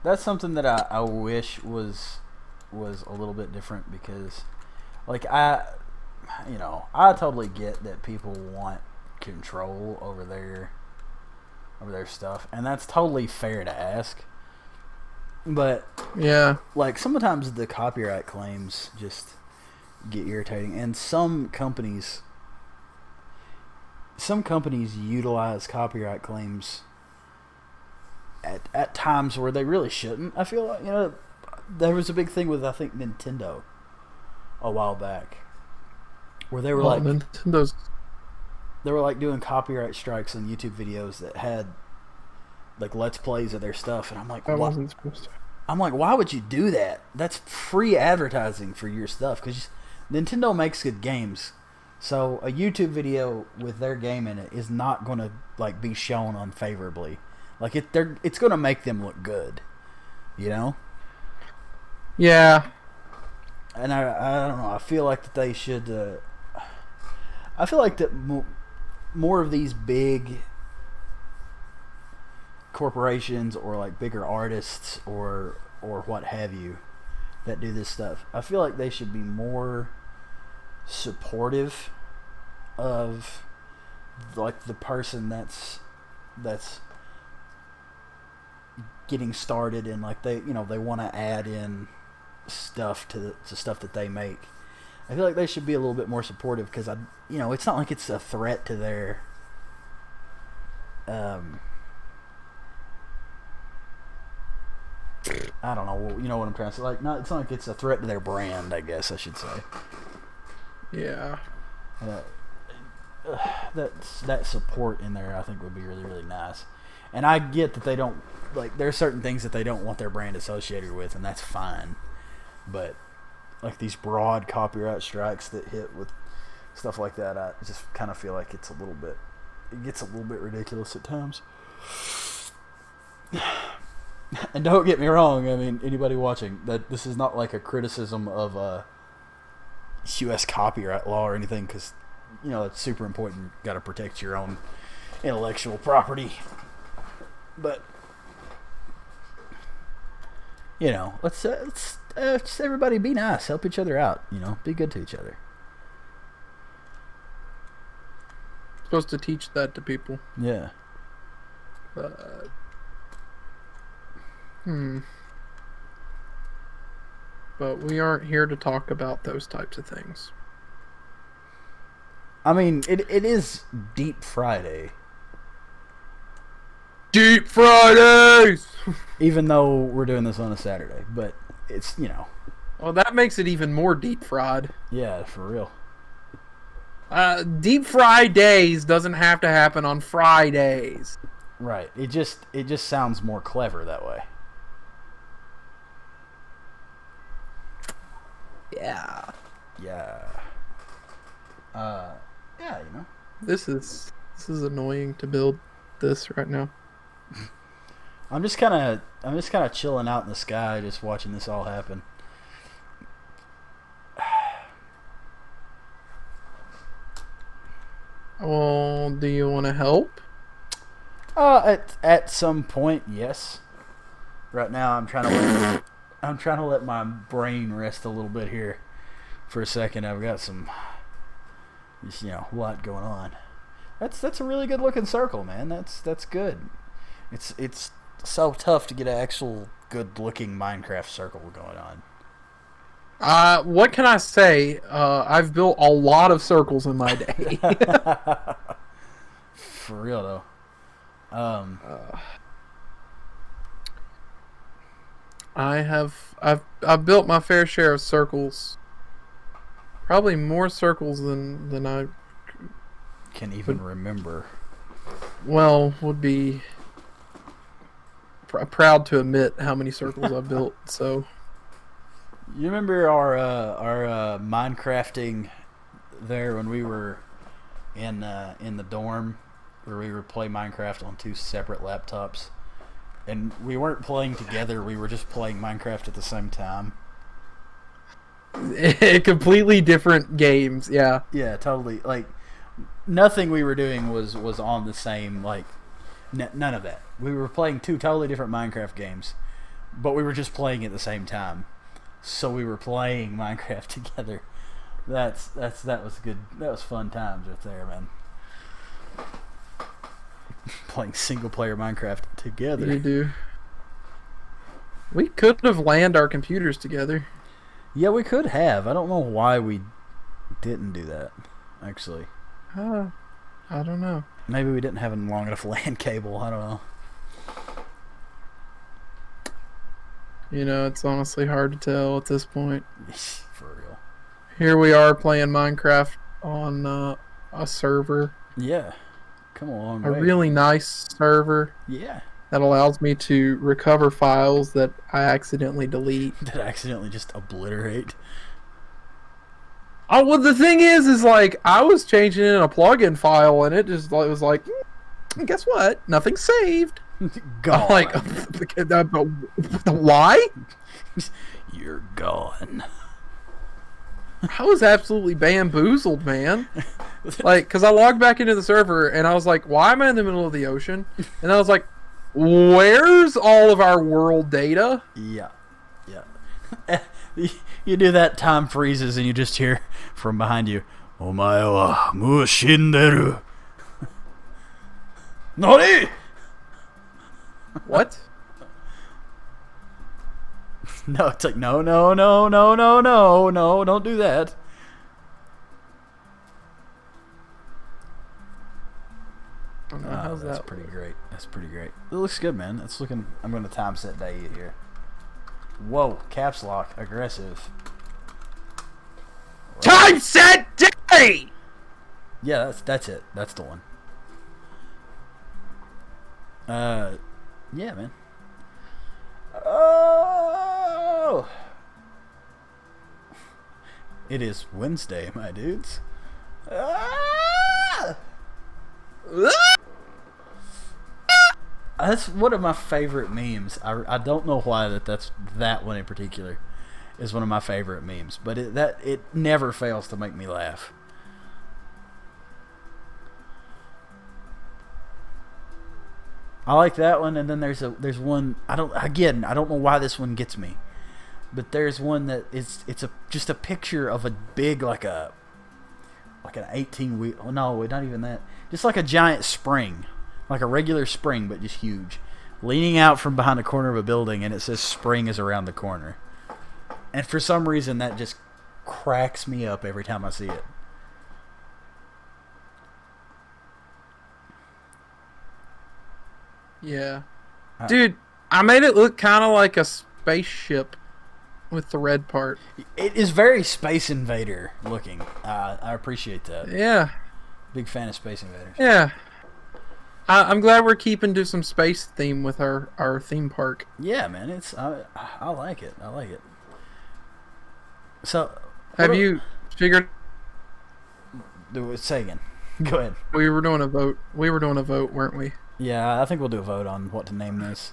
Speaker 2: That's something that I wish was a little bit different, because, like, I totally get that people want control over their stuff, and that's totally fair to ask. But
Speaker 1: yeah,
Speaker 2: like, sometimes the copyright claims just get irritating, and some companies utilize copyright claims at times where they really shouldn't. I feel like, there was a big thing with, I think, Nintendo a while back, where they were like,
Speaker 1: Nintendo's
Speaker 2: they were like doing copyright strikes on YouTube videos that had like let's plays of their stuff, and I'm like,
Speaker 1: I
Speaker 2: what?
Speaker 1: wasn't supposed to.
Speaker 2: I'm like, why would you do that? That's free advertising for your stuff because Nintendo makes good games. So a YouTube video with their game in it is not going to like be shown unfavorably. Like it's going to make them look good, you know?
Speaker 1: Yeah.
Speaker 2: And I don't know. I feel like that they should. I feel like that more of these big corporations or like bigger artists or what have you that do this stuff. I feel like they should be more supportive of like the person that's getting started and like they want to add in stuff to stuff that they make. I feel like they should be a little bit more supportive because it's not like it's a threat to their I don't know, you know what I'm trying to say. Like, it's not like it's a threat to their brand, I guess I should say.
Speaker 1: Yeah.
Speaker 2: That support in there, I think, would be really, really nice. And I get that they don't like. There are certain things that they don't want their brand associated with, and that's fine. But like these broad copyright strikes that hit with stuff like that, I just kind of feel like it gets a little bit ridiculous at times. And don't get me wrong, I mean, anybody watching, that this is not like a criticism of U.S. copyright law or anything, because, it's super important. Got to protect your own intellectual property. But, let's just everybody be nice, help each other out, be good to each other.
Speaker 1: Supposed to teach that to people.
Speaker 2: Yeah.
Speaker 1: But we aren't here to talk about those types of things.
Speaker 2: I mean, it is Deep Friday.
Speaker 1: Deep Fridays!
Speaker 2: Even though we're doing this on a Saturday. But it's,
Speaker 1: Well, that makes it even more deep fried.
Speaker 2: Yeah, for real.
Speaker 1: Deep Fridays doesn't have to happen on Fridays.
Speaker 2: Right. It just sounds more clever that way.
Speaker 1: Yeah.
Speaker 2: Yeah. Yeah,
Speaker 1: This is annoying to build this right now.
Speaker 2: I'm just kind of chilling out in the sky, just watching this all happen.
Speaker 1: Well, do you want to help?
Speaker 2: At some point, yes. Right now, I'm trying to let my brain rest a little bit here for a second. I've got a lot going on. That's a really good looking circle, man. That's good. It's so tough to get an actual good looking Minecraft circle going on.
Speaker 1: What can I say? I've built a lot of circles in my day.
Speaker 2: For real though.
Speaker 1: I've built my fair share of circles. Probably more circles than I
Speaker 2: can even remember.
Speaker 1: Well, would be proud to admit how many circles I've built. So,
Speaker 2: you remember our Minecrafting there when we were in the dorm, where we would play Minecraft on 2 separate laptops, and we weren't playing together. We were just playing Minecraft at the same time.
Speaker 1: Completely different games. Yeah.
Speaker 2: Yeah, totally. Like nothing we were doing was on the same, like none of that. We were playing 2 totally different Minecraft games, but we were just playing at the same time. So we were playing Minecraft together. That was good. That was fun times right there, man. Playing single player Minecraft together.
Speaker 1: You do. We could have LANed our computers together.
Speaker 2: Yeah, we could have. I don't know why we didn't do that, actually.
Speaker 1: I don't know.
Speaker 2: Maybe we didn't have a long enough LAN cable. I don't know.
Speaker 1: It's honestly hard to tell at this point.
Speaker 2: For real.
Speaker 1: Here we are playing Minecraft on a server
Speaker 2: Yeah. Come a long
Speaker 1: A
Speaker 2: way.
Speaker 1: really nice server
Speaker 2: Yeah.
Speaker 1: that allows me to recover files that I accidentally delete.
Speaker 2: That I accidentally just obliterate.
Speaker 1: Oh, well, the thing is like I was changing in a plugin file, and it was like, guess what? Nothing saved. I'm
Speaker 2: Gone.
Speaker 1: like, why?
Speaker 2: You're gone.
Speaker 1: I was absolutely bamboozled, man. Like, because I logged back into the server, and I was like, why am I in the middle of the ocean? And I was like, where's all of our world data?
Speaker 2: Yeah. Yeah. You do that, time freezes, and you just hear from behind you, Omae wa mou shinderu. Nani?
Speaker 1: What?
Speaker 2: No, it's like, no, don't do that.
Speaker 1: How's
Speaker 2: That's
Speaker 1: that
Speaker 2: pretty
Speaker 1: look?
Speaker 2: great. That's pretty great. It looks good, man. It's looking. I'm going to time set day here. Whoa, caps lock, aggressive.
Speaker 1: Time set day!
Speaker 2: Yeah, that's it. That's the one. Yeah, man. Oh, it is Wednesday, my dudes. Ah! That's one of my favorite memes. I don't know why that's that one in particular is one of my favorite memes, but it never fails to make me laugh. I like that one, and then there's one I don't know why this one gets me, but there's one that it's just a picture of a big like an 18-wheel. Oh no, not even that. Just like a giant spring, like a regular spring, but just huge, leaning out from behind a corner of a building, and it says "Spring is around the corner." And for some reason, that just cracks me up every time I see it.
Speaker 1: Yeah. Dude, I made it look kind of like a spaceship with the red part.
Speaker 2: It is very Space Invader looking. I appreciate that.
Speaker 1: Yeah.
Speaker 2: Big fan of Space Invaders.
Speaker 1: Yeah. I'm glad we're keeping to some space theme with our theme park.
Speaker 2: Yeah, man. I like it. I like it. So,
Speaker 1: Have you figured?
Speaker 2: Say again. Go ahead.
Speaker 1: We were doing a vote. We were doing a vote, weren't we?
Speaker 2: Yeah, I think we'll do a vote on what to name this.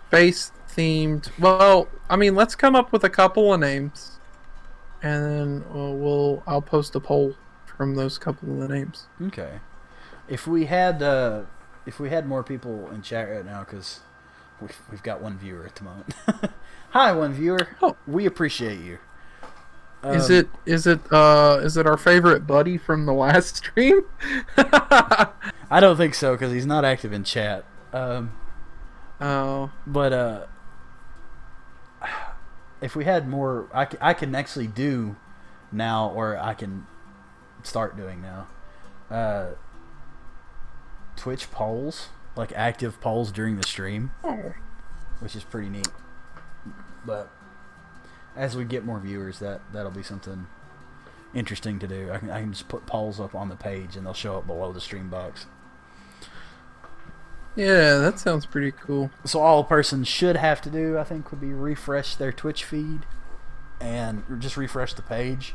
Speaker 1: Space themed. Well, I mean, let's come up with a couple of names, and then I'll post a poll from those couple of the names.
Speaker 2: Okay. If we had more people in chat right now, because we've got one viewer at the moment. Hi, one viewer.
Speaker 1: Oh.
Speaker 2: We appreciate you.
Speaker 1: Is it our favorite buddy from the last stream?
Speaker 2: I don't think so, because he's not active in chat.
Speaker 1: Oh.
Speaker 2: But if we had more, I can actually do now, or I can start doing now. Twitch polls, like active polls during the stream, which is pretty neat. But as we get more viewers, that'll be something interesting to do. I can just put polls up on the page, and they'll show up below the stream box.
Speaker 1: Yeah, that sounds pretty cool.
Speaker 2: So all a person should have to do, I think, would be refresh their Twitch feed and just refresh the page,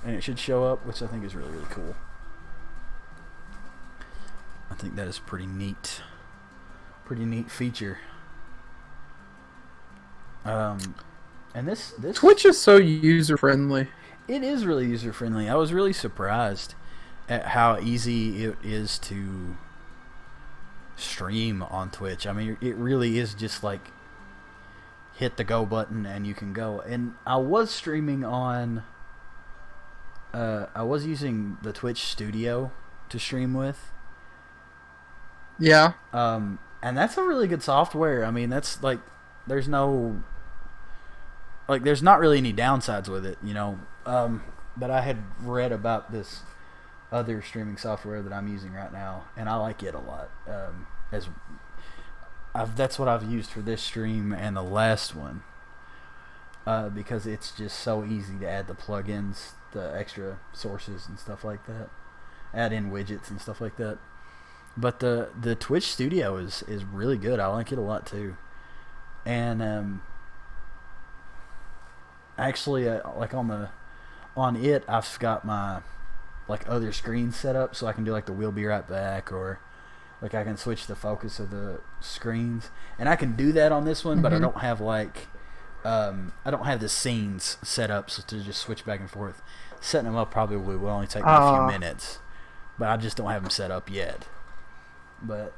Speaker 2: and it should show up, which I think is really, really cool. I think that is pretty neat. Pretty neat feature. And this
Speaker 1: Twitch is so user friendly.
Speaker 2: It is really user friendly. I was really surprised at how easy it is to stream on Twitch. I mean, it really is just like hit the go button and you can go. And I was streaming on I was using the Twitch Studio to stream with.
Speaker 1: Yeah.
Speaker 2: And that's a really good software. I mean, that's like there's not really any downsides with it, you know. But I had read about this other streaming software that I'm using right now, and I like it a lot. That's what I've used for this stream and the last one. because it's just so easy to add the plugins, the extra sources and stuff like that. Add in widgets and stuff like that. But the Twitch Studio is really good. I like it a lot too. And actually, like on it, I've got my like other screens set up, so I can do like the "We'll be right back," or like I can switch the focus of the screens, and I can do that on this one. But I don't have like I don't have the scenes set up so to just switch back and forth. Setting them up probably will only take me a few minutes, but I just don't have them set up yet. But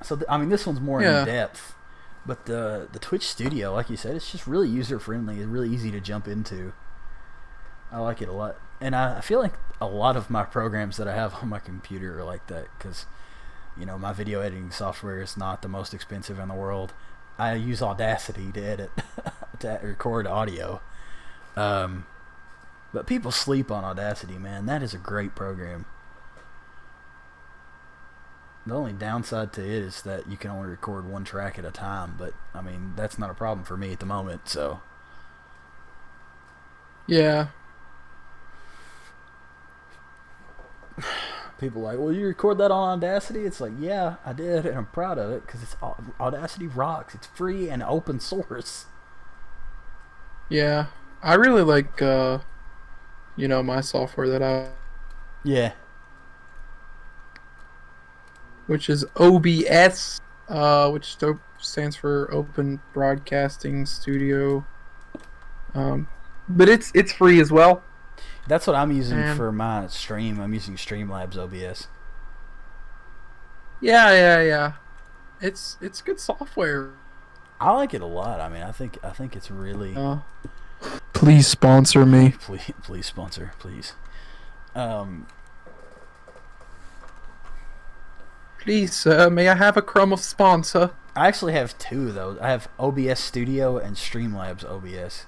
Speaker 2: so I mean, this one's more in depth. But the Twitch Studio, like you said, it's just really user friendly. It's really easy to jump into. I like it a lot, and I feel like a lot of my programs that I have on my computer are like that because, you know, my video editing software is not the most expensive in the world. I use Audacity to edit, to record audio. But people sleep on Audacity, man. That is a great program. The only downside to it is that you can only record one track at a time, but I mean, that's not a problem for me at the moment, so.
Speaker 1: Yeah.
Speaker 2: People are like, well, you record that on Audacity? It's like, yeah, I did, and I'm proud of it because it's Audacity rocks. It's free and open source.
Speaker 1: Yeah. I really like, you know, my software that I...
Speaker 2: Yeah.
Speaker 1: Which is OBS, which stands for Open Broadcasting Studio. But it's free as well.
Speaker 2: That's what I'm using for my stream. I'm using Streamlabs OBS.
Speaker 1: Yeah. It's good software.
Speaker 2: I like it a lot. I mean, I think it's really.
Speaker 1: Please sponsor me.
Speaker 2: Please sponsor, please.
Speaker 1: Please, sir, may I have a crumb of sponsor?
Speaker 2: I actually have two of those. I have OBS Studio and Streamlabs OBS,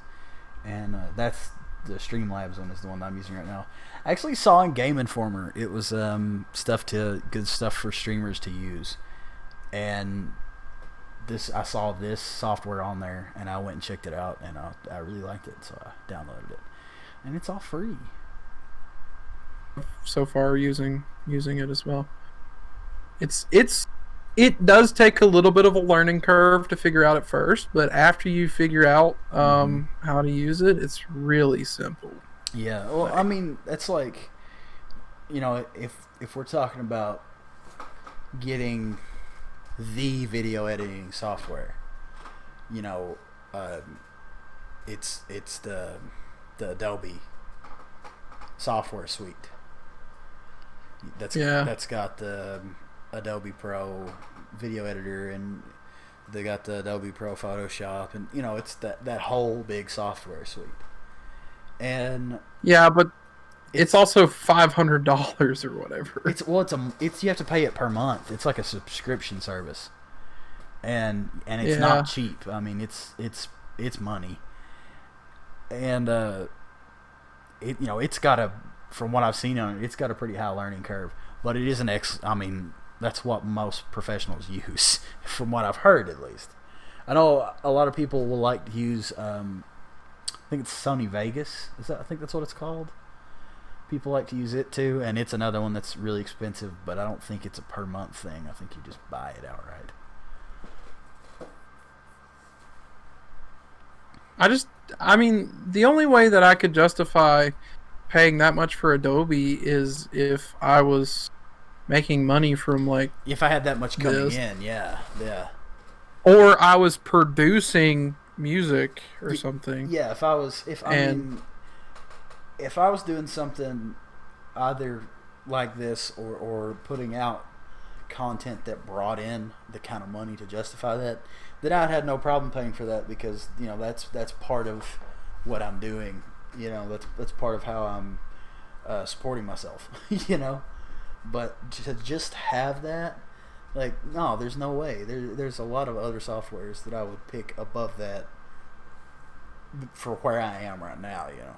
Speaker 2: and that's the Streamlabs one is the one that I'm using right now. I actually saw in Game Informer it was good stuff for streamers to use, and I saw this software on there, and I went and checked it out, and I really liked it, so I downloaded it, and it's all free.
Speaker 1: So far, using it as well. It does take a little bit of a learning curve to figure out at first, but after you figure out how to use it, it's really simple.
Speaker 2: Yeah, well, I mean, that's like, you know, if we're talking about getting the video editing software, you know, it's the Adobe software suite. That's got the Adobe Pro video editor, and they got the Adobe Pro Photoshop, and you know, it's that whole big software suite. And
Speaker 1: yeah, but it's also $500 or whatever.
Speaker 2: It's you have to pay it per month. It's like a subscription service, and it's not cheap. I mean, it's money, and it's got from what I've seen on it, it's got a pretty high learning curve, but it is I mean, that's what most professionals use, from what I've heard at least. I know a lot of people will like to use, I think it's Sony Vegas. I think that's what it's called. People like to use it too, and it's another one that's really expensive, but I don't think it's a per month thing. I think you just buy it outright.
Speaker 1: I mean, the only way that I could justify paying that much for Adobe is if I was making money from, like,
Speaker 2: if I had that much coming in, yeah,
Speaker 1: or I was producing music or something.
Speaker 2: Yeah, if I was doing something either like this or putting out content that brought in the kind of money to justify that, then I'd had no problem paying for that, because you know that's part of what I'm doing. You know, that's part of how I'm supporting myself. You know. But to just have that, like, no, there's no way. There's a lot of other softwares that I would pick above that for where I am right now, you know.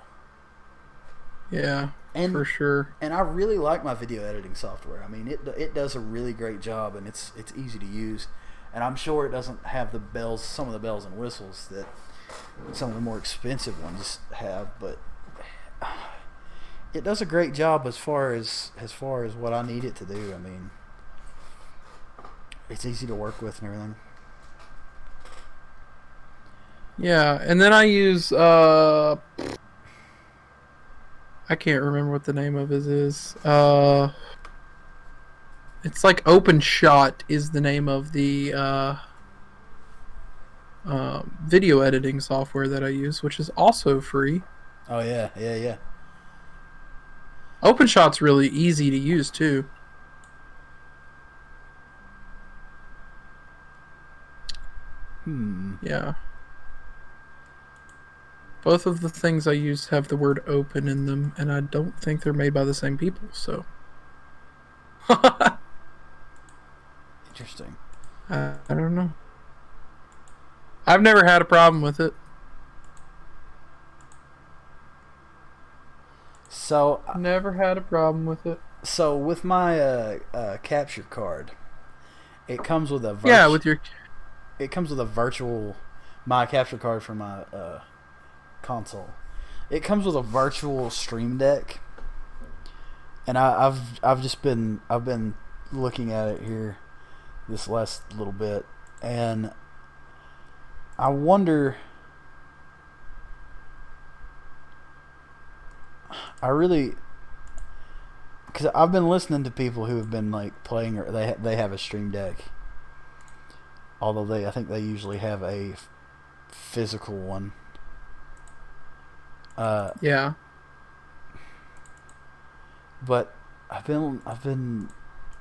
Speaker 1: Yeah, for sure.
Speaker 2: And I really like my video editing software. I mean, it does a really great job, and it's easy to use. And I'm sure it doesn't have some of the bells and whistles that some of the more expensive ones have, but it does a great job as far as what I need it to do. I mean, it's easy to work with and everything.
Speaker 1: Yeah, and then I use I can't remember what the name of it is. It's like OpenShot is the name of the video editing software that I use, which is also free.
Speaker 2: Oh yeah, yeah, yeah.
Speaker 1: OpenShot's really easy to use too. Yeah. Both of the things I use have the word open in them, and I don't think they're made by the same people, so.
Speaker 2: Interesting.
Speaker 1: I don't know. I've never had a problem with it.
Speaker 2: So
Speaker 1: Never had a problem with it.
Speaker 2: so with my capture card, it comes with a
Speaker 1: Yeah, with your
Speaker 2: it comes with a virtual my capture card for my console. It comes with a virtual stream deck, and I've just been looking at it here this last little bit, and I wonder. I really, because I've been listening to people who have been like playing, or they have a stream deck. Although I think they usually have a physical one.
Speaker 1: yeah.
Speaker 2: But I've been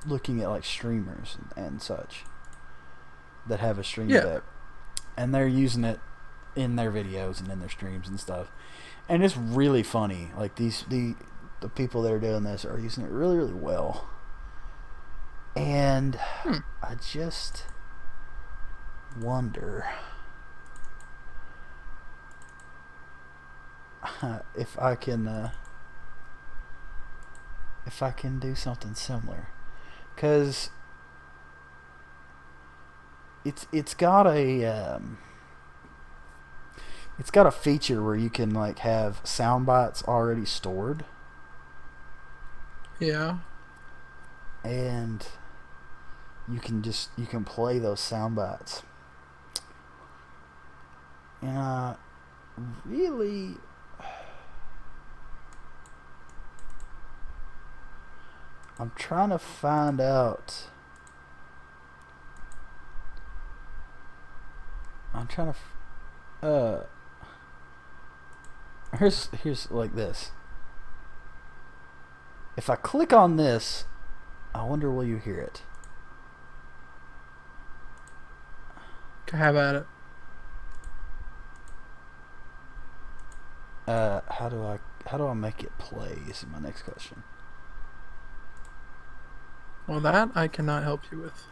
Speaker 2: looking at like streamers and such that have a stream deck, and they're using it in their videos and in their streams and stuff, and it's really funny. Like the people that are doing this are using it really, really well, and I just wonder if I can do something similar, because it's got a feature where you can like have sound bites already stored,
Speaker 1: Yeah.
Speaker 2: and you can play those sound bites. And really, I'm trying to find out. Here's like this. If I click on this, I wonder will you hear it?
Speaker 1: Have at it.
Speaker 2: How do I make it play is my next question.
Speaker 1: Well, that I cannot help you with.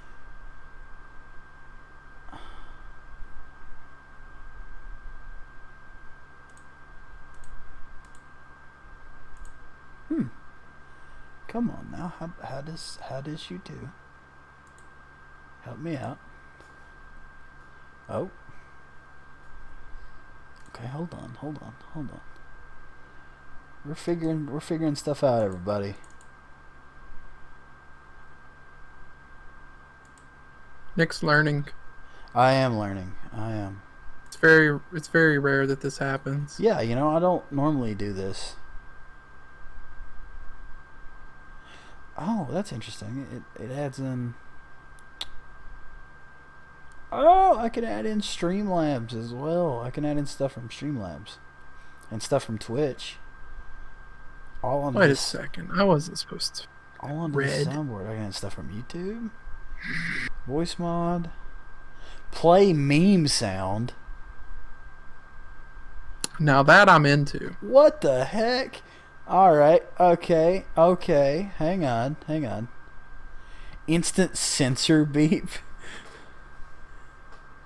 Speaker 2: Come on now. How does you help me out? Oh. Okay, hold on. We're figuring stuff out, everybody.
Speaker 1: Nick's learning.
Speaker 2: I am learning. I am.
Speaker 1: It's very rare that this happens.
Speaker 2: Yeah, I don't normally do this. Oh, that's interesting. It adds in. Oh, I can add in Streamlabs as well. I can add in stuff from Streamlabs and stuff from Twitch. All on
Speaker 1: Wait
Speaker 2: this,
Speaker 1: a second. I wasn't supposed to.
Speaker 2: all on the soundboard. I can add stuff from YouTube, voice mod, play meme sound.
Speaker 1: Now that I'm into.
Speaker 2: What the heck? Alright, okay. Hang on. Instant sensor beep.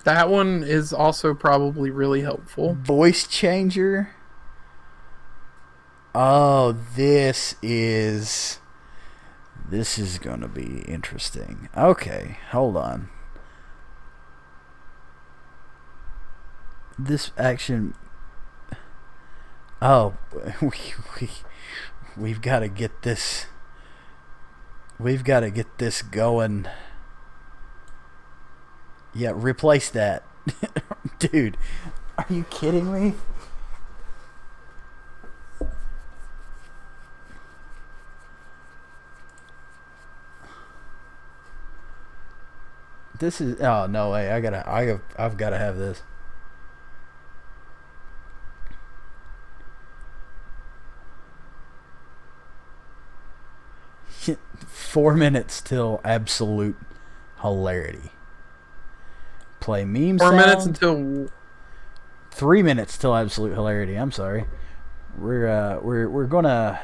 Speaker 1: That one is also probably really helpful.
Speaker 2: Voice changer. Oh, this is gonna be interesting. Okay, hold on. This action. Oh, we, we we've got to get this. We've got to get this going. Yeah, replace that. Dude, are you kidding me? This is oh no way! I've gotta have this. 4 minutes till absolute hilarity. Play meme
Speaker 1: 4
Speaker 2: sound.
Speaker 1: minutes until
Speaker 2: 3 minutes till absolute hilarity. I'm sorry. We're gonna.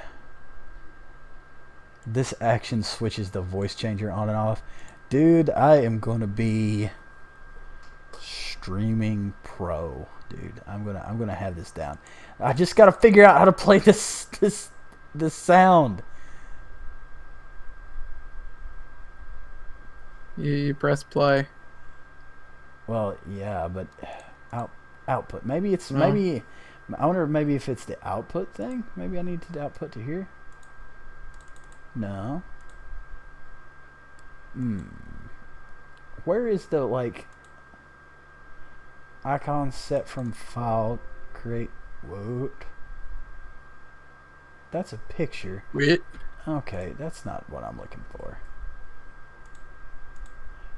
Speaker 2: This action switches the voice changer on and off. Dude, I am gonna be streaming pro. Dude, I'm gonna have this down. I just gotta figure out how to play this sound.
Speaker 1: you press play.
Speaker 2: Well, yeah, but output. Maybe it's maybe. I wonder maybe if it's the output thing. Maybe I need to output to here. No. Where is the like icon set from file create? What? That's a picture.
Speaker 1: Wait.
Speaker 2: Okay, that's not what I'm looking for.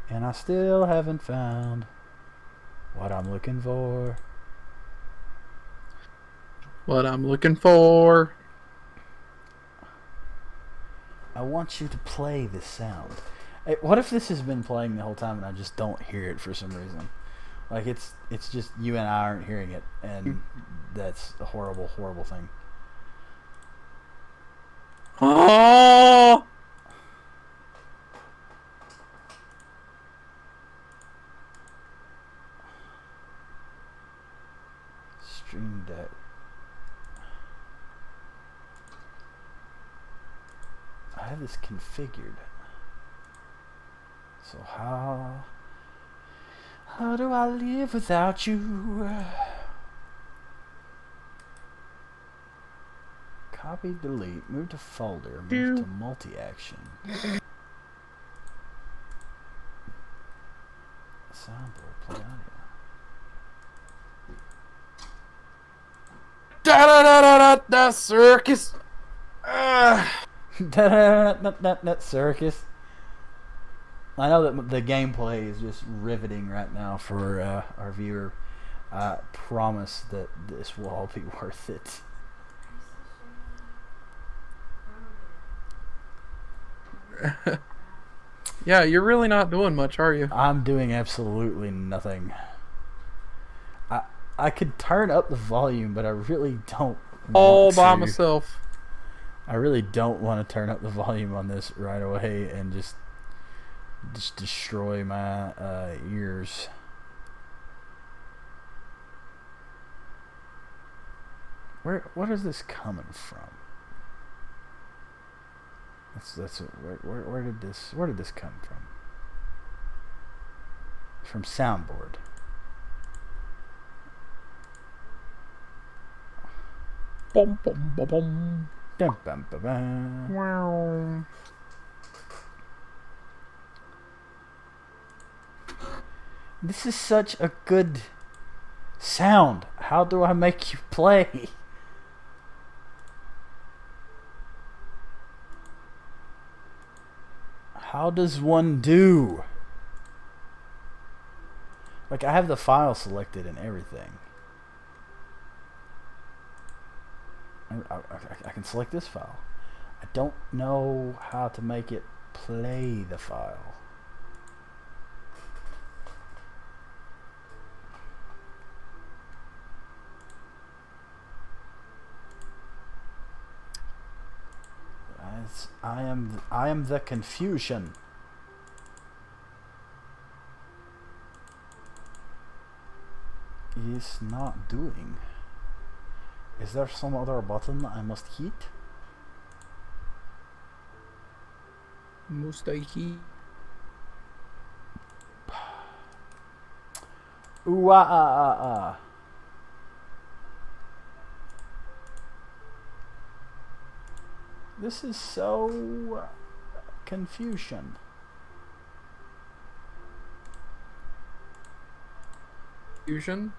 Speaker 2: And I still haven't found what I'm looking for.
Speaker 1: What I'm looking for.
Speaker 2: I want you to play this sound. Hey, what if this has been playing the whole time and I just don't hear it for some reason? Like it's just you and I aren't hearing it, and that's a horrible, horrible thing.
Speaker 1: Oh!
Speaker 2: Stream Deck. I have this configured. So how do I live without you? Copy, delete, move to folder, move to multi-action. Soundboard, play audio.
Speaker 1: Da da da da da da circus.
Speaker 2: That circus. I know that the gameplay is just riveting right now for our viewer. I promise that this will all be worth it.
Speaker 1: Yeah, you're really not doing much, are you?
Speaker 2: I'm doing absolutely nothing. I could turn up the volume, but I really don't
Speaker 1: All
Speaker 2: want
Speaker 1: by
Speaker 2: to.
Speaker 1: myself.
Speaker 2: I really don't want to turn up the volume on this right away and just destroy my ears. What is this coming from? Where did this come from? From soundboard.
Speaker 1: Bum, bum, bum, bum.
Speaker 2: Dum, bum, bum, bum.
Speaker 1: Wow.
Speaker 2: This is such a good sound. How do I make you play? How does one do? Like, I have the file selected and everything. I can select this file. I don't know how to make it play the file. I am the confusion. It's not doing. Is there some other button I must hit?
Speaker 1: Mustache.
Speaker 2: Ooh ah ah ah ah. This is so confusion.
Speaker 1: Fusion.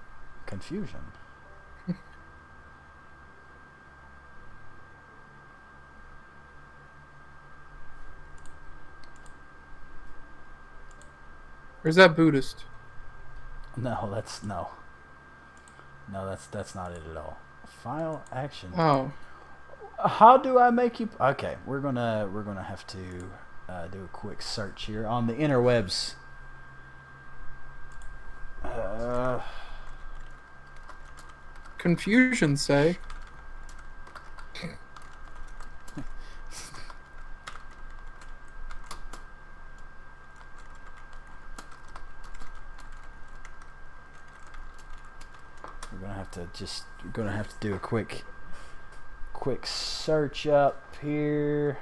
Speaker 2: Confusion.
Speaker 1: Or is that Buddhist?
Speaker 2: No, that's no. No, that's not it at all. File action.
Speaker 1: Oh.
Speaker 2: How do I make you? Okay, we're gonna have to do a quick search here on the interwebs.
Speaker 1: Confusion, say.
Speaker 2: We're gonna have to do a quick search up here.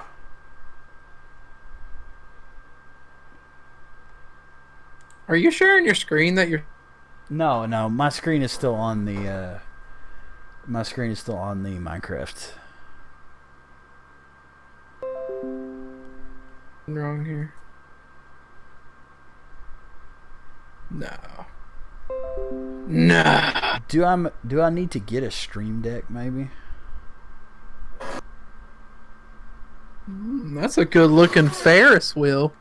Speaker 1: Are you sharing your screen that you're...
Speaker 2: No, my screen is still on the Minecraft.
Speaker 1: wrong here? No. Nah.
Speaker 2: Do I need to get a stream deck maybe?
Speaker 1: That's a good looking Ferris wheel.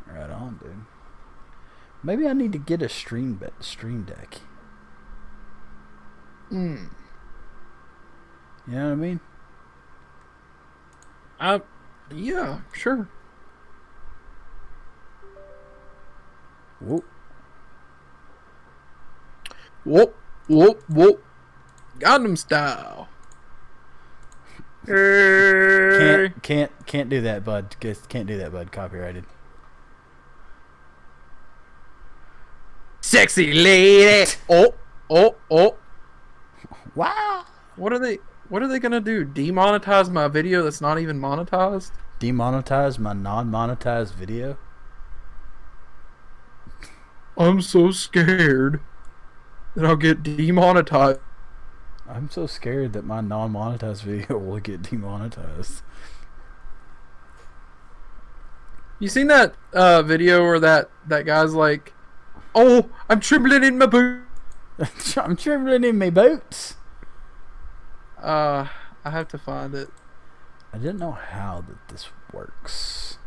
Speaker 2: Right on, dude. Maybe I need to get a stream deck.
Speaker 1: Hmm.
Speaker 2: You know what I mean?
Speaker 1: Yeah, sure.
Speaker 2: Whoop.
Speaker 1: Whoop, whoop, whoop. Gundam style.
Speaker 2: Can't do that, bud. Can't do that, bud. Copyrighted.
Speaker 1: Sexy lady. Oh.
Speaker 2: Wow.
Speaker 1: What are they gonna do? Demonetize my video that's not even monetized?
Speaker 2: Demonetize my non-monetized video?
Speaker 1: I'm so scared that I'll get demonetized.
Speaker 2: I'm so scared that my non-monetized video will get demonetized.
Speaker 1: You seen that video where that guy's like, "Oh, I'm trembling in my boot."
Speaker 2: I'm trembling in my boots.
Speaker 1: I have to find it.
Speaker 2: I didn't know how that this works.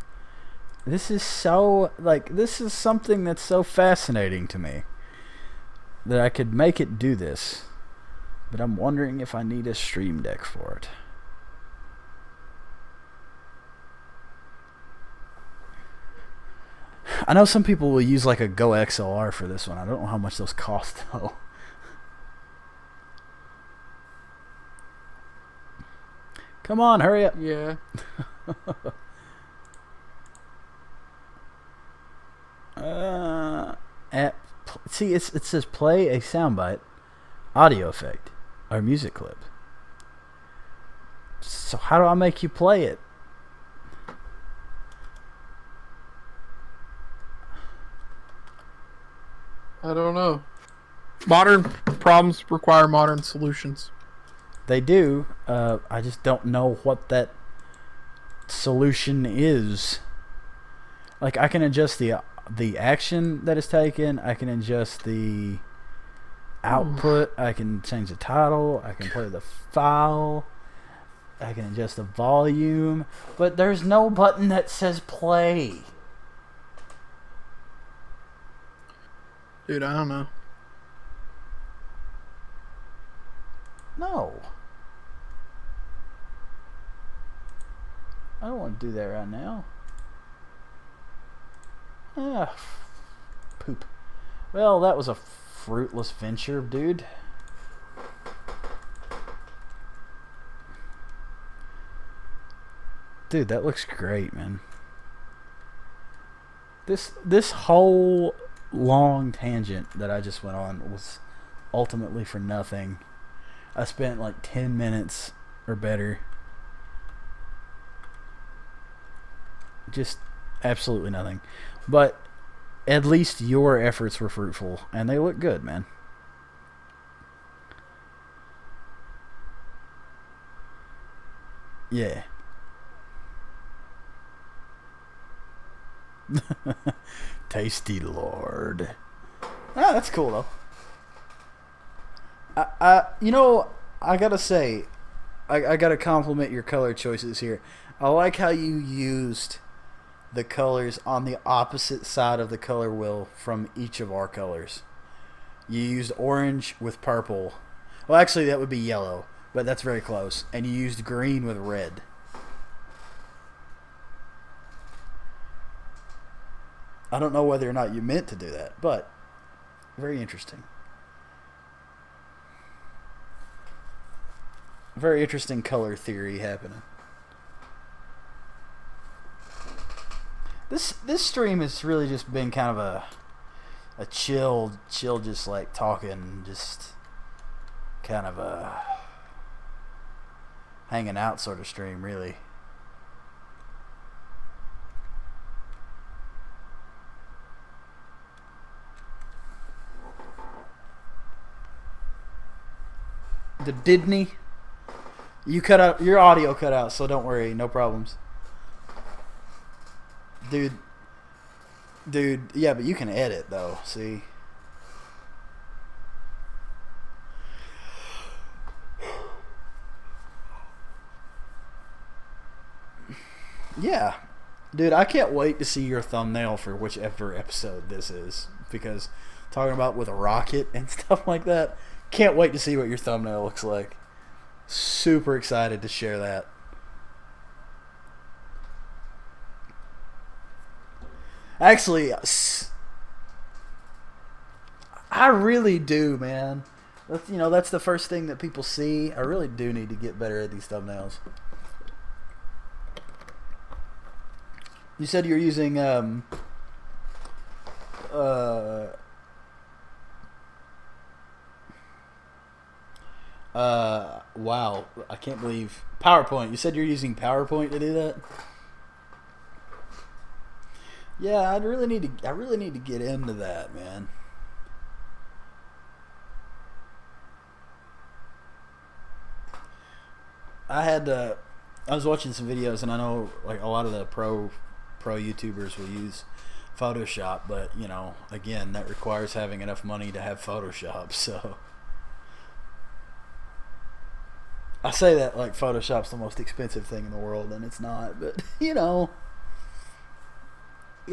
Speaker 2: This is so, this is something that's so fascinating to me that I could make it do this, but I'm wondering if I need a stream deck for it. I know some people will use like a Go XLR for this one. I don't know how much those cost though. Come on, hurry up.
Speaker 1: Yeah.
Speaker 2: See, it says play a soundbite, audio effect, or music clip. So how do I make you play it?
Speaker 1: I don't know. Modern problems require modern solutions.
Speaker 2: They do. I just don't know what that solution is. Like, I can adjust the action that is taken. I can adjust the output. I can change the title. I can play the file. I can adjust the volume. But there's no button that says play.
Speaker 1: Dude, I don't know.
Speaker 2: No. I don't want to do that right now. Ah, poop. Well, that was a fruitless venture, dude. Dude, that looks great, man. This whole long tangent that I just went on was ultimately for nothing. I spent like 10 minutes or better just absolutely nothing. But at least your efforts were fruitful, and they look good, man. Yeah. Tasty Lord. Ah, that's cool though. I gotta say, I gotta compliment your color choices here. I like how you used the colors on the opposite side of the color wheel from each of our colors. You used orange with purple. Well, actually, that would be yellow, but that's very close. And you used green with red. I don't know whether or not you meant to do that, but very interesting. Very interesting color theory happening. This stream has really just been kind of a chill, just like talking, just kind of a hanging out sort of stream, really. The Didney. You cut out your audio, cut out, so don't worry, no problems. Dude, yeah, but you can edit though. See, yeah, dude, I can't wait to see your thumbnail for whichever episode this is, because talking about with a rocket and stuff like that, can't wait to see what your thumbnail looks like. Super excited to share that. Actually, I really do, man. That's the first thing that people see. I really do need to get better at these thumbnails. You said you're using wow, I can't believe PowerPoint. You said you're using PowerPoint to do that? Yeah, I really need to get into that, man. I was watching some videos, and I know like a lot of the pro YouTubers will use Photoshop, but again, that requires having enough money to have Photoshop. So I say that like Photoshop's the most expensive thing in the world, and it's not. But you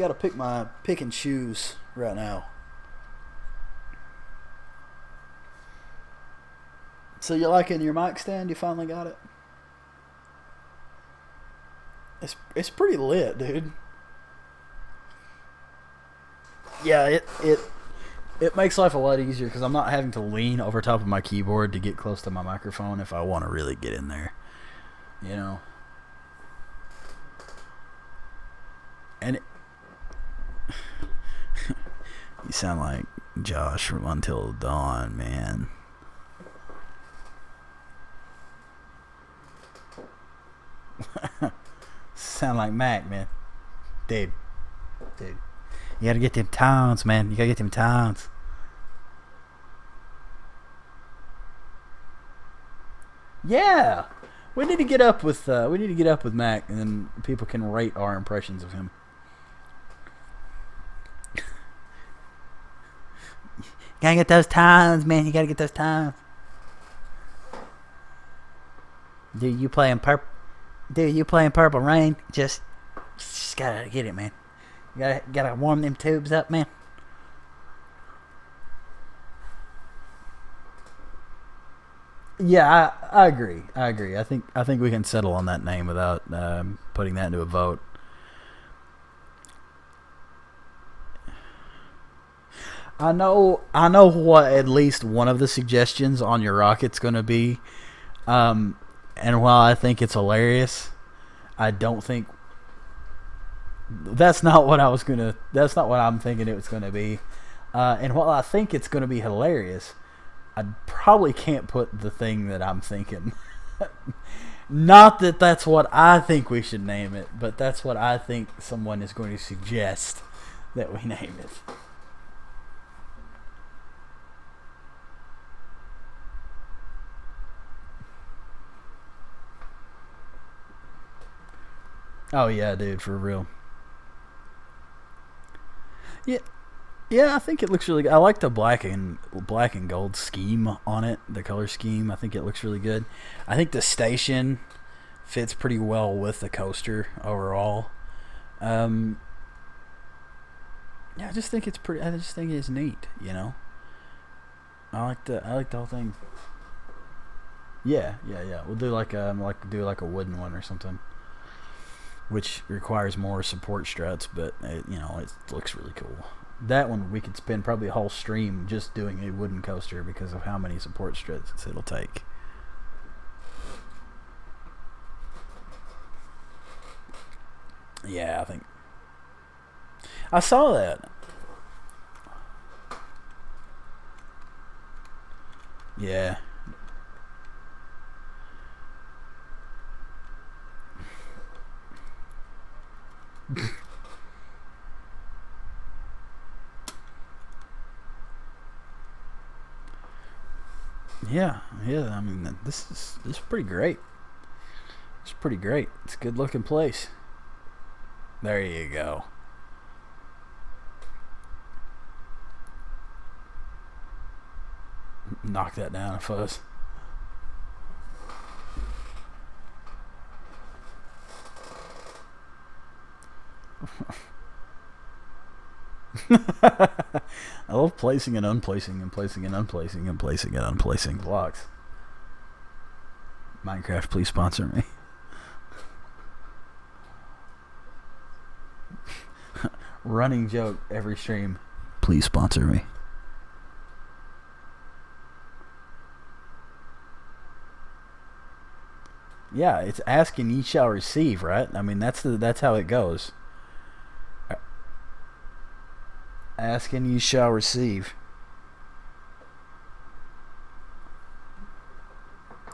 Speaker 2: got to pick and choose right now. So you liking your mic stand? You finally got it? It's pretty lit, dude. Yeah, it makes life a lot easier because I'm not having to lean over top of my keyboard to get close to my microphone if I want to really get in there. And you sound like Josh from Until Dawn, man. Sound like Mac, man. Dude. You gotta get them towns, man. You gotta get them towns. Yeah. We need to get up with Mac, and then people can rate our impressions of him. Gotta get those towns, man. You gotta get those towns. Dude, you playing Purple Rain? Just gotta get it, man. You gotta warm them tubes up, man. Yeah, I agree. I think we can settle on that name without putting that into a vote. I know what at least one of the suggestions on your rocket's going to be. And while I think it's hilarious, I don't think that's not what I'm thinking it was going to be. And while I think it's going to be hilarious, I probably can't put the thing that I'm thinking. Not that that's what I think we should name it, but that's what I think someone is going to suggest that we name it. Oh yeah, dude, for real. Yeah, yeah, I think it looks really good. I like the black and gold scheme on it, the color scheme. I think it looks really good. I think the station fits pretty well with the coaster overall. Um, yeah, I just think it's pretty. I just think it's neat. You know, I like the whole thing. Yeah, yeah, yeah. We'll do like a wooden one or something, which requires more support struts, but it looks really cool. That one we could spend probably a whole stream just doing a wooden coaster because of how many support struts it'll take. Yeah, I think I saw that. Yeah. Yeah, yeah. I mean, this is pretty great. It's pretty great. It's a good looking place. There you go. Knock that down, fuzz. I love placing and unplacing and placing and unplacing and placing and unplacing blocks. Minecraft, please sponsor me. Running joke every stream. Please sponsor me. Yeah, it's asking ye shall receive, right? I mean, that's how it goes. Ask and you shall receive.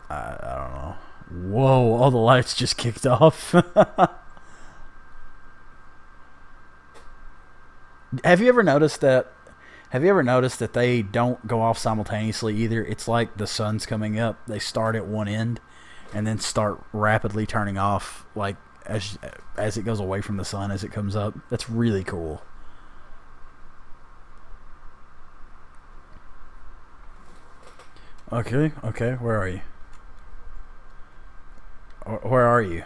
Speaker 2: I don't know. Whoa, all the lights just kicked off. Have you ever noticed that? Have you ever noticed that they don't go off simultaneously either? It's like the sun's coming up. They start at one end and then start rapidly turning off like as it goes away from the sun as it comes up. That's really cool. Okay, okay, where are you? Where are you?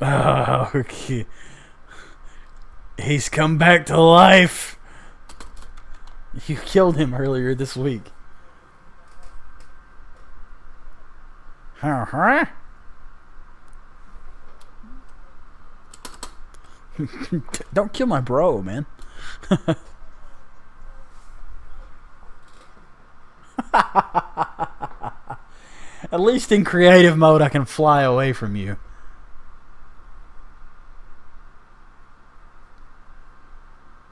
Speaker 2: Oh, okay. He's come back to life. You killed him earlier this week. Huh? Don't kill my bro, man. At least in creative mode I can fly away from you.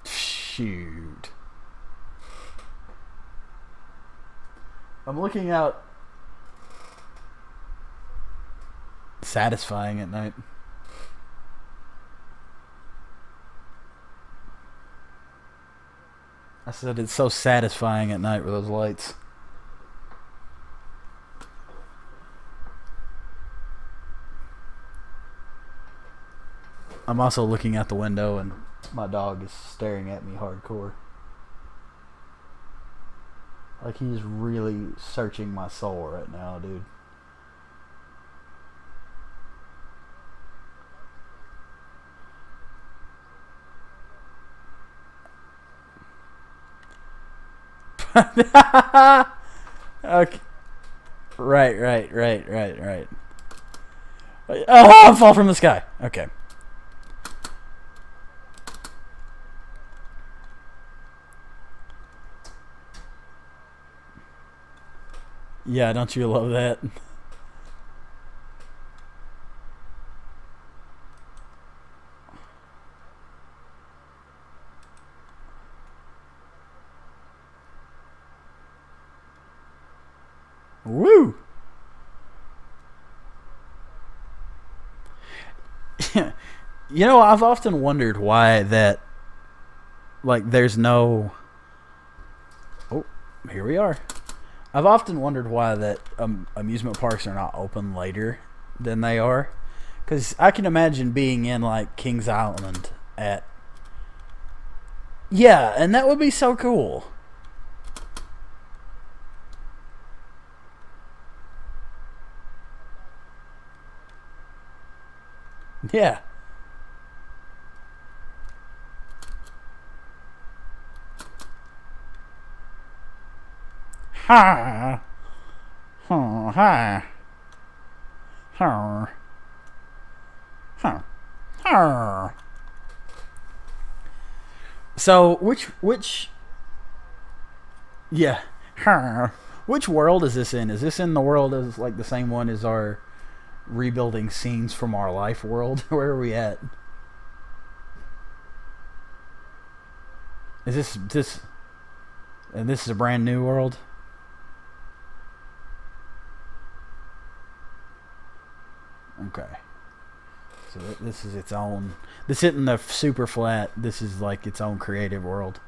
Speaker 2: Shoot. I'm looking out. Satisfying at night. I said it's so satisfying at night with those lights. I'm also looking out the window and my dog is staring at me hardcore. Like he's really searching my soul right now, dude. Okay. Right. Oh, fall from the sky. Okay. Yeah, don't you love that? Woo! You know, I've often wondered why that, like, there's no... Oh, here we are. I've often wondered why that amusement parks are not open later than they are. Because I can imagine being in like Kings Island at. Yeah, and that would be so cool. Yeah. Ha. Ha. Ha. Ha. Ha. Ha. So which yeah. Ha. Which world is this in? Is this in the world as like the same one as our rebuilding scenes from our life world? Where are we at? Is this and this is a brand new world? Okay. So this is its own. This isn't the super flat. This is like its own creative world.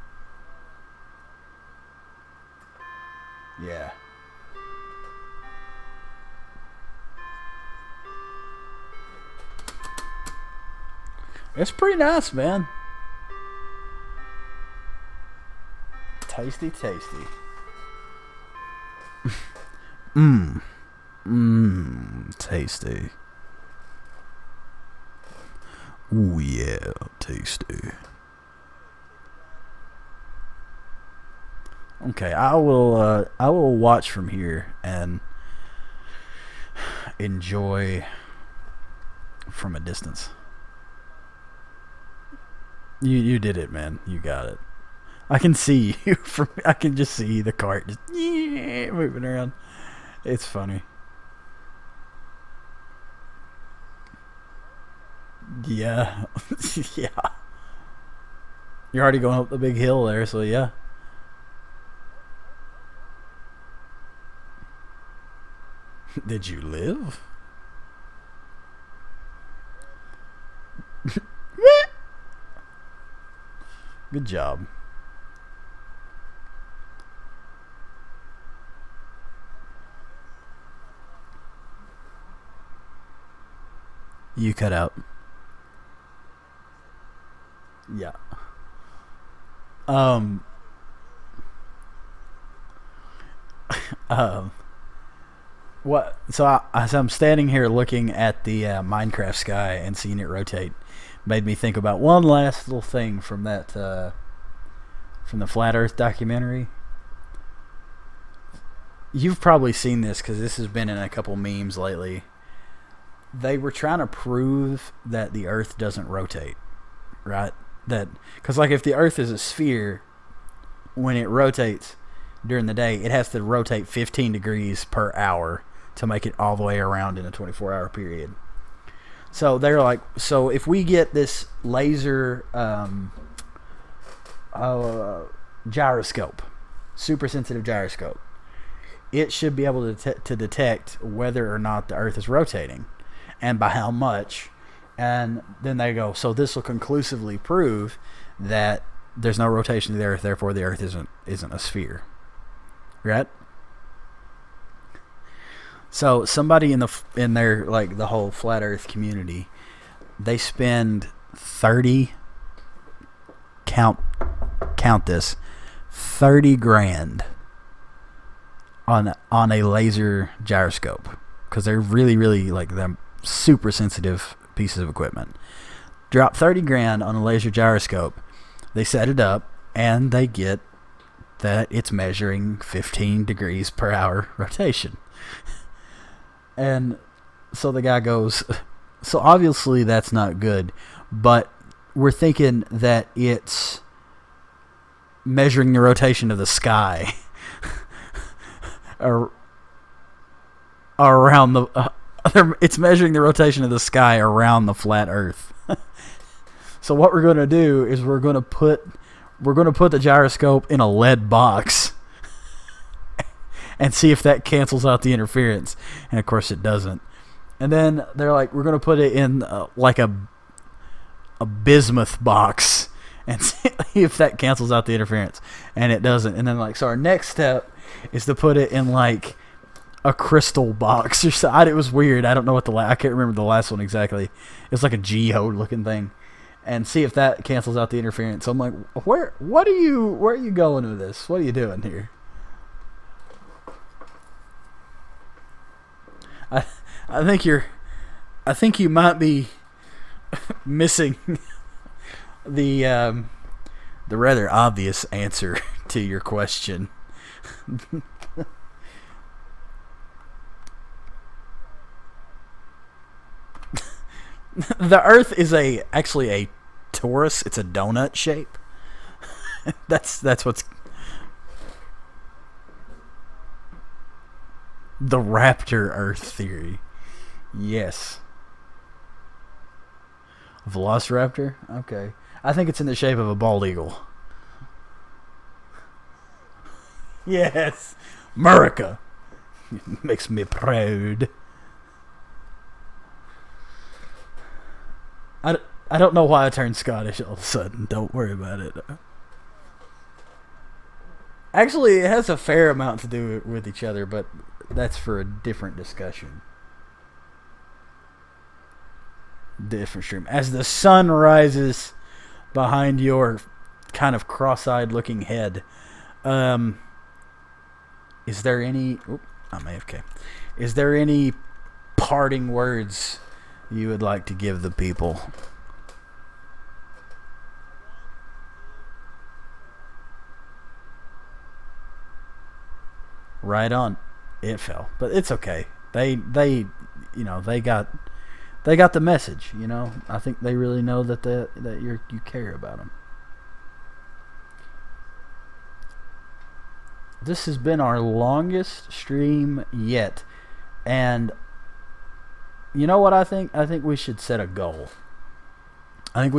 Speaker 2: Yeah. It's pretty nice, man. Tasty, tasty. Mmm. Mmm. Tasty. Ooh, yeah. Tasty. Okay, I will watch from here and enjoy from a distance. You did it, man. You got it. I can see you I can just see the cart just moving around. It's funny. Yeah. Yeah. You're already going up the big hill there, so yeah. Did you live? Good job. You cut out. Yeah. Um. What? So as I'm standing here looking at the Minecraft sky and seeing it rotate, made me think about one last little thing from that from the Flat Earth documentary. You've probably seen this because this has been in a couple memes lately. They were trying to prove that the Earth doesn't rotate, right? That because like if the Earth is a sphere, when it rotates during the day, it has to rotate 15 degrees per hour to make it all the way around in a 24-hour period. So they're like, so if we get this laser gyroscope, super sensitive gyroscope, it should be able to detect whether or not the Earth is rotating and by how much. And then they go, so this will conclusively prove that there's no rotation of the Earth, therefore the Earth isn't a sphere. Right? So somebody in their like the whole flat Earth community, they spend 30 count this 30 grand on a laser gyroscope because they're really like them super sensitive pieces of equipment. Drop 30 grand on a laser gyroscope. They set it up and they get that it's measuring 15 degrees per hour rotation. And so the guy goes, so obviously that's not good, but we're thinking that it's measuring the rotation of the sky around the it's measuring the rotation of the sky around the flat Earth. So what we're going to do is we're going to put the gyroscope in a lead box and see if that cancels out the interference. And of course it doesn't. And then they're like, we're going to put it in like a bismuth box and see if that cancels out the interference. And it doesn't. And then like, so our next step is to put it in like a crystal box or so. It was weird. I don't know what I can't remember the last one exactly. It's like a geode looking thing, and see if that cancels out the interference. So I'm like, where are you going with this? What are you doing here? I think you might be missing the rather obvious answer to your question. The Earth is actually a torus. It's a donut shape. That's what's the raptor Earth theory. Yes. Velociraptor? Okay. I think it's in the shape of a bald eagle. Yes. America. Makes me proud. I don't know why I turned Scottish all of a sudden. Don't worry about it. Actually, it has a fair amount to do with each other, but that's for a different discussion. Different stream. As the sun rises behind your kind of cross-eyed looking head, is there any... I'm AFK. Is there any parting words you would like to give the people? Right on. It fell, but it's okay. They got the message. I think they really know that you care about them. This has been our longest stream yet, and you know what I think? I think we should set a goal. Like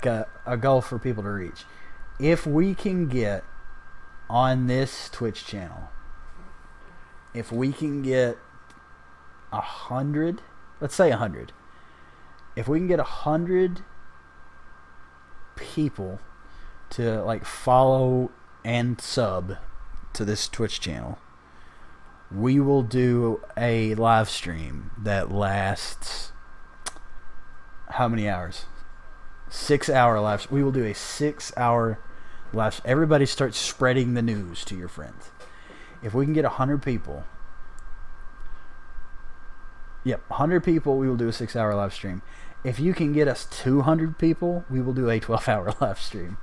Speaker 2: a goal for people to reach. If we can get on this Twitch channel, if we can get 100, let's say 100. If we can get 100 people to like follow and sub to this Twitch channel, we will do a live stream that lasts how many hours? 6 hour live. We will do a 6 hour live. Everybody starts spreading the news to your friends. If we can get 100 people, 100 people, we will do a 6 hour live stream. If you can get us 200 people, we will do a 12 hour live stream.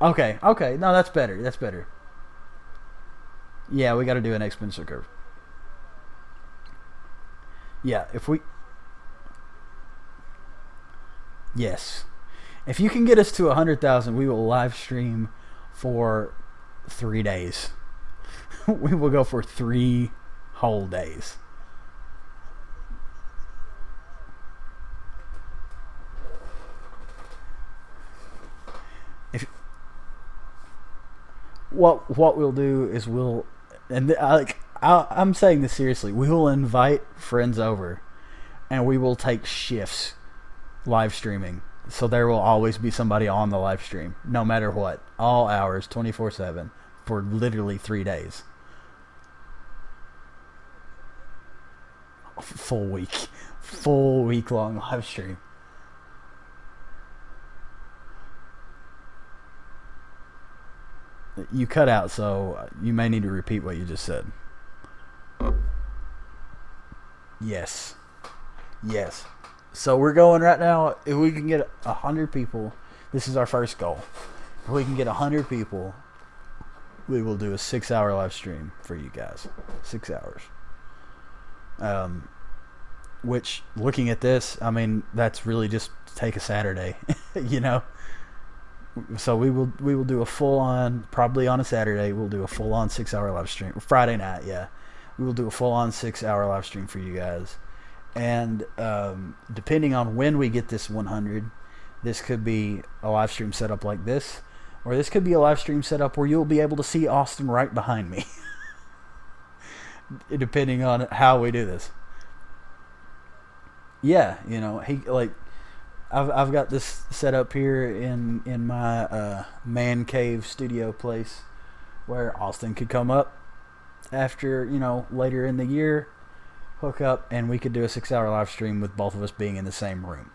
Speaker 2: Okay, no, that's better. Yeah, we got to do an exponential curve. Yeah, yes. If you can get us to 100,000, we will live stream for 3 days. We will go for 3 whole days. What we'll do is I'm saying this seriously. We will invite friends over, and we will take shifts live streaming. So there will always be somebody on the live stream, no matter what, all hours, 24/7, for literally 3 days. Full week long live stream. You cut out, so you may need to repeat what you just said. Yes. So we're going right now. If we can get 100 people, this is our first goal. If we can get 100 people, we will do a 6 hour live stream for you guys. 6 hours. Which, looking at this, I mean, that's really just take a Saturday, So we will do a full on, probably on a Saturday, we'll do a full on 6 hour live stream. Friday night, yeah. We will do a full on 6 hour live stream for you guys. And depending on when we get this 100, this could be a live stream setup like this, or this could be a live stream setup where you'll be able to see Austin right behind me. Depending on how we do this. Yeah, I've got this set up here in my man cave studio place where Austin could come up after, later in the year, hook up, and we could do a 6-hour live stream with both of us being in the same room.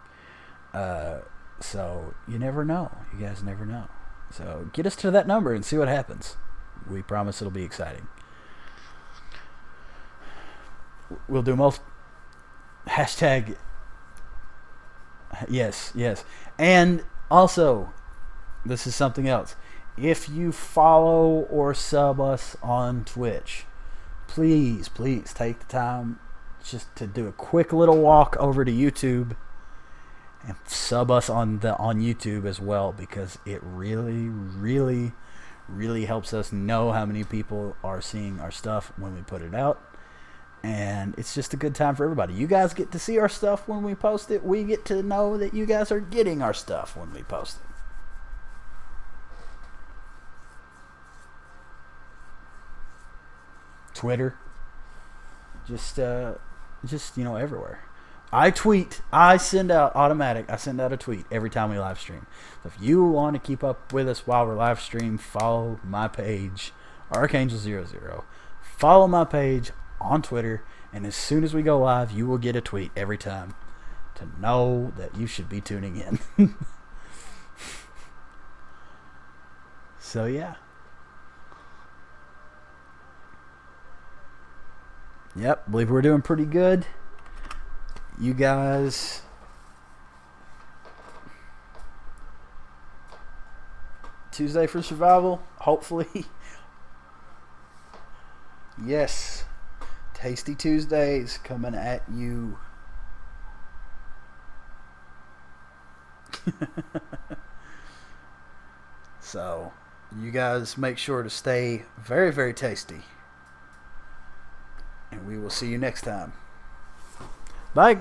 Speaker 2: So you never know. You guys never know. So get us to that number and see what happens. We promise it'll be exciting. We'll do most hashtag. Yes. And also, this is something else. If you follow or sub us on Twitch, please take the time just to do a quick little walk over to YouTube and sub us on YouTube as well, because it really helps us know how many people are seeing our stuff when we put it out. And it's just a good time for everybody. You guys get to see our stuff when we post it. We get to know that you guys are getting our stuff when we post it. Twitter, just everywhere. I tweet. I send out a tweet every time we live stream. So if you want to keep up with us while we're live stream, follow my page, Archangel00. Follow my page on Twitter, and as soon as we go live, you will get a tweet every time to know that you should be tuning in. So yeah. Yep, believe we're doing pretty good. You guys, Tuesday for survival, hopefully. Yes, Tasty Tuesdays coming at you. So, you guys make sure to stay very, very tasty. And we will see you next time. Bye.